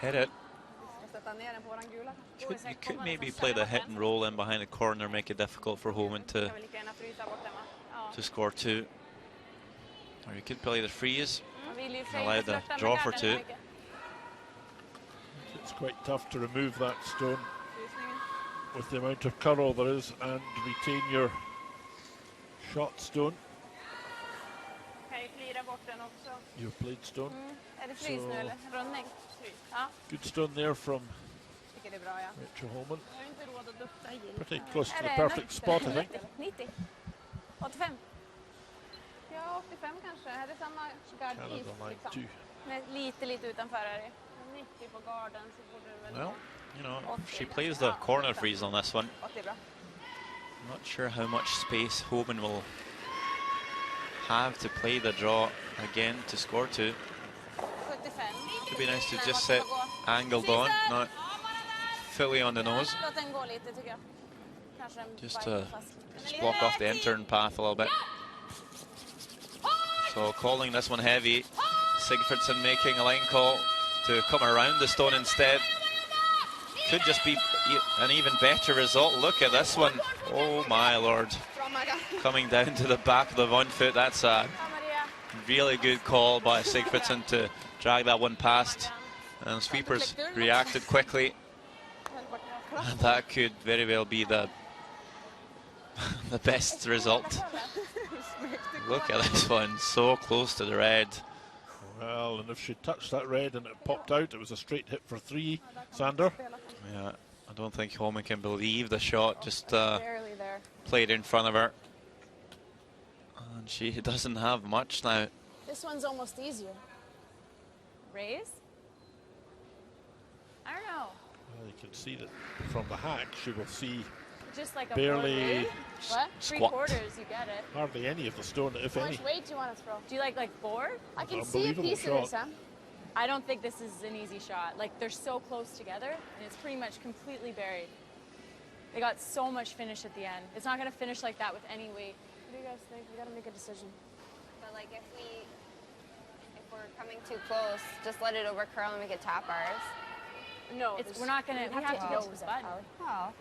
Speaker 1: hit it. You could maybe play the hit and roll in behind the corner, make it difficult for Homan to score 2. Or you could play the freeze, allow the draw for 2.
Speaker 2: It's quite tough to remove that stone with the amount of curl there is and retain your shot stone. Your played stone. Good stone there from Rachel Holman. Pretty close to the perfect spot, I think.
Speaker 4: 90. 85. Ja, 85 kanske. Är det samma guard
Speaker 2: Canada
Speaker 4: east,
Speaker 2: line
Speaker 4: liksom?
Speaker 2: 2.
Speaker 4: Med lite utanför är det. 90 på garden så borde det väl
Speaker 1: Well, you know, she plays the corner freeze on this one.
Speaker 4: 80 bra.
Speaker 1: I'm not sure how much space Homan will have to play the draw again to score 2.
Speaker 4: 75.
Speaker 1: It'd be nice to just sit angled on, not fully on the nose.
Speaker 4: Låt den gå lite tycker jag. Kanske en
Speaker 1: Just
Speaker 4: bite
Speaker 1: to
Speaker 4: fast.
Speaker 1: block off the intern path a little bit. So calling this one heavy. Sigfridsson making a line call to come around the stone instead. Could just be an even better result. Look at this one. Oh my lord. Coming down to the back of the 1 foot. That's a really good call by Sigfridsson to drag that one past. And sweepers reacted quickly. And that could very well be the best result Look at this one, so close to the red.
Speaker 2: Well, and if she touched that red and it popped out, it was a straight hit for 3, Sander.
Speaker 1: Yeah, I don't think Holman can believe the shot just
Speaker 3: Barely there.
Speaker 1: played in front of her. And she doesn't have much now.
Speaker 3: This one's almost easier.
Speaker 6: Raise? I don't know.
Speaker 2: Well, you can see that from the hack, she will see
Speaker 6: Just like a
Speaker 2: barely,
Speaker 6: board.
Speaker 3: What?
Speaker 1: Squat.
Speaker 6: 3/4, you get it.
Speaker 2: hardly any of the stone, if
Speaker 3: How
Speaker 2: any.
Speaker 3: much weight do you want to throw?
Speaker 6: Do you like board?
Speaker 3: I can see a
Speaker 2: Unbelievable
Speaker 3: piece of this,
Speaker 2: shot.
Speaker 3: Sam.
Speaker 6: I don't think this is an easy shot. Like, they're so close together, and it's pretty much completely buried. They got so much finish at the end. It's not going to finish like that with any weight.
Speaker 3: What do you guys think? We got to make a decision.
Speaker 4: But like if we're coming too close, just let it over curl and we could tap ours.
Speaker 3: No,
Speaker 6: We're not going to. We have to
Speaker 3: go
Speaker 6: get to the button.
Speaker 4: Well,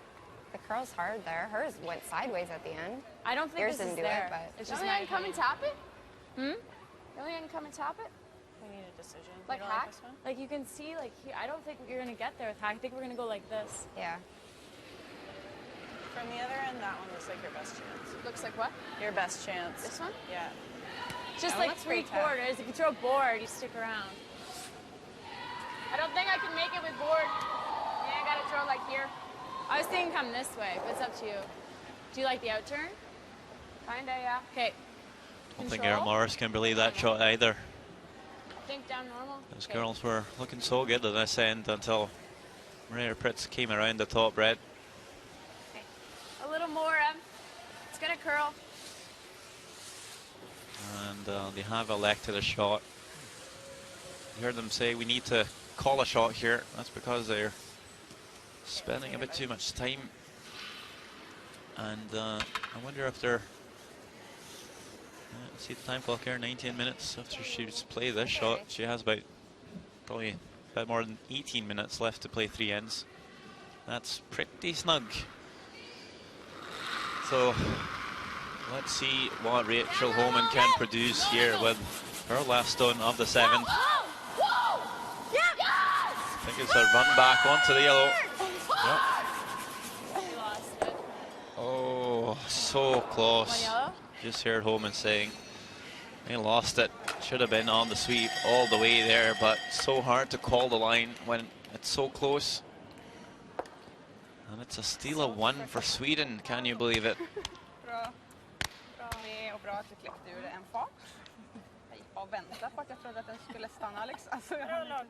Speaker 4: the curl's hard there. Hers went sideways at the end.
Speaker 6: I don't think
Speaker 4: Yours
Speaker 6: this is
Speaker 4: didn't do
Speaker 6: there.
Speaker 4: it, but
Speaker 6: It's
Speaker 3: Just
Speaker 6: just
Speaker 3: only
Speaker 6: my
Speaker 3: I can come and
Speaker 6: opinion.
Speaker 3: tap it?
Speaker 6: Hmm?
Speaker 3: You only can come and tap it?
Speaker 6: We need a decision.
Speaker 3: Like
Speaker 6: You don't
Speaker 3: hack?
Speaker 6: this one? Like you can see, like here, I don't think you're going to get there with hack. I think we're going to go like this.
Speaker 4: yeah.
Speaker 5: From the other end, that one looks like your best chance.
Speaker 3: Looks like what?
Speaker 5: Your best chance.
Speaker 3: This one?
Speaker 5: Yeah.
Speaker 6: Just
Speaker 4: That
Speaker 6: like
Speaker 4: looks pretty tough.
Speaker 6: 3/4. If you throw a board, you stick around.
Speaker 3: I don't think I can make it with board. Yeah, I got to throw like here.
Speaker 6: I was thinking come this way, but it's up to you. Do you like the outturn?
Speaker 3: Kinda, yeah.
Speaker 6: Okay.
Speaker 1: I don't think
Speaker 6: Control.
Speaker 1: Erin Morris can believe that shot either.
Speaker 3: I think down normal.
Speaker 1: Those
Speaker 6: Okay.
Speaker 1: girls were looking so good at this end until Maria Pritz came around the top red.
Speaker 3: Okay. A little more, it's gonna curl.
Speaker 1: And they have elected a shot. You heard them say we need to call a shot here. That's because they're spending a bit too much time. And I wonder if they're... see the time clock here, 19 minutes after she's played this shot. She has probably a bit more than 18 minutes left to play 3 ends. That's pretty snug. So let's see what Rachel Holman can produce here with her last stone of the 7th. I think it's a run back onto the yellow. Yep.
Speaker 6: You lost it.
Speaker 1: Oh, so close.
Speaker 6: One yellow?
Speaker 1: Just heard Holman saying they lost it. Should have been on the sweep all the way there, but so hard to call the line when it's so close. And it's a steal of 1 for Sweden. Can you believe it?
Speaker 5: Bra. Bra med och bra att du klippte ur en fart. Jag gick bara och väntade på att jag trodde att den skulle stanna liksom. Alltså, jag hann inte.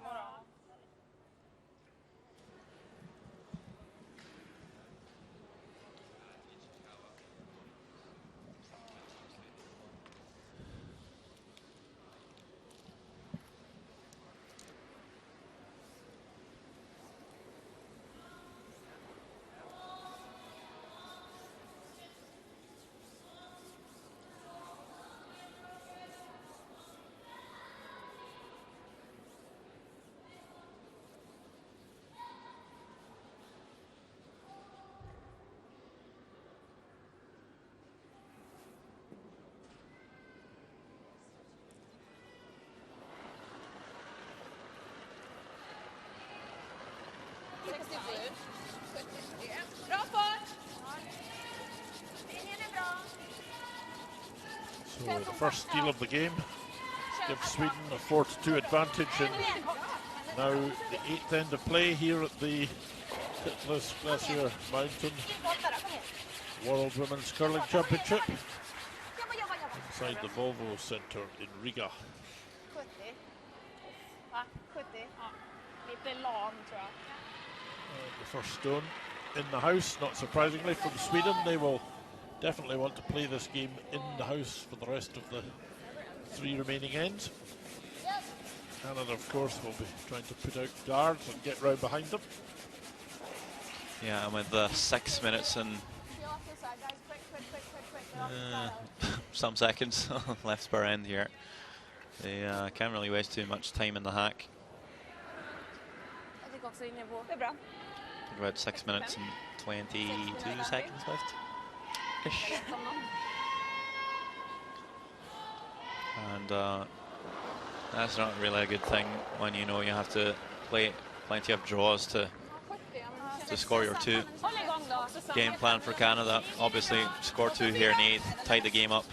Speaker 5: Bra fart! Linjen är bra.
Speaker 2: So the first steal of the game gives Sweden a 4-2 advantage in now the 8th end of play here at the Titlis Glacier Mountain World Women's Curling Championship inside the Volvo Center in Riga.
Speaker 5: 70. Va? 70? Ja. Lite lam tror jag.
Speaker 2: The first stone in the house, not surprisingly, from Sweden. They will definitely want to play this game in the house for the rest of the 3 remaining ends. Canada, of course, will be trying to put out guards and get round behind them.
Speaker 1: Yeah, and with 6 minutes and
Speaker 3: Peel off this side, guys. Quick. Get off the side.
Speaker 1: some seconds left per end here. They can't really waste too much time in the hack.
Speaker 3: Jag tycker också inne på.
Speaker 5: Det är bra.
Speaker 1: About 6 minutes and 22 seconds left. Ish. And that's not really a good thing when you know you have to play plenty of draws to score your 2.
Speaker 3: Håll igång då.
Speaker 1: Game plan for Canada, obviously score 2 here in 8th, tie the game up,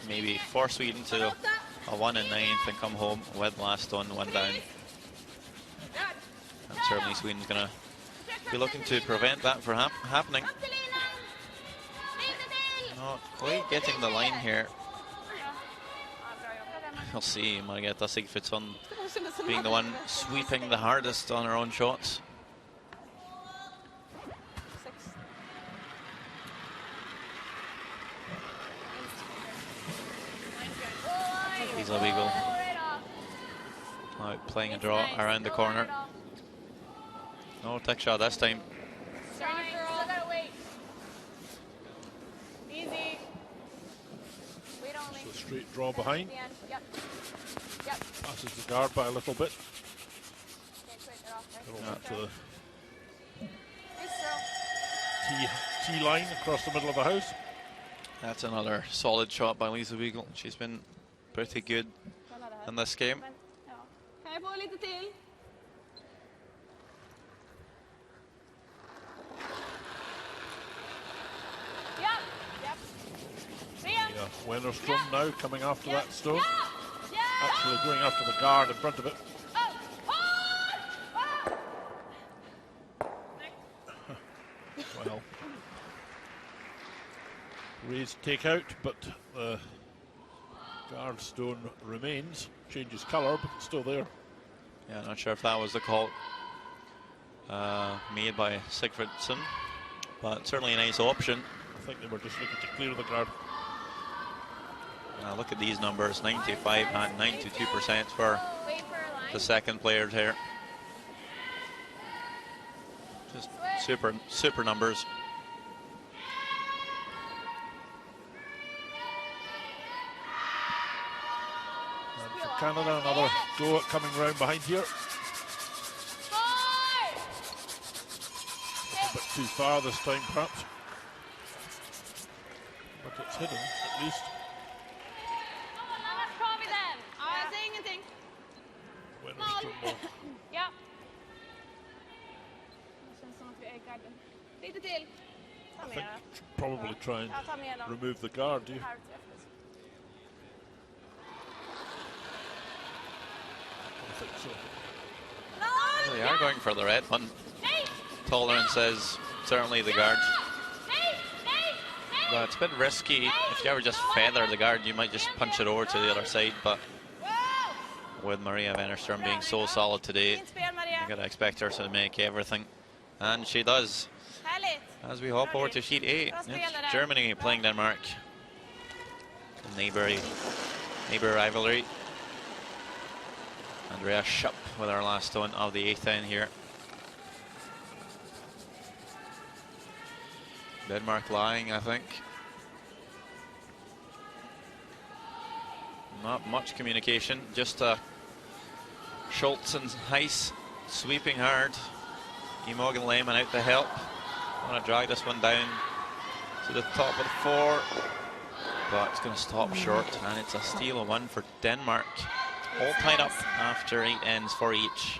Speaker 1: maybe force Sweden to a 1 in 9th and come home with last stone, 1 down. And certainly Sweden's going to be looking to prevent that from happening. Not quite getting the line here. We'll see. Margareta Sigfridsson being the one sweeping the hardest on her own shots. Lisa Beagle out playing a draw around the corner. No tech shot this time.
Speaker 3: Easy. Wait only.
Speaker 2: So straight draw behind.
Speaker 3: Yep.
Speaker 2: Passes the guard by a little bit. To the T line across the middle of the house.
Speaker 1: That's another solid shot by Lisa Beagle. She's been pretty good in this game.
Speaker 3: Kan jag få lite till? Ja.
Speaker 2: Yeah, Wennerstrom now coming after that stone. Actually going after the guard in front of it. Well, raised take out, but the guard stone remains. Changes colour, but it's still there.
Speaker 1: Yeah, not sure if that was the call made by Sigfridsson, but certainly a nice option.
Speaker 2: I think they were just looking to clear the guard.
Speaker 1: Look at these numbers, 95 and 92% for the second player here. Just super numbers.
Speaker 2: And for Canada, another go at coming round behind here. A bit too far this time, perhaps. But it's hidden, at least. Wennerstrom will
Speaker 3: Ja. Det känns som att vi är garden. Lite till.
Speaker 2: I think probably try and remove the guard. Do you? I think so.
Speaker 1: They are going for the red one. Tolerance says certainly the guard. But it's a bit risky. If you ever just feather the guard, you might just punch it over to the other side. But with Maria Wennerstrom being so solid today, you gotta expect her to make everything. And she does. As we hop over to sheet 8, it's Germany playing Denmark. Neighbor rivalry. Andrea Schupp with our last stone of the 8th end here. Denmark lying, I think. Not much communication, just Schultz and Heiss sweeping hard. Imogen Lehmann out to help. Want to drag this one down to the top of the 4, but it's going to stop short, and it's a steal of 1 for Denmark. All tied up after 8 ends for each.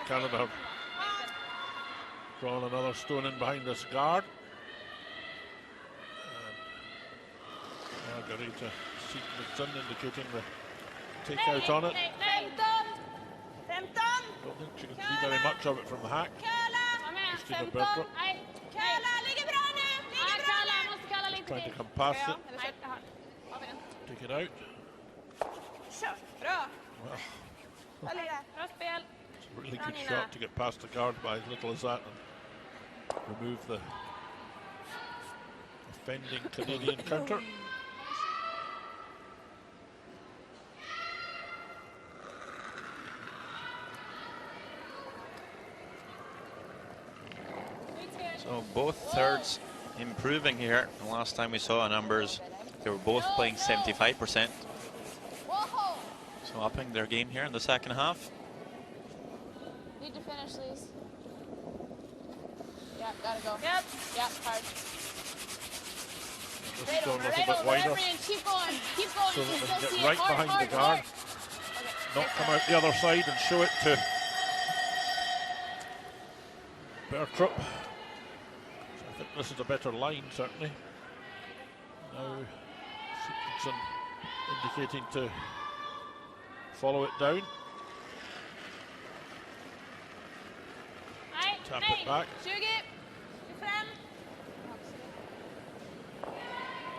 Speaker 2: Canada have drawn another stone in behind this guard. Margareta Sigfridsson indicating the takeout on it. Don't think she can see very much of it from the hack. Christina Bertram trying to come past it. Take it out. Well, it's a really good shot to get past the guard by as little as that and remove the offending Canadian counter.
Speaker 1: So both thirds improving here. The last time we saw numbers, they were both playing 75%. So upping their game here in the second half.
Speaker 3: Need to finish these. Yeah, gotta go. Yep, hard.
Speaker 2: the stone a little bit wider
Speaker 3: Keep going. Keep going.
Speaker 2: so that they
Speaker 3: Still
Speaker 2: can
Speaker 3: see
Speaker 2: get
Speaker 3: it.
Speaker 2: right
Speaker 3: Hard,
Speaker 2: behind
Speaker 3: hard,
Speaker 2: the guard,
Speaker 3: hard.
Speaker 2: not come out the other side and show it to Bertrup. So I think this is a better line, certainly. Now Sigurdsson indicating to follow it down. Tap it back.
Speaker 5: 20, 25.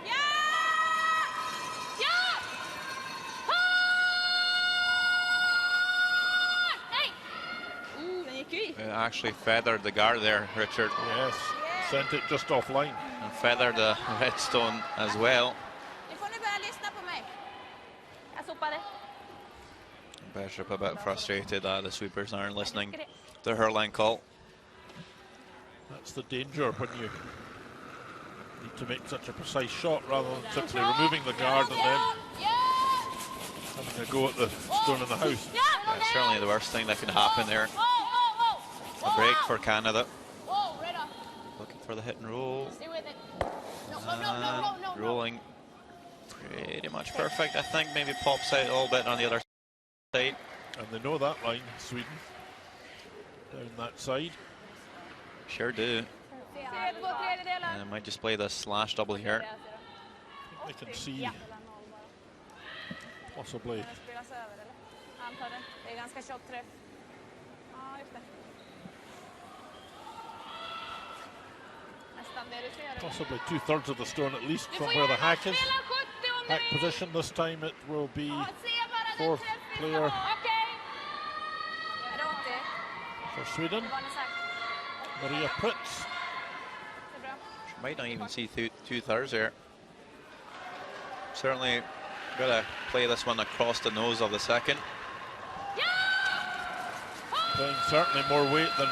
Speaker 5: Ja! Ja!
Speaker 3: Hey!
Speaker 5: Den gick ju i.
Speaker 1: It actually feathered the guard there, Richard,
Speaker 2: Yes, sent it just offline.
Speaker 1: and feathered the redstone as well.
Speaker 5: Ni får nu börja lyssna på mig. Jag sopade.
Speaker 1: Bertrup a bit frustrated that the sweepers aren't listening to her line call.
Speaker 2: That's the danger when you need to make such a precise shot rather than simply removing the guard and then having a go at the stone in the house.
Speaker 1: That's certainly the worst thing that can happen there. A break for Canada.
Speaker 3: Whoa, right off.
Speaker 1: Looking for the hit and roll.
Speaker 3: Stay with it. No.
Speaker 1: Rolling pretty much perfect. I think maybe pops out a little bit on the other side.
Speaker 2: And they know that line, Sweden, down that side.
Speaker 1: Sure do.
Speaker 5: Se 2/3.
Speaker 1: And might just play the slash double here.
Speaker 2: They can see possibly
Speaker 5: Den spelas över eller? Antar det. Det är ganska tjock träff. Ja, just det. Nästan det du ser.
Speaker 2: possibly 2/3 of the stone at least from where the hack is. Hack position this time it will be fourth player
Speaker 5: Okej. Är det 80?
Speaker 2: for Sweden,
Speaker 5: Vad har ni sagt?
Speaker 2: Maria Pritz.
Speaker 5: Det är bra.
Speaker 1: Might not even see 2/3 here. Certainly gotta play this one across the nose of the second.
Speaker 2: Playing certainly more weight than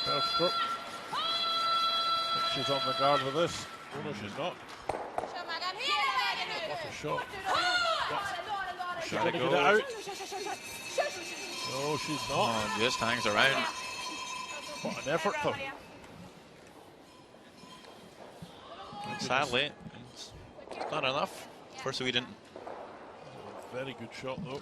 Speaker 2: Bergstrup. I think she's on the guard with this. Oh no, she's not.
Speaker 5: Kör Maggan hela vägen nu.
Speaker 2: What a shot. She's
Speaker 1: Gotta
Speaker 2: going to get
Speaker 1: go.
Speaker 2: it out. No, she's not.
Speaker 1: Oh, just hangs around.
Speaker 2: What an effort though.
Speaker 1: Sadly, it's not enough for Sweden.
Speaker 2: Very good shot though.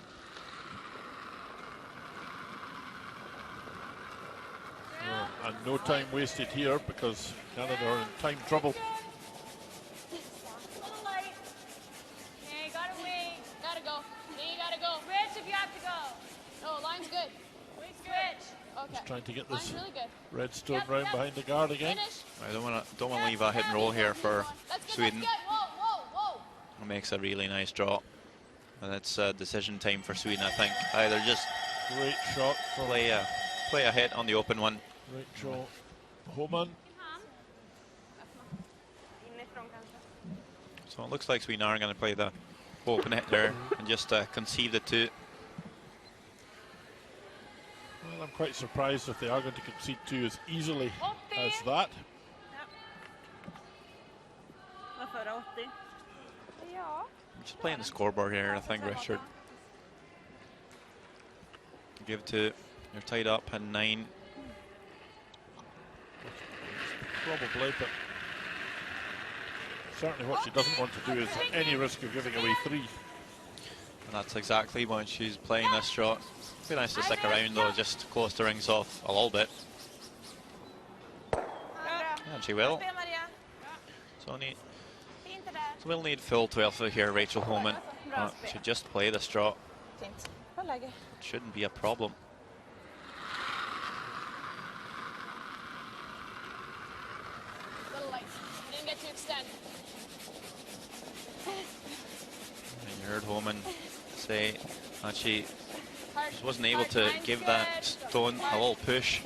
Speaker 2: Oh, and no time wasted here because Canada are in time trouble.
Speaker 5: Hey, gotta wait.
Speaker 3: Gotta go. You gotta go.
Speaker 5: Switch if you have to go.
Speaker 3: No, line's good.
Speaker 5: Switch.
Speaker 3: Okay.
Speaker 2: Just trying to get
Speaker 3: Line's
Speaker 2: this
Speaker 3: really good.
Speaker 2: red stone round behind the guard again.
Speaker 3: Finish.
Speaker 1: I don't want to leave a hit and roll here for
Speaker 3: That's good.
Speaker 1: Sweden.
Speaker 3: That's good. Whoa.
Speaker 1: It makes a really nice draw, and it's decision time for Sweden. I think either just
Speaker 2: Great shot from
Speaker 1: play a hit on the open one.
Speaker 2: Rachel Homan.
Speaker 5: Inifrån kanske.
Speaker 1: So it looks like Sweden are going to play the open hit there and just concede the two.
Speaker 2: Well, I'm quite surprised if they are going to concede two as easily as that.
Speaker 5: Vad förra 80? Ja.
Speaker 1: Just playing the scoreboard here, I think, Richard. Give to, you're tied up at 9.
Speaker 2: Probably, but certainly what she doesn't want to do is at any risk of giving away 3.
Speaker 1: And that's exactly when she's playing this shot. It'd be nice to stick around though, just to close the rings off a little bit. And she will.
Speaker 5: Spel Maria.
Speaker 1: So,
Speaker 5: Fint det där.
Speaker 1: so we'll need full 12 here, Rachel Homan. Should just play this draw.
Speaker 5: Fint. Bra läge.
Speaker 1: Shouldn't be a problem.
Speaker 3: Little light. Didn't get to extend.
Speaker 1: And you heard Homan say that she just wasn't able to give that stone a little push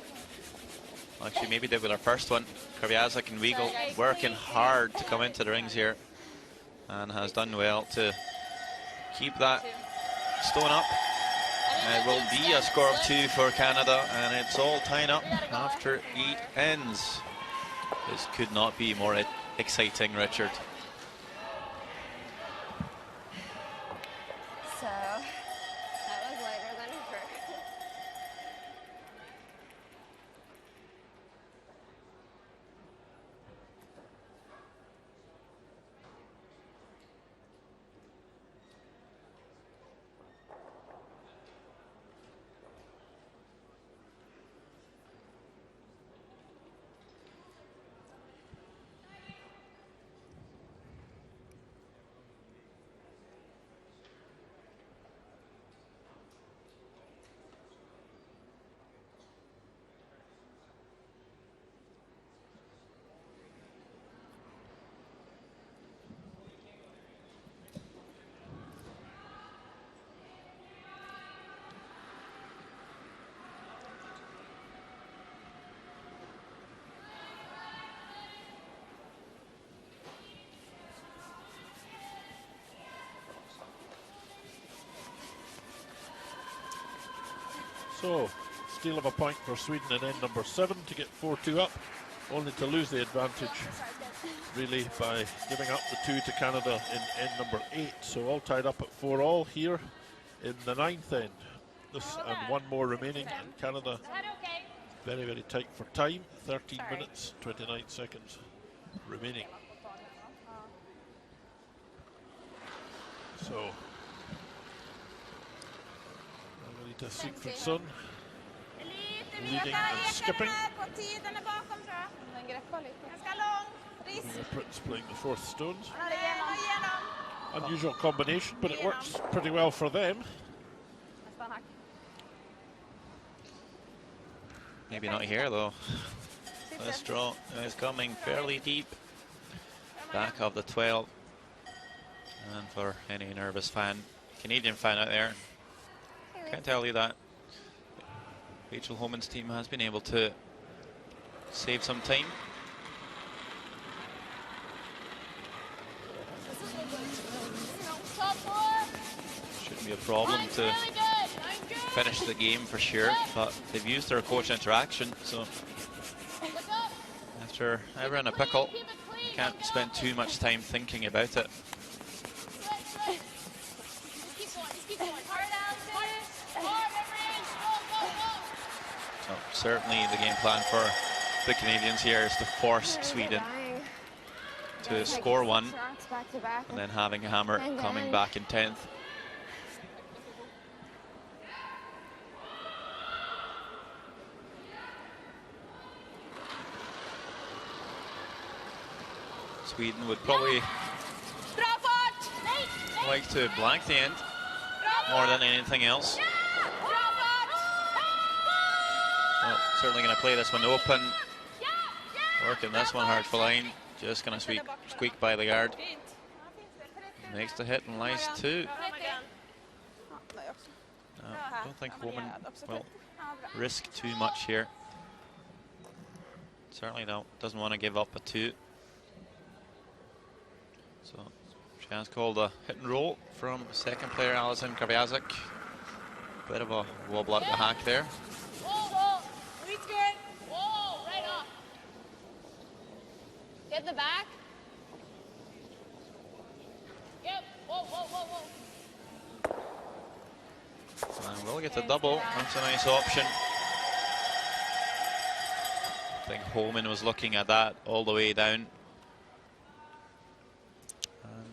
Speaker 1: like she maybe did with her first one. Karviazak and Weagle working hard to come into the rings here and has done well to keep that stone up. It will be a score of 2 for Canada, and it's all tied up after 8 ends. This could not be more exciting, Richard.
Speaker 4: So that was later than ever.
Speaker 2: So, steal of a point for Sweden in end number 7 to get 4-2 up, only to lose the advantage really by giving up the 2 to Canada in end number 8. So all tied up at 4-all here in the 9th end. This and one more remaining, and Canada very, very tight for time. 13 minutes, 29 seconds remaining. So, Margarita Sigfridsson leading and skipping. Prince playing the 4th stones. Unusual combination, but it works pretty well for them.
Speaker 1: Maybe not here though. This draw is coming fairly deep. Back of the 12. And for any nervous fan, Canadian fan out there, can't tell you that Rachel Homan's team has been able to save some time. Shouldn't be a problem to finish the game for sure, but they've used their coach interaction, so after ever in a pickle, you can't spend too much time thinking about it. So certainly the game plan for the Canadians here is to force Sweden to score one, and then having Hammer coming back in 10th. Sweden would probably like to blank the end more than anything else. Well, certainly going to play this one open. Working this one hard for line. Just going to squeak by the guard. Makes the hit and lies 2. I don't think Homan will risk too much here. Certainly doesn't want to give up a 2. So she has called a hit and roll from second player Alison Kraviazik. Bit of a wobble at the hack there.
Speaker 4: Get the back.
Speaker 3: Yep. Whoa.
Speaker 1: And we'll get the double. That's a nice option. I think Homan was looking at that all the way down.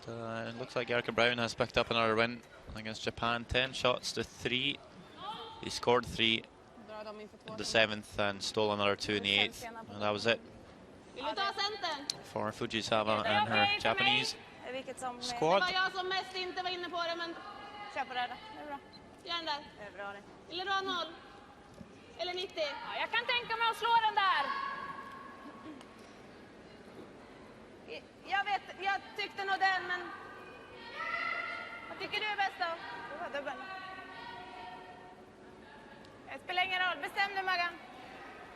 Speaker 1: And it looks like Erica Brown has picked up another win against Japan. 10 shots to 3. He scored 3 in the 7th and stole another 2 in the 8th. And that was it for Fujisawa and her Japanese squad.
Speaker 5: Jag kan tänka mig att slå den där. Jag tyckte nog den, men vad tycker du är bäst då? Det var dubbel. Det spelar ingen roll. Bestäm dig, Maggan.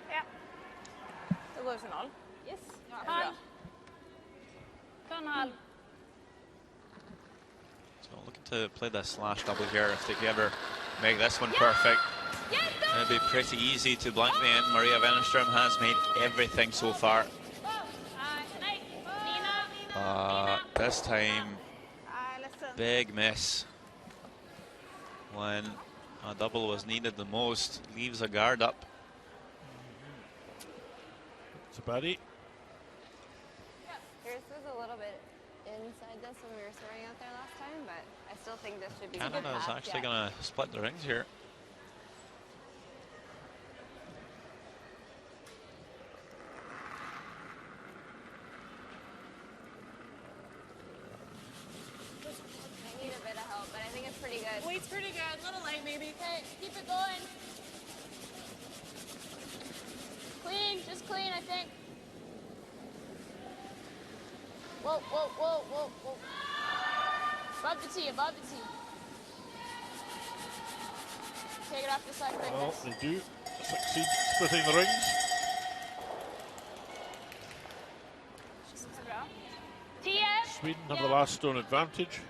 Speaker 5: Ja. Då går vi final. Yes. Halv. Ta en halv.
Speaker 1: So looking to play the slash double here. If they could ever make this one perfect, it'd be pretty easy to blank the end. Maria Wennerström has made everything so far. This time, big miss. When a double was needed the most, leaves a guard up.
Speaker 2: It's a baddie.
Speaker 4: Yours was a little bit inside this when we were throwing out there last time, but I still think this should be a good
Speaker 1: Canada is
Speaker 4: pass.
Speaker 1: actually going to split the rings here.
Speaker 4: I need a bit of help, but I think it's pretty good.
Speaker 3: Weight's pretty good. A little light, maybe. Okay, keep it going. Clean, just clean, I think. Whoa. Above the tee, above the tee. Take it off the side like
Speaker 2: Well,
Speaker 3: this.
Speaker 2: they do succeed splitting the rings. Sweden have the last stone advantage.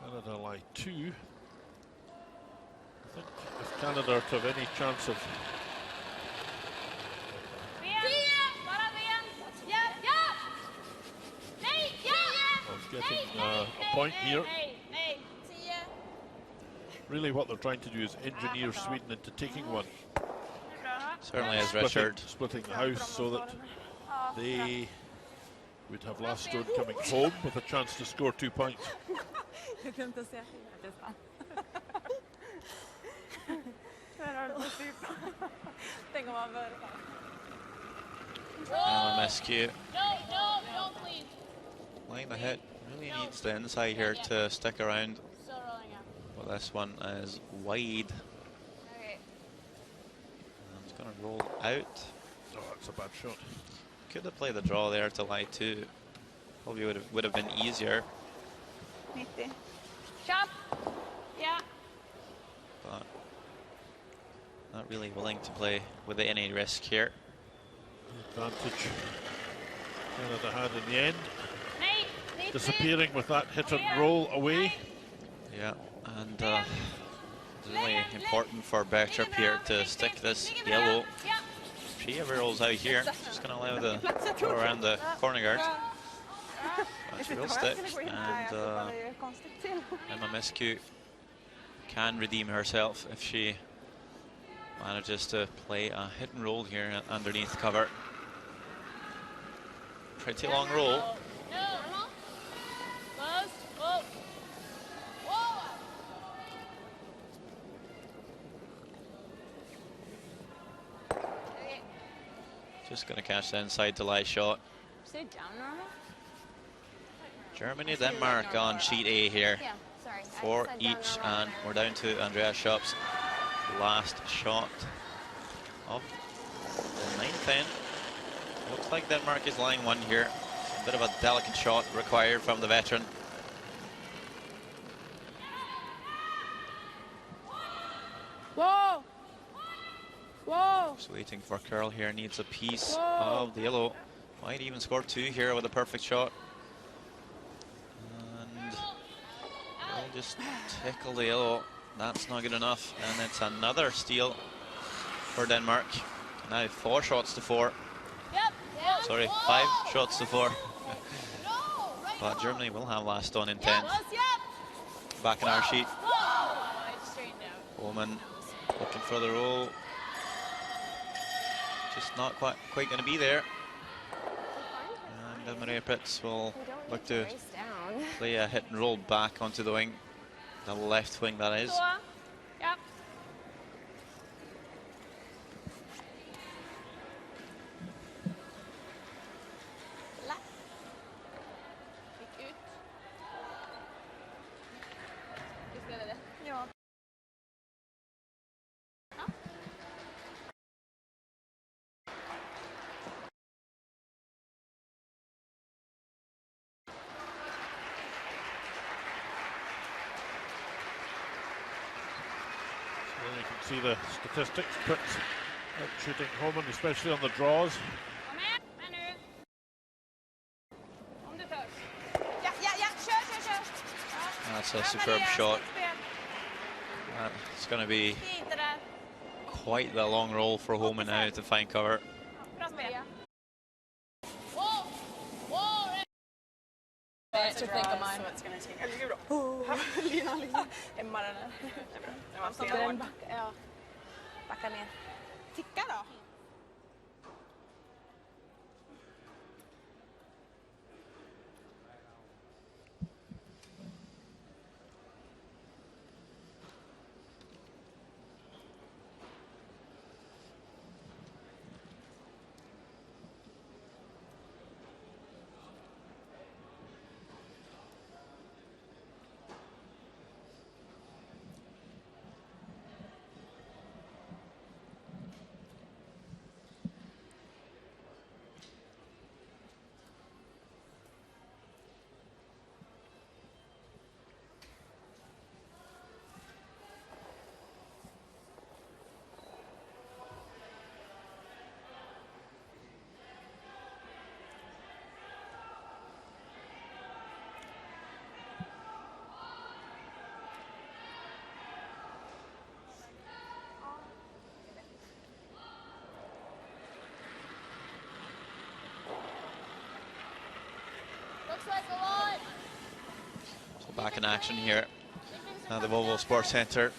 Speaker 2: Canada lie 2. I think Canada to have any chance of getting a point here. Really what they're trying to do is engineer Sweden into taking one.
Speaker 1: Certainly as Richard.
Speaker 2: Splitting the house so that they would have last stone coming home with a chance to score 2 points.
Speaker 1: Miscue. Playing the hit really needs the inside here to stick around. But this one is wide. And it's going to roll out.
Speaker 2: Oh, that's a bad shot.
Speaker 1: Could have played the draw there to lie 2. Probably would have been easier.
Speaker 5: 90. Chop. Yeah.
Speaker 1: But not really willing to play with any risk here.
Speaker 2: The advantage Canada had in the end. Disappearing with that hit and roll away.
Speaker 1: Yeah, and it's really important for Bertrup here to stick this yellow. If she ever rolls out here, she's going to allow the throw around the corner guard. But she will stick, and Emma Miscue can redeem herself if she manages to play a hit and roll here underneath cover. Pretty long roll. Just going to catch the inside to lie shot.
Speaker 6: Say down normal?
Speaker 1: Germany, Denmark on sheet A here.
Speaker 4: Yeah, sorry.
Speaker 1: 4 each, and we're down to Andrea Schopp's last shot of the 9th end. Looks like Denmark is lying 1 here. A bit of a delicate shot required from the veteran.
Speaker 6: Whoa! Whoa!
Speaker 1: Just waiting for curl here, needs a piece of the yellow. Might even score 2 here with a perfect shot. And we'll just tickle the yellow. That's not good enough. And it's another steal for Denmark. Now 4 shots to 4. Sorry, 5 shots to 4. But Germany will have last on in 10. Back in our sheet. Bowman looking for the roll. Just not quite going to be there. And Maria Pritz will look to play a hit and roll back onto the wing. The left wing, that is.
Speaker 5: Yep.
Speaker 2: You can see the statistics, Pritz out shooting Homan, especially on the draws.
Speaker 1: That's a superb shot. It's going to be quite the long roll for Homan now to find cover.
Speaker 6: To think of mine.
Speaker 5: Så ska ni se. Eller gud då. Lina liksom. Emma den här. Det är bra. Ja. Backa ner. Ticka då.
Speaker 1: back in action here at the Volvo Sports Centre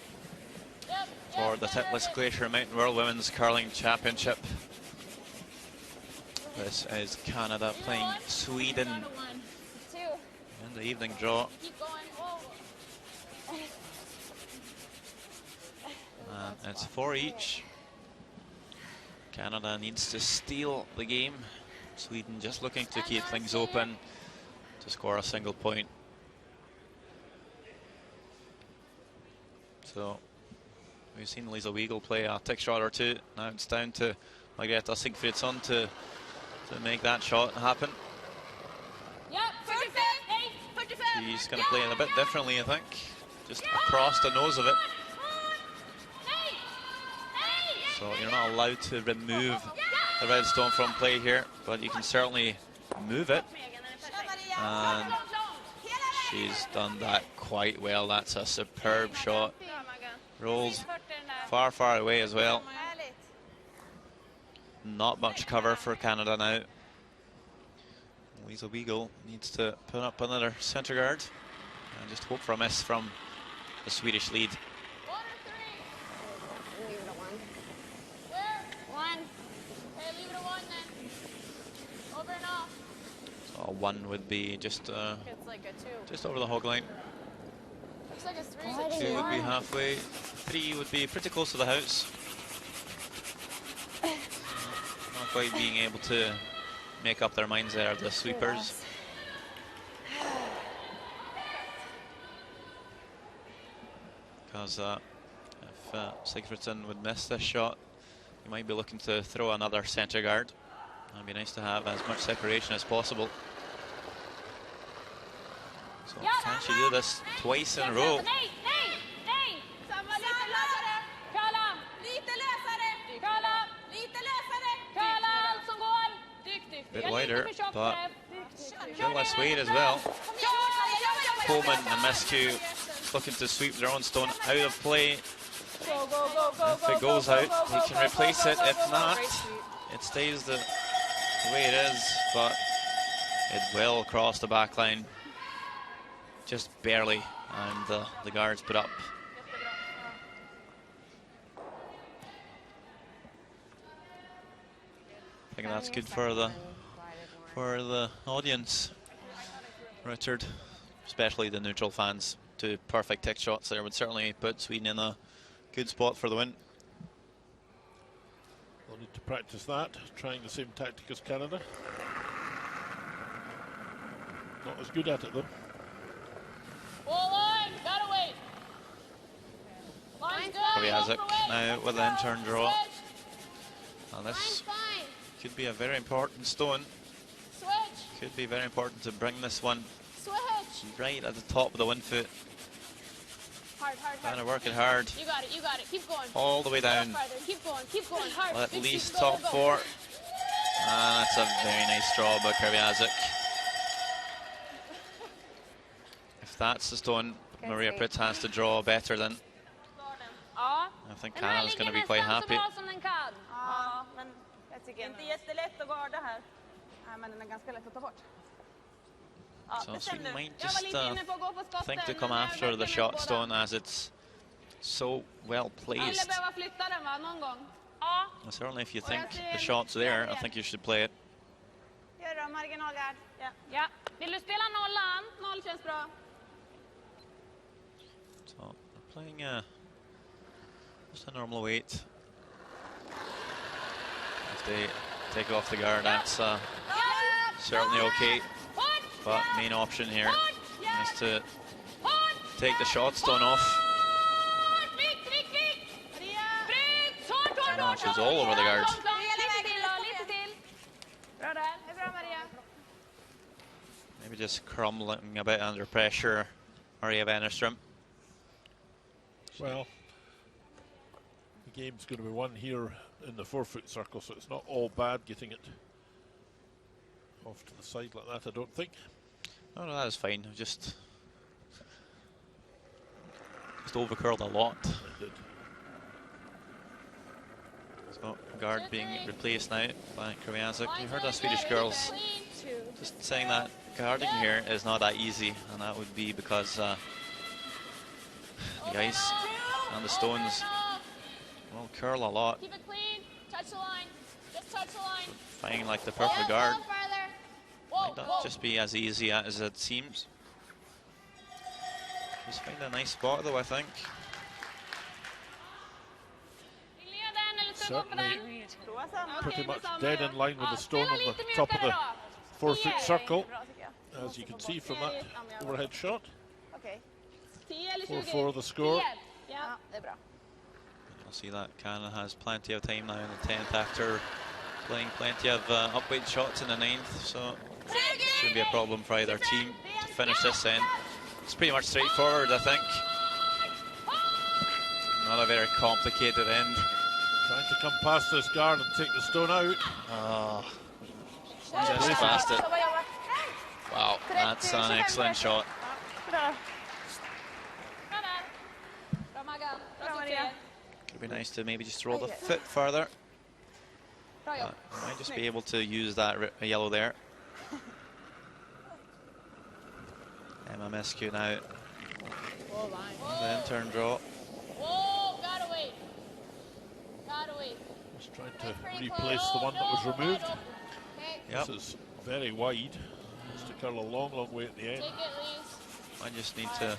Speaker 1: for the Titlis Glacier Mountain World Women's Curling Championship. This is Canada playing Sweden in the evening draw. And it's 4 each. Canada needs to steal the game. Sweden just looking to keep things open to score a single point. So we've seen Lisa Weigel play a tick shot or two. Now it's down to Margareta Sigfridsson to make that shot happen. She's going to play it a bit differently, I think. Just across the nose of it. So you're not allowed to remove the red stone from play here, but you can certainly move it. And she's done that quite well. That's a superb shot. Rolls far, far away as well. Not much cover for Canada now. Lisa Weigel needs to put up another centre guard and just hope for a miss from the Swedish lead. So a 1 would be just just over the hog line.
Speaker 3: Looks like a 3.
Speaker 1: 2 would be halfway. 3 would be pretty close to the house. Not quite being able to make up their minds there, the sweepers. Because if Sigfridsson would miss this shot, he might be looking to throw another centre guard. It'd be nice to have as much separation as possible. So can she do this twice in a row? Bit wider, but a bit less weight as well. Coleman and Mescu looking to sweep their own stone out of play. If it goes out, he can replace it. If not, it stays the way it is, but it will cross the back line. Just barely, and the guards put up. I think that's good for the audience, Richard, especially the neutral fans. 2 perfect tick shots there would certainly put Sweden in a good spot for the win.
Speaker 2: They'll need to practice that, trying the same tactic as Canada. Not as good at it though.
Speaker 3: Line, gotta wait. Line's good.
Speaker 1: Kobiasek now with an in-turn draw. And this could be a very important stone.
Speaker 3: Switch.
Speaker 1: Could be very important to bring this one
Speaker 3: Switch.
Speaker 1: right at the top of the wind foot.
Speaker 3: Hard.
Speaker 1: Trying to work it hard.
Speaker 3: You got it. Keep going.
Speaker 1: All the way down.
Speaker 3: Keep going. Hard.
Speaker 1: At least top 4. And that's a very nice draw by Kobiasek. If that's the stone Maria Prytz has to draw better than, I think Canada's going to be quite happy.
Speaker 5: Inte jättelätt att garda här. Nej, men den är ganska lätt att ta bort.
Speaker 1: So Sweden might just think to come after the shot stone as it's so well placed. And certainly if you think the shot's there, I think you should play it.
Speaker 5: Gör då, marginalgard.
Speaker 3: Ja. Vill du spela nollan? Noll känns bra.
Speaker 1: So they're playing just a normal weight. If they take off the guard, that's certainly okay. But main option here is to take the shot stone off. No, she's all over the guard. Maybe just crumbling a bit under pressure, Maria Wennerström.
Speaker 2: Well, the game's going to be won here in the 4-foot circle, so it's not all bad getting it off to the side like that, I don't think.
Speaker 1: No, that is fine. Just overcurled a lot.
Speaker 2: It did.
Speaker 1: So guard being replaced now by Kobiasek. You heard the Swedish girls just saying that guarding here is not that easy, and that would be because the ice and the stones will curl a lot.
Speaker 3: Keep it clean. Touch the line. Just touch the line.
Speaker 1: Finding like the perfect guard
Speaker 3: Whoa,
Speaker 1: might not just be as easy as it seems. Just find a nice spot though, I think.
Speaker 2: Certainly pretty much dead in line with the stone on the top of the 4-foot circle, as you can see from that overhead shot. 4-4 the score.
Speaker 5: Ja, det är bra.
Speaker 1: You'll see that Canada has plenty of time now in the 10th after playing plenty of upweight shots in the 9th, so shouldn't be a problem for either team to finish this end. It's pretty much straightforward, I think. Not a very complicated end.
Speaker 2: Trying to come past this guard and take the stone out.
Speaker 1: Oh, just past it. Wow, that's an excellent shot.
Speaker 5: Bra.
Speaker 3: Bra Maggan.
Speaker 5: Bra Maria.
Speaker 1: Could be nice to maybe just roll the foot further. Might just be able to use that yellow there. MMSQ now. The intern draw.
Speaker 3: Whoa, gotta wait. Gotta wait.
Speaker 2: Just trying to replace the one that was removed.
Speaker 1: Yep.
Speaker 2: This is very wide. It's to curl a long, long way at the end.
Speaker 3: Take it, Lise.
Speaker 1: I just need to.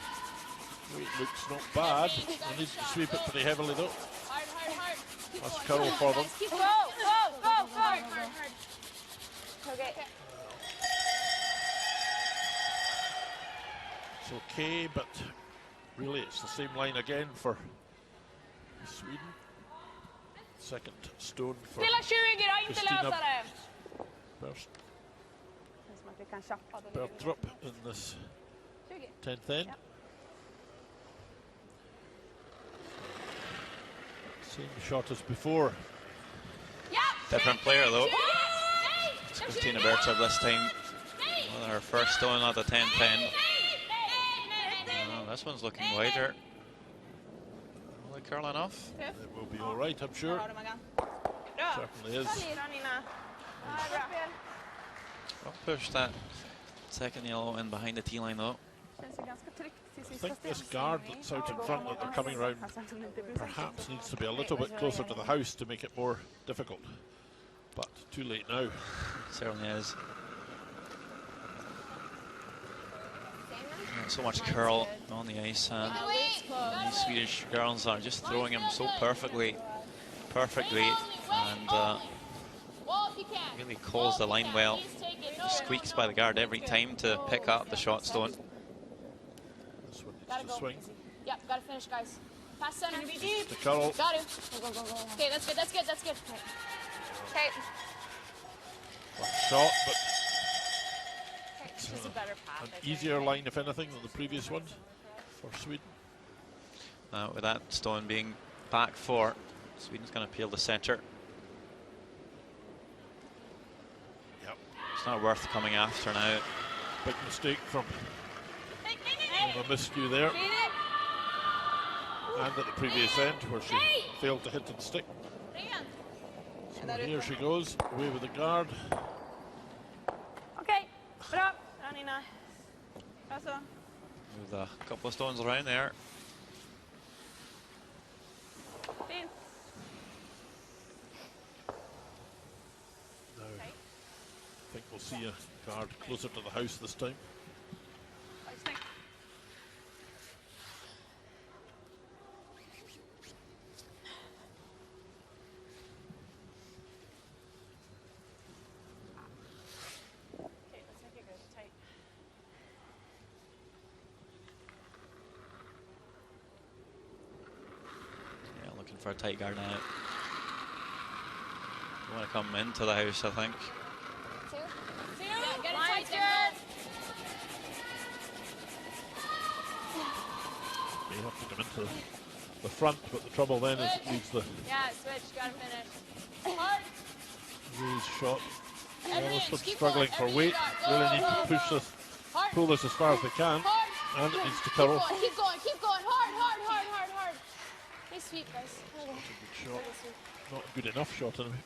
Speaker 2: Weight looks not bad. I need to sweep it pretty heavily though.
Speaker 3: Hard, hard, hard. Keep
Speaker 2: Must
Speaker 3: going.
Speaker 2: curl for them.
Speaker 3: Keep going. Go. Hard, hard, hard.
Speaker 5: Okay.
Speaker 2: It's okay, but really it's the same line again for Sweden. Second stone for
Speaker 5: Stilla 20 då, inte
Speaker 2: Kristina
Speaker 5: lösa det.
Speaker 2: Berst-
Speaker 5: Som att vi kan tjappa då.
Speaker 2: Bertrup in this
Speaker 5: 20.
Speaker 2: 10th end.
Speaker 5: Ja.
Speaker 2: Same shot as before.
Speaker 1: Different player though. It's Kristina Bertrup this time. Well, her first stone at the 10th end. Oh, this one's looking wider. Will it curl enough?
Speaker 2: It will be all right, I'm sure.
Speaker 5: Bra det, Maggan. Bra.
Speaker 2: Certainly is.
Speaker 5: Bra Nina. Bra.
Speaker 1: I'll push that second yellow in behind the T-line though.
Speaker 5: Känns ju ganska tryggt till
Speaker 2: I
Speaker 5: sista
Speaker 2: think this
Speaker 5: steg.
Speaker 2: guard that's out in front that they're coming round perhaps needs to be a little bit closer to the house to make it more difficult. But too late now.
Speaker 1: Certainly is. So much curl on the ice, and these Swedish girls are just throwing him so perfectly, and really calls the line well. Squeaks by the guard every time to pick up the shot stone.
Speaker 2: This one needs to swing.
Speaker 3: Yep, gotta finish, guys. Pass center.
Speaker 2: The curl.
Speaker 3: Got to. Go, go, go, go. Okay, that's good, that's good, that's good.
Speaker 5: Okay.
Speaker 2: One shot, but
Speaker 6: Just a better path.
Speaker 2: an easier line, if anything, than the previous one for Sweden.
Speaker 1: With that stone being back 4, Sweden's going to peel the centre.
Speaker 2: Yep.
Speaker 1: It's not worth coming after now.
Speaker 2: Big mistake from a miscue there. And at the previous end, where she failed to hit and stick. So here she goes, away with the guard.
Speaker 5: Okej, bra. Bra Nina. Bra så.
Speaker 1: With a couple of stones around there.
Speaker 5: Fint.
Speaker 2: Now, I think we'll see a guard closer to the house this time.
Speaker 5: Snyggt.
Speaker 6: Okay, let's make it good, tight.
Speaker 1: Yeah, looking for a tight guard now. You want to come into the house, I think.
Speaker 3: Yeah, get it tight there.
Speaker 2: They have to come into the front, but the trouble then is it needs the
Speaker 6: Yeah, switch, gotta finish.
Speaker 3: Hard.
Speaker 2: raised shot. Well,
Speaker 3: Everything,
Speaker 2: this one's
Speaker 3: keep
Speaker 2: struggling
Speaker 3: going,
Speaker 2: for
Speaker 3: everything
Speaker 2: weight.
Speaker 3: you got. Go,
Speaker 2: Really need
Speaker 3: go,
Speaker 2: to push
Speaker 3: go.
Speaker 2: this,
Speaker 3: Hard.
Speaker 2: pull this as far as they can.
Speaker 3: Hard.
Speaker 2: And it needs to
Speaker 3: Keep
Speaker 2: curl.
Speaker 3: going, keep going, keep going. Hard, hard, hard, hard, hard. Nice sweep, guys. Okay.
Speaker 2: Good shot. Not good enough shot anyway.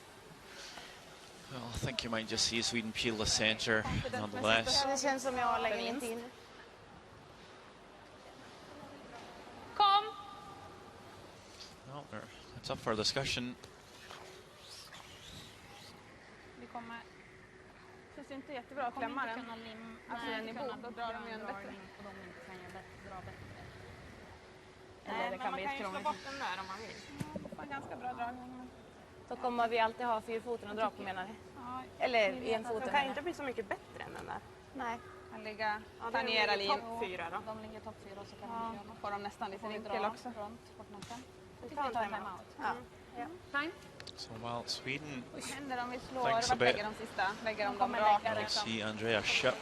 Speaker 1: Well, I think you might just see Sweden peel the center nonetheless.
Speaker 5: Det känns som jag lägger min tid.
Speaker 3: Kom!
Speaker 1: Well, it's up for discussion.
Speaker 5: Vi kommer... Det känns inte jättebra att klämma den. Alltså en nivå, då drar de ju en bättre. Eller det kan bli ett krångligt. Man kan ju slå bort den där om man vill. Ja, en ganska bra dragning.
Speaker 6: Då kommer vi alltid ha fyrfoten att dra på, menar ni?
Speaker 5: Ja,
Speaker 6: Eller enfoten?
Speaker 5: de kan ju inte bli så mycket bättre än den där.
Speaker 6: Nej.
Speaker 5: Kan ligga, tangera linje 4 då.
Speaker 6: De ligger topp 4 så kan
Speaker 5: Ja,
Speaker 6: vi
Speaker 5: får de nästan lite vinkel också.
Speaker 6: Vi tar en timeout.
Speaker 5: Ja.
Speaker 6: Time.
Speaker 1: So while Sweden
Speaker 5: Vad händer om vi slår?
Speaker 1: thinks a
Speaker 5: Vart
Speaker 1: bit,
Speaker 5: lägger de sista? Lägger de dem rakt?
Speaker 1: we'll see Andrea Schipp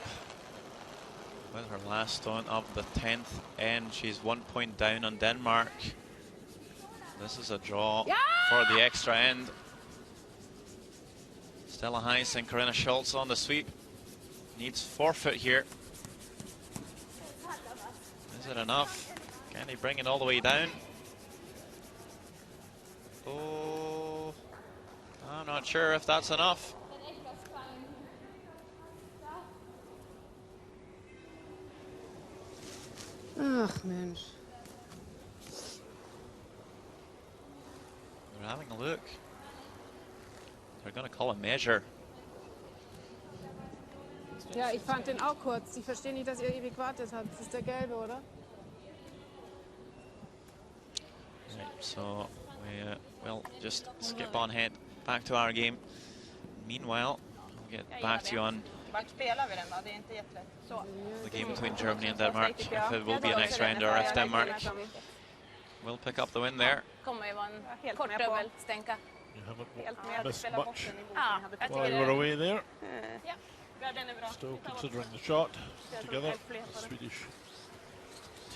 Speaker 1: with her last stone of the 10th end. She's 1 point down on Denmark. This is a draw for the extra end. Stella Heiss and Corinna Schultz on the sweep. Needs forfeit here. Is it enough? Can he bring it all the way down? Oh, I'm not sure if that's enough.
Speaker 5: Ugh, Mensch.
Speaker 1: They're having a look. They're going to call a measure.
Speaker 9: Ja, ich fand den auch kurz. Ich verstehe nicht, dass ihr ewig wartet habt. Das ist der gelbe, oder?
Speaker 1: Right, so we'll just skip on ahead back to our game. Meanwhile, we'll get back to you on
Speaker 5: Vart spelar vi den då? Det är inte jättelätt. Så.
Speaker 1: the game between Germany and Denmark, if it will be an extra end or if Denmark will pick up the win there.
Speaker 6: Kommer ju vara en kort dubbelstänka.
Speaker 2: You haven't
Speaker 5: Helt med att
Speaker 2: missed
Speaker 5: spela bort
Speaker 2: much
Speaker 5: den i boken.
Speaker 6: Ja,
Speaker 5: Hade
Speaker 6: jag
Speaker 2: while
Speaker 6: tycker
Speaker 2: you were
Speaker 6: det.
Speaker 2: away there.
Speaker 5: Ja, den är bra.
Speaker 2: Still considering the shot together, the Swedish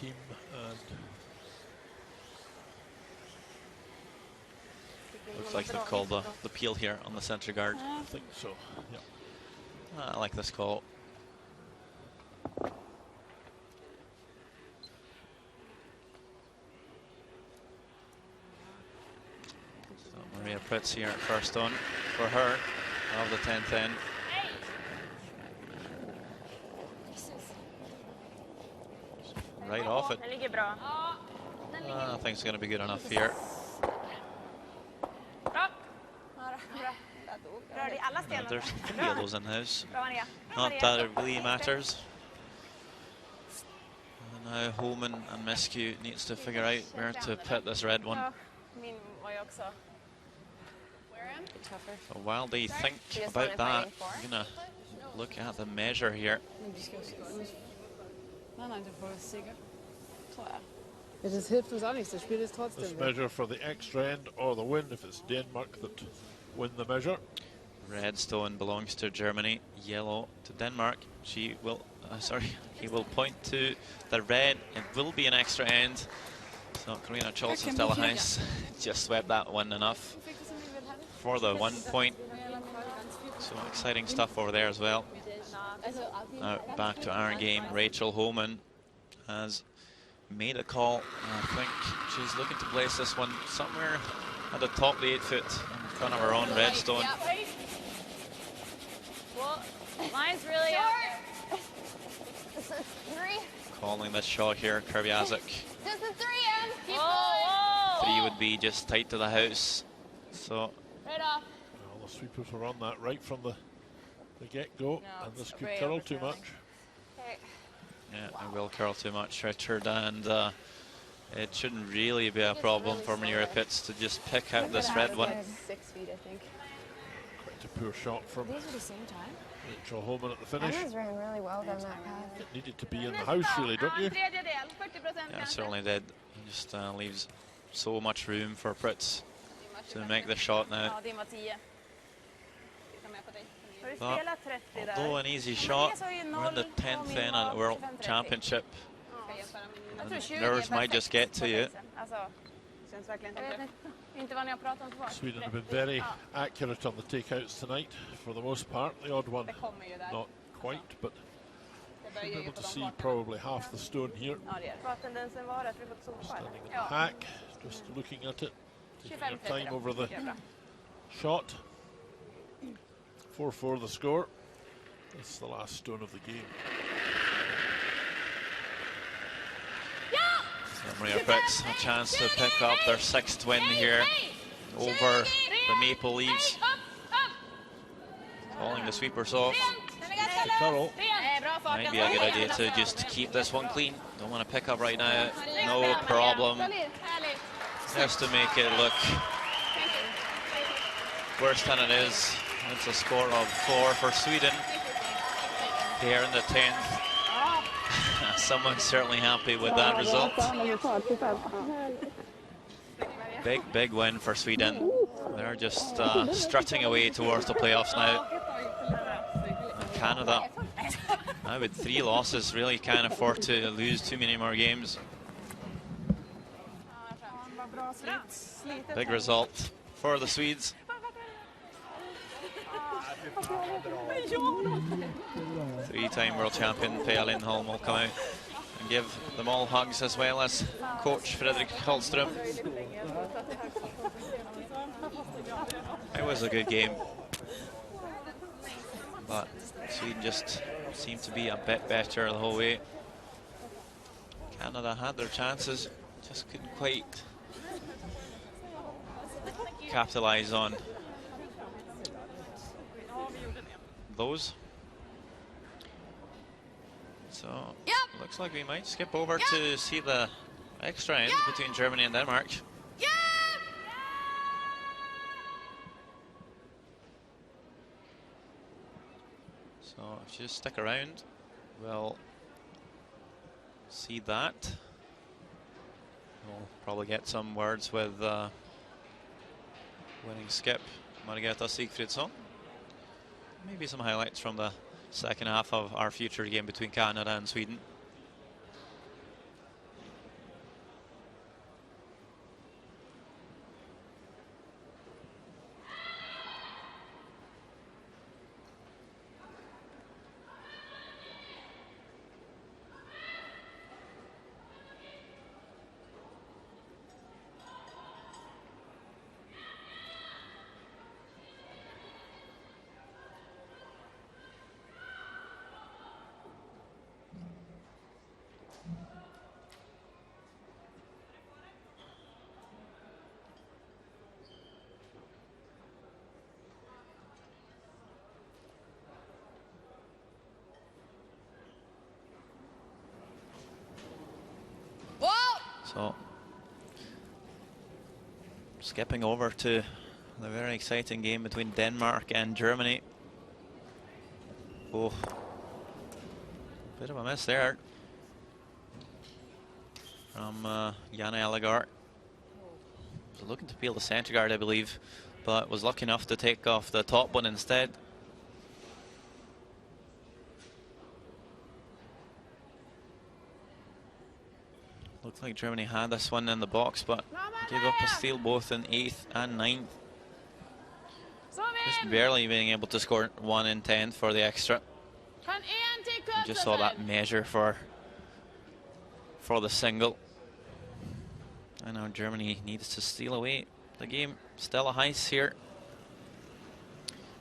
Speaker 2: team and
Speaker 1: Looks like they've called the peel here on the center guard.
Speaker 2: I think so. Yeah.
Speaker 1: I like this call. So Maria Pritz here at first on for her of the 10th end. Right off it.
Speaker 5: Den ligger bra.
Speaker 1: I think it's going to be good enough here.
Speaker 5: Bra. Rör i alla stenar.
Speaker 1: There's some yellows in the house.
Speaker 5: Bra, Maria.
Speaker 1: Not that it really matters. And now Holman and Miskew needs to figure out where to put this red one.
Speaker 6: Min var ju också
Speaker 1: So while they think about that, I'm going to look at the measure here.
Speaker 9: Nein, nein, du wolltest sicher. Ja, das hilft uns auch nichts. Das Spiel ist
Speaker 2: This
Speaker 9: trotzdem.
Speaker 2: measure for the extra end or the win if it's Denmark that win the measure.
Speaker 1: Red stone belongs to Germany, yellow to Denmark. She will, he will point to the red. It will be an extra end. So Karina Schultz and Stella Heiss just swept that one enough for the 1 point. So exciting stuff over there as well. Now back to our game. Rachel Holman has made a call. I think she's looking to place this one somewhere at the top of the 8 foot in front of her own red stone.
Speaker 6: Well, mine's really out there.
Speaker 4: This is 3.
Speaker 1: Calling this shot here, Kirbyazek.
Speaker 4: This is 3M. Keep
Speaker 6: Whoa,
Speaker 1: Three would be just tight to the house. So
Speaker 3: Right off.
Speaker 2: Well, the sweepers were on that right from the get-go,
Speaker 6: No,
Speaker 2: and this
Speaker 6: it's
Speaker 2: could
Speaker 6: way
Speaker 2: curl too
Speaker 6: overcurling.
Speaker 2: much.
Speaker 1: yeah, it will curl too much, Richard, and it shouldn't really be a problem for Maria Pitts to just pick out this red one.
Speaker 6: 6 feet, I think.
Speaker 2: Quite a poor shot from
Speaker 6: These are the same time.
Speaker 2: Rachel Holman at the finish.
Speaker 4: Emma's ran really well down that path.
Speaker 2: It needed to be in the house, really, don't you?
Speaker 5: Tredjedel, 40%
Speaker 1: Yeah,
Speaker 5: kanske.
Speaker 1: certainly did. It just leaves so much room for Pritz to make the shot now.
Speaker 6: Ja, dimma 10.
Speaker 5: Titta med på dig. Har du
Speaker 1: Ja.
Speaker 5: spelat 30 där?
Speaker 1: Although an easy shot, we're in the 10th in at the World Championship.
Speaker 6: Jag tror 20
Speaker 1: Nerves
Speaker 6: är
Speaker 1: might just get to you.
Speaker 6: Alltså,
Speaker 5: Känns verkligen
Speaker 6: jag
Speaker 5: som
Speaker 6: vet
Speaker 5: det.
Speaker 6: inte vad ni har pratat om förvar.
Speaker 2: Sweden have been very accurate on the takeouts tonight, for the most part. The odd one,
Speaker 5: Det kommer ju där.
Speaker 2: not quite, but
Speaker 5: Det
Speaker 2: should
Speaker 5: börjar
Speaker 2: be
Speaker 5: ju
Speaker 2: able
Speaker 5: på
Speaker 2: to
Speaker 5: de
Speaker 2: see
Speaker 5: banorna.
Speaker 2: probably half the stone here.
Speaker 5: Ja, det är det. Vad tendensen var att vi fått sopa
Speaker 2: Standing
Speaker 5: eller?
Speaker 2: at the hack, just looking at it, taking
Speaker 5: 25
Speaker 2: your time over the
Speaker 5: Jävla.
Speaker 2: shot. 4-4 the score. That's the last stone of the game.
Speaker 1: Germany are Brits a chance to pick up their 6th win here over the Maple Leafs. Calling the sweepers off.
Speaker 2: Curl.
Speaker 1: Might be a good idea to just keep this one clean. Don't want to pick up right now. No problem. Just to make it look worse than it is. It's a score of 4 for Sweden. Here in the 10th. Someone's certainly happy with that result. Big win for Sweden. They're just strutting away towards the playoffs now. And Canada, now with 3 losses, really can't afford to lose too many more games. Big result for the Swedes. 3-time world champion Pia Lindholm will come out and give them all hugs, as well as coach Fredrik Hallström. It was a good game, but Sweden just seemed to be a bit better the whole way. Canada had their chances, just couldn't quite capitalize on those. So looks like we might skip over to see the extra end between Germany and Denmark. So if you just stick around, we'll see that. We'll probably get some words with winning skip Margareta Sigfridsson. Maybe some highlights from the second half of our future game between Canada and Sweden. So, skipping over to the very exciting game between Denmark and Germany. Oh, bit of a miss there from Jan Ellegaard. Was looking to peel the centre guard, I believe, but was lucky enough to take off the top one instead. Looked like Germany had this one in the box, but gave up a steal both in 8th and 9th. Just barely being able to score 1 in 10 for the extra. You just saw that measure for the single. I know Germany needs to steal away the game. Stella Heiss here,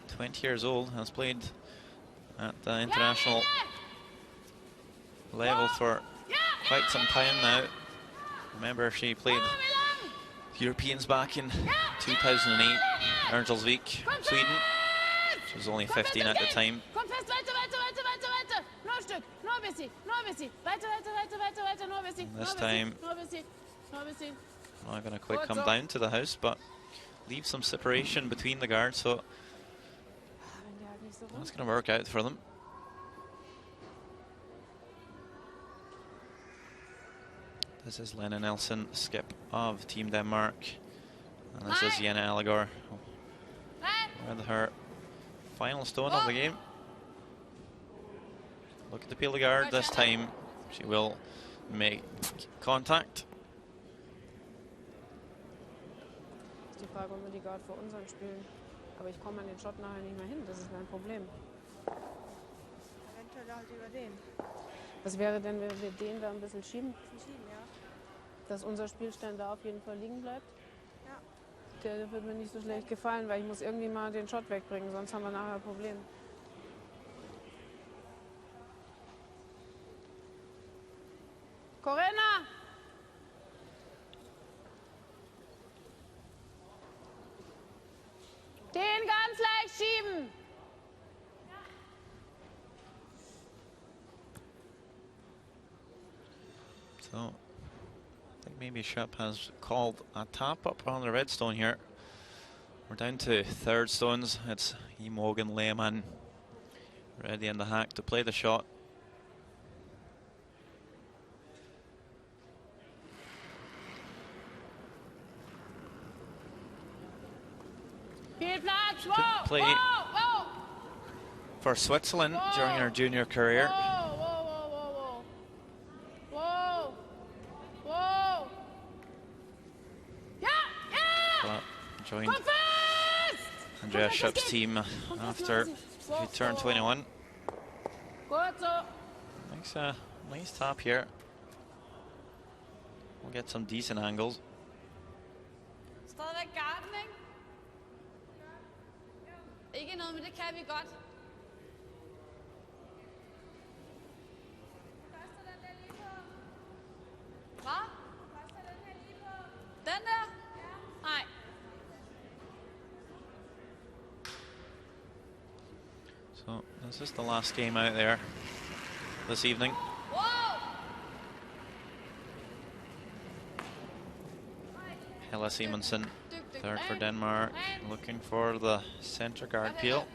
Speaker 1: 20 years old, has played at the international level for quite some time now. Remember, she played Europeans back in 2008, Örnsköldsvik, Sweden. She was only 15 at the time. This time, not going to quite come down to the house, but leave some separation between the guards, so that's going to work out for them. This is Lena Nelson, skip of Team Denmark. And this is Jana Ellegaard with her final stone of the game. Looking to peel the guard this time. She will make contact.
Speaker 9: Ist die Frage, ob wir die Guard für unseren spielen. Aber ich komme an den Shot nachher nicht mehr hin, das ist mein Problem.
Speaker 5: Eventuell halt über den.
Speaker 9: Was wäre denn, wenn wir den da ein bisschen schieben?
Speaker 5: Verschieben, ja.
Speaker 9: Dass unser Spielstand da auf jeden Fall liegen bleibt?
Speaker 5: Ja.
Speaker 9: der wird mir nicht so schlecht gefallen, weil ich muss irgendwie mal den Shot wegbringen, sonst haben wir nachher ein Problem. Corinna! Den ganz leicht schieben!
Speaker 1: So, I think maybe Shep has called a tap up on the red stone here. We're down to third stones. It's E. Morgan, Lehman, ready in the hack to play the shot. Didn't play for Switzerland during her junior career. But joined Andrea Shep's team after she turned 21. Makes a nice tap here. We'll get some decent angles.
Speaker 5: Stadigvæk garden, ikke? Ikke noget, men det kan vi godt. Hvad? Den der? Nej.
Speaker 1: So this is the last game out there this evening. Hella Simonsen, third for Denmark, looking for the center guard peel.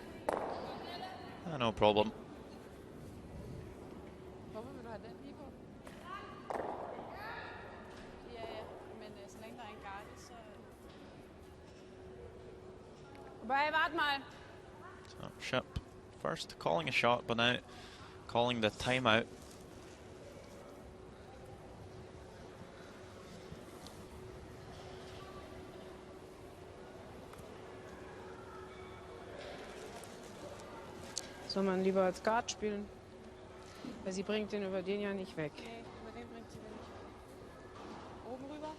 Speaker 1: No problem.
Speaker 5: Hvorfor vil du have den lige på? Ja, men så længe der er en guard, så...
Speaker 9: Bare warte mal.
Speaker 1: So Shep first calling a shot, but now calling the timeout.
Speaker 9: Soll man lieber als Guard spielen? Weil sie bringt den über den ja nicht weg.
Speaker 5: Nee, über den bringt sie den nicht weg. Oben rüber?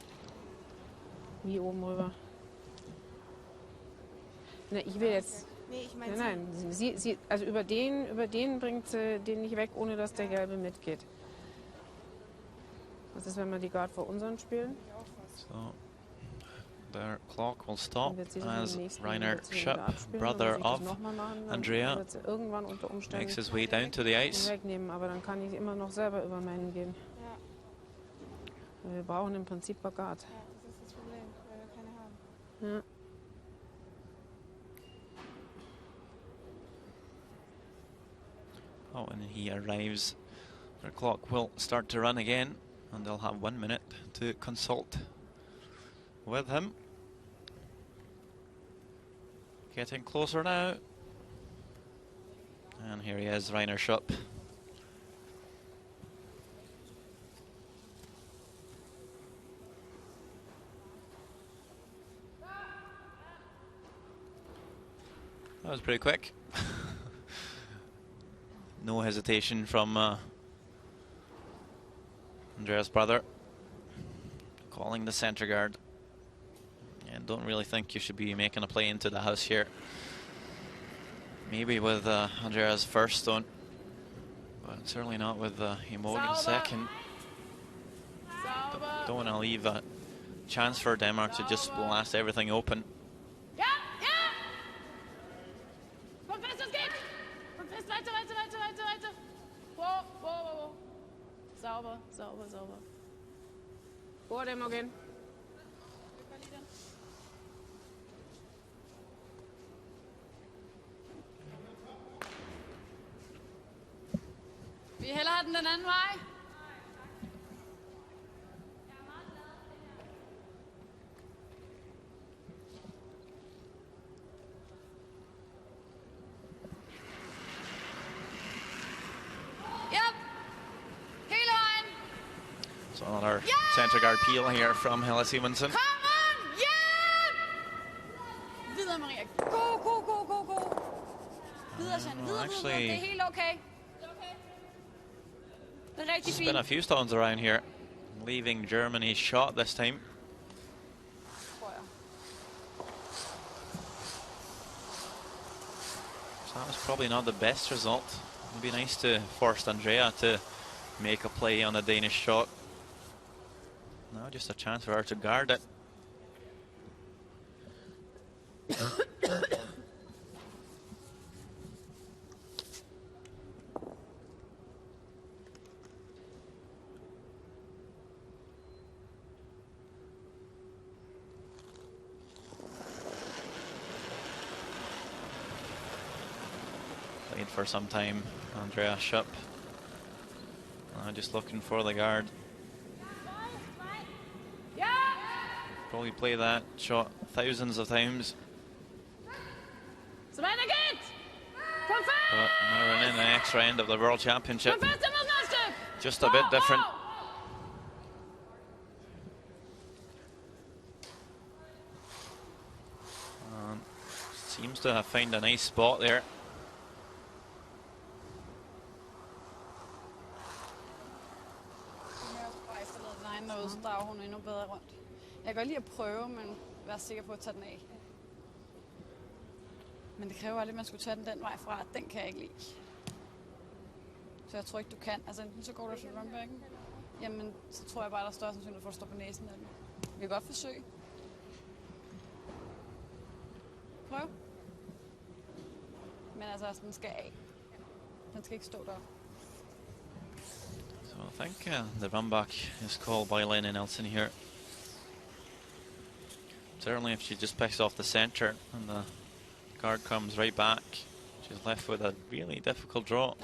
Speaker 9: Wie oben rüber? Na, ich will jetzt...
Speaker 5: Nee, ich meine
Speaker 9: Nein, sie, also über den bringt sie den nicht weg, ohne dass der Gelbe mitgeht. Was ist, wenn wir die Guard vor unseren spielen?
Speaker 1: So their clock will stop as Rainer Shep, brother of Andrea, makes his way down to the ice.
Speaker 9: Wegnehmen, aber dann kann ich immer noch selber über meinen gehen. Wir brauchen im Prinzip Guard.
Speaker 5: Ja, das ist das Problem, weil wir keine haben.
Speaker 9: Ja.
Speaker 1: Oh, and he arrives. Their clock will start to run again, and they'll have 1 minute to consult with him. Getting closer now. And here he is, Rainer Schupp. That was pretty quick. No hesitation from Andrea's brother. Calling the center guard. And don't really think you should be making a play into the house here. Maybe with Andrea's first stone, but certainly not with Emogen's second. Don't want to leave a chance for Denmark to just blast everything open.
Speaker 9: Sauber, sauber, sauber. Vor dem Morgen.
Speaker 5: Vi hellere have den anden vej.
Speaker 1: So another center guard peel here from Helle Simonsen.
Speaker 5: Come on! Yeah! Videre, Maria. Go, go, go, go, go. Videre, Janne. Videre, videre. Det er helt okay. Det er rigtig
Speaker 1: There's
Speaker 5: fint.
Speaker 1: been a few stones around here, leaving Germany's shot this time.
Speaker 5: Tror jeg.
Speaker 1: That was probably not the best result. It would be nice to force Andrea to make a play on a Danish shot. Now just a chance for her to guard it. Played for some time, Andrea Schupp. Just looking for the guard. Probably play that shot thousands of times. But now we're in the next round of the World Championship. Just a bit different. Seems to have found a nice spot there.
Speaker 10: Jeg kan godt lide at prøve, men være sikker på at tage den af. Men det kræver aldrig, at man skulle tage den vej fra. Den kan jeg ikke lide. Så jeg tror ikke, du kan. Altså enten så går du til runbacken, jamen så tror jeg bare, der er større sandsynlighed for at stå på næsen af den. Vi kan godt forsøge. Prøv. Men altså, den skal af. Den skal ikke stå der.
Speaker 1: So I think the runback is called by Lenny Nelson here. Certainly if she just picks off the centre and the guard comes right back, she's left with a really difficult draw.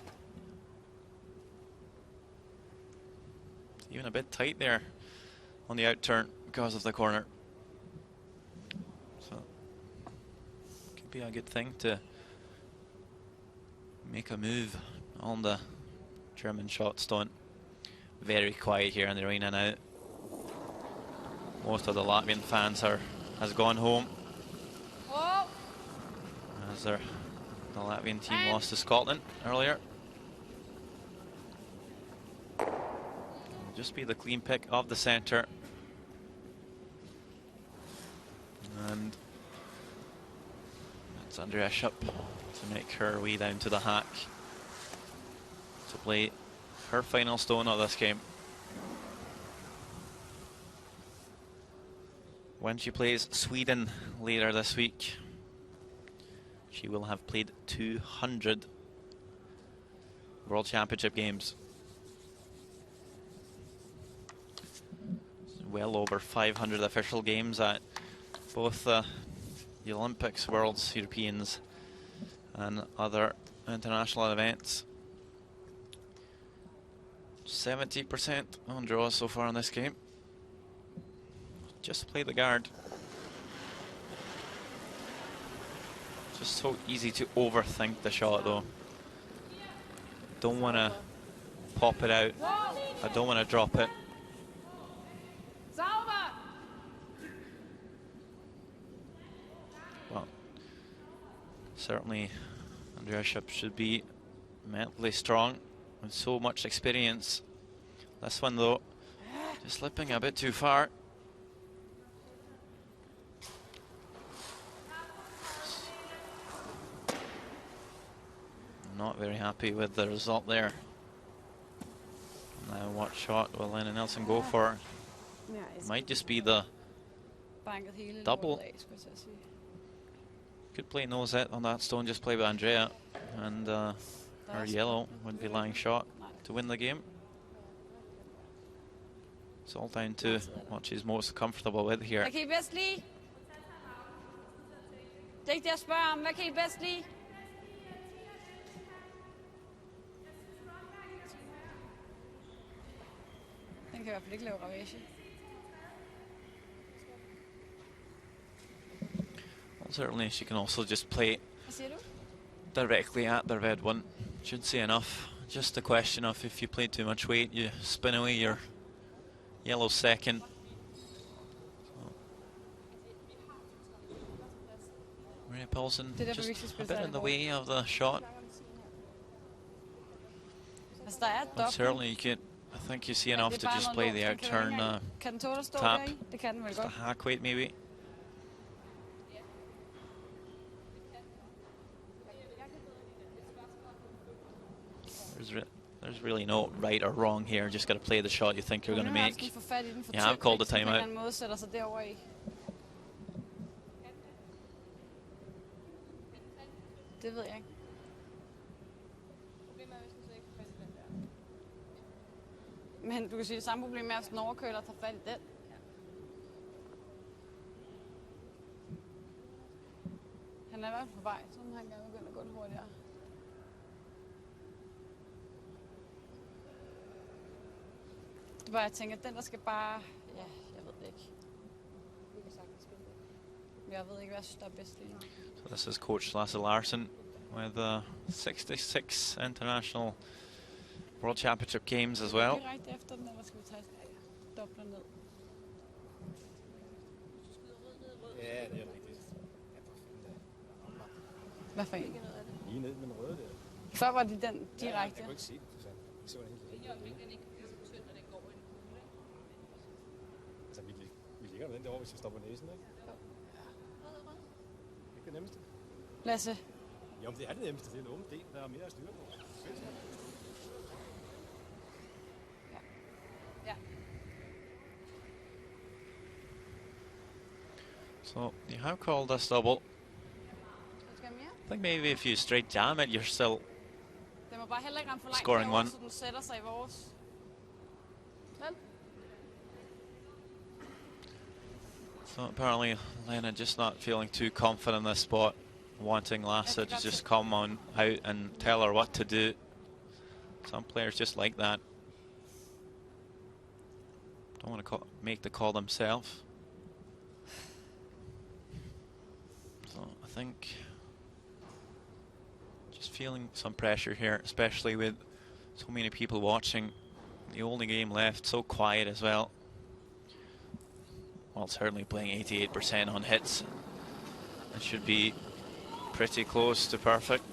Speaker 1: It's even a bit tight there on the outturn because of the corner. So could be a good thing to make a move on the German shot stone. Very quiet here in the arena now. Most of the Latvian fans has gone home. As the Latvian team lost to Scotland earlier. It'll just be the clean pick of the centre. And that's Andrea Schupp to make her way down to the hack to play her final stone of this game. When she plays Sweden later this week, she will have played 200 World Championship games. Well over 500 official games at both the Olympics, Worlds, Europeans and other international events. 70% on draws so far in this game. Just play the guard. Just so easy to overthink the shot though. Don't want to pop it out. I don't want to drop it. Well, certainly Andrea Schupp should be mentally strong with so much experience. This one though, just slipping a bit too far. Not very happy with the result there. Now what shot will Lenny Nelson go for? Might just be the double. Could play nose it on that stone, just play with Andrea, and her yellow would be lying shot to win the game. It's all down to what she's most comfortable with here.
Speaker 10: Hvad kan I bedst lide? Det er ikke det, jeg spørger om. Hvad kan I bedst lide? Den kan i hvert fald ikke lave ravage.
Speaker 1: Well, certainly she can also just play directly at the red one. Should say enough. Just a question of if you play too much weight, you spin away your yellow second. Maria Paulsen just a bit in the way of the shot. But certainly you can, I think you see enough to just play the outturn tap. Just a hack weight maybe. There's really no right or wrong here. Just got to play the shot you think you're going to make. Yeah, I've called the timeout.
Speaker 10: Det ved jeg ikke. Men du kan sige, det samme problem er, at den overkøler tager fat i den. Han er i hvert fald på vej, så han gerne begynde at gå lidt hurtigere. Det er bare, jeg tænker, at den der skal bare... Ja, jeg ved det ikke. Vi kan sagtens spille det. Jeg ved ikke, hvad jeg synes, der er bedst lige nu.
Speaker 1: So this is coach Lasse Larsen with 66 international World Championship games as well.
Speaker 10: Direkte efter den, eller skal vi tage dobbler ned?
Speaker 11: Ja, det er rigtigt.
Speaker 10: Hvad for en?
Speaker 11: Lige ned med den røde der.
Speaker 10: Før var det den direkte.
Speaker 11: Ja, jeg kunne ikke se det, for sådan. Jeg så den helt. Altså, vi ligger med den derovre, hvis jeg stopper næsen, ikke? Ja. Det er det nemmeste.
Speaker 10: Lasse.
Speaker 11: Jo, men det er det nemmeste. Det er en åben del, der er mere at styre på.
Speaker 10: Ja.
Speaker 1: So you have called this double. I think maybe if you straight jam it, you're still
Speaker 10: Den må bare heller ikke ramme for langt
Speaker 1: scoring
Speaker 10: derovre,
Speaker 1: one.
Speaker 10: så den sætter sig i vores. Vel?
Speaker 1: So apparently Lena just not feeling too confident in this spot, wanting Lasse to just come on out and tell her what to do. Some players just like that. Don't want to make the call themselves. So I think just feeling some pressure here, especially with so many people watching. The only game left, so quiet as well. Well, certainly playing 88% on hits. It should be pretty close to perfect.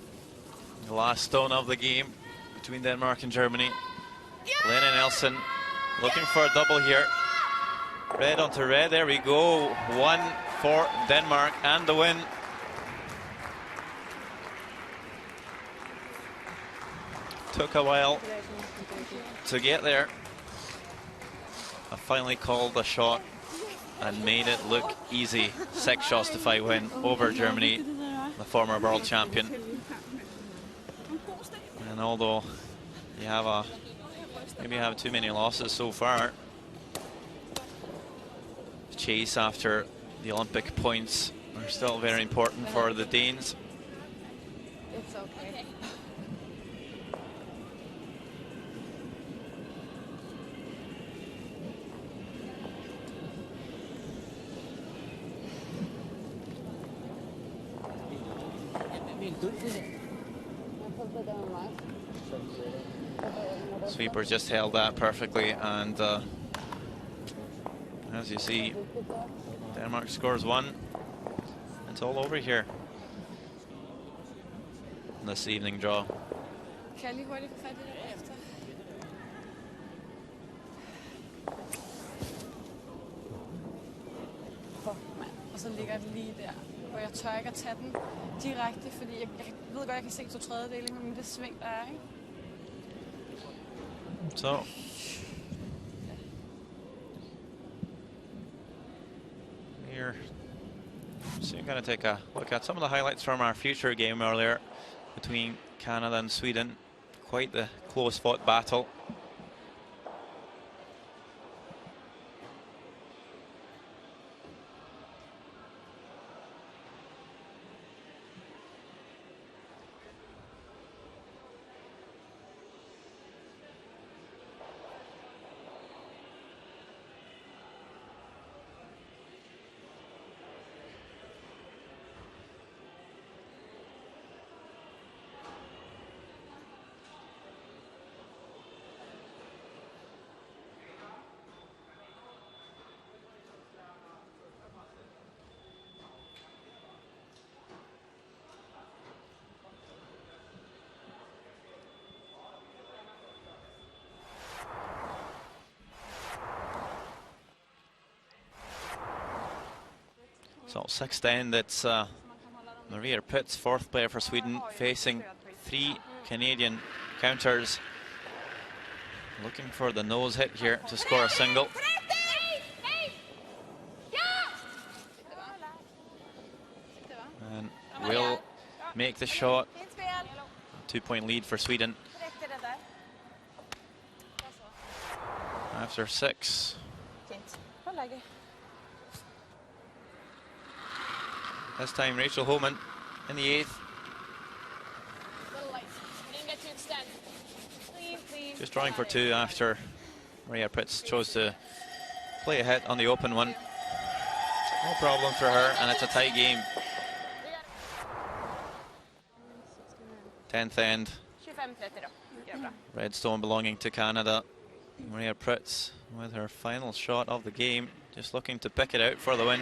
Speaker 1: The last stone of the game between Denmark and Germany. Lena Nelson looking for a double here. Red onto red, there we go. One for Denmark and the win. Took a while to get there. I finally called the shot and made it look easy. 6 shots to 5 win over Germany, the former world champion. And although you have maybe you have too many losses so far, the chase after the Olympic points are still very important for the Danes.
Speaker 10: It's okay.
Speaker 1: Sweeper just held that perfectly, and as you see, Denmark scores 1. It's all over here in this evening draw.
Speaker 10: Kan jeg lige hurtigt få fat i det efter? Og så ligger det lige der, hvor jeg tør ikke at tage den direkte, fordi jeg ved godt, jeg kan se 2/3 med det sving, der er, ikke?
Speaker 1: So here, so you're going to take a look at some of the highlights from our future game earlier between Canada and Sweden. Quite the close-fought battle. So 6-10, that's Maria Pitts, 4th player for Sweden, facing 3 Canadian counters. Looking for the nose hit here to score a single. And will make the shot. 2-point lead for Sweden. After 6. This time Rachel Holman in the 8th. Just drawing for 2 after Maria Pritz chose to play a hit on the open one. No problem for her, and it's a tight game. 10th end. Redstone belonging to Canada. Maria Pritz with her final shot of the game, just looking to pick it out for the win.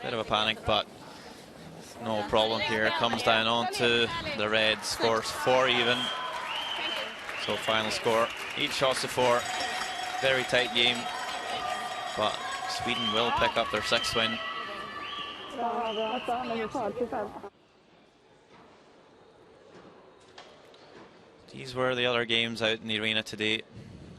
Speaker 1: Bit of a panic, but no problem here. It comes down onto the red, scores 4 even. So final score, each shot's to 4. Very tight game, but Sweden will pick up their 6th win. These were the other games out in the arena today.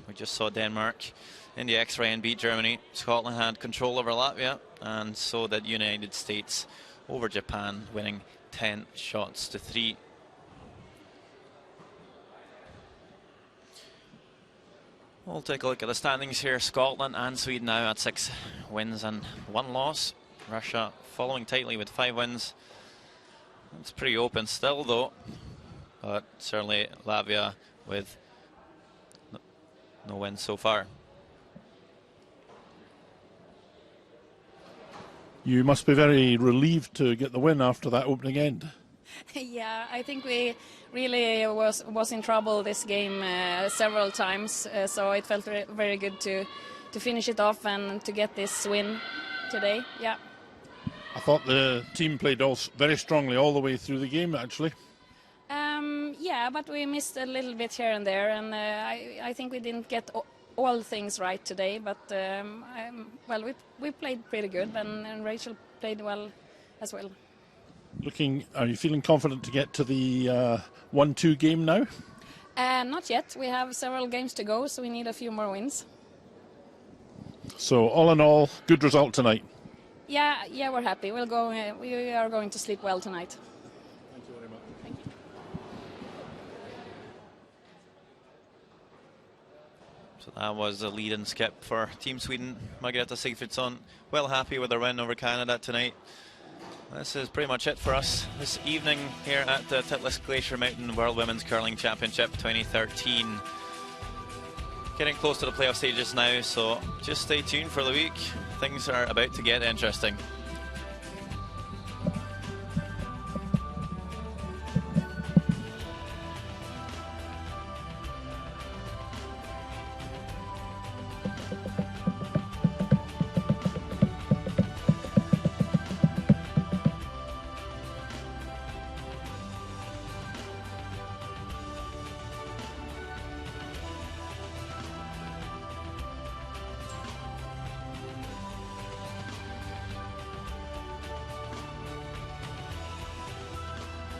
Speaker 1: We just saw Denmark in the X-ray and beat Germany. Scotland had control over Latvia, and so did United States over Japan, winning 10 shots to 3. We'll take a look at the standings here. Scotland and Sweden now at 6 wins and 1 loss. Russia following tightly with 5 wins. It's pretty open still though, but certainly Latvia with no wins so far.
Speaker 2: You must be very relieved to get the win after that opening end.
Speaker 10: Yeah, I think we really was in trouble this game several times, so it felt very good to finish it off and to get this win today. Yeah.
Speaker 2: I thought the team played very strongly all the way through the game, actually.
Speaker 10: Yeah, but we missed a little bit here and there, and I think we didn't get all things right today. But well, we played pretty good, and Rachel played well as well.
Speaker 2: Are you feeling confident to get to the 1-2 game now?
Speaker 10: Not yet. We have several games to go, so we need a few more wins.
Speaker 2: So all in all, good result tonight.
Speaker 10: Yeah, we're happy. We'll go. We are going to sleep well tonight.
Speaker 2: Thank you very much.
Speaker 10: Thank you.
Speaker 1: So that was the lead and skip for Team Sweden. Margareta Sigfridsson well happy with their win over Canada tonight. This is pretty much it for us this evening here at the Titlis Glacier Mountain World Women's Curling Championship 2013. Getting close to the playoff stages now, so just stay tuned for the week. Things are about to get interesting.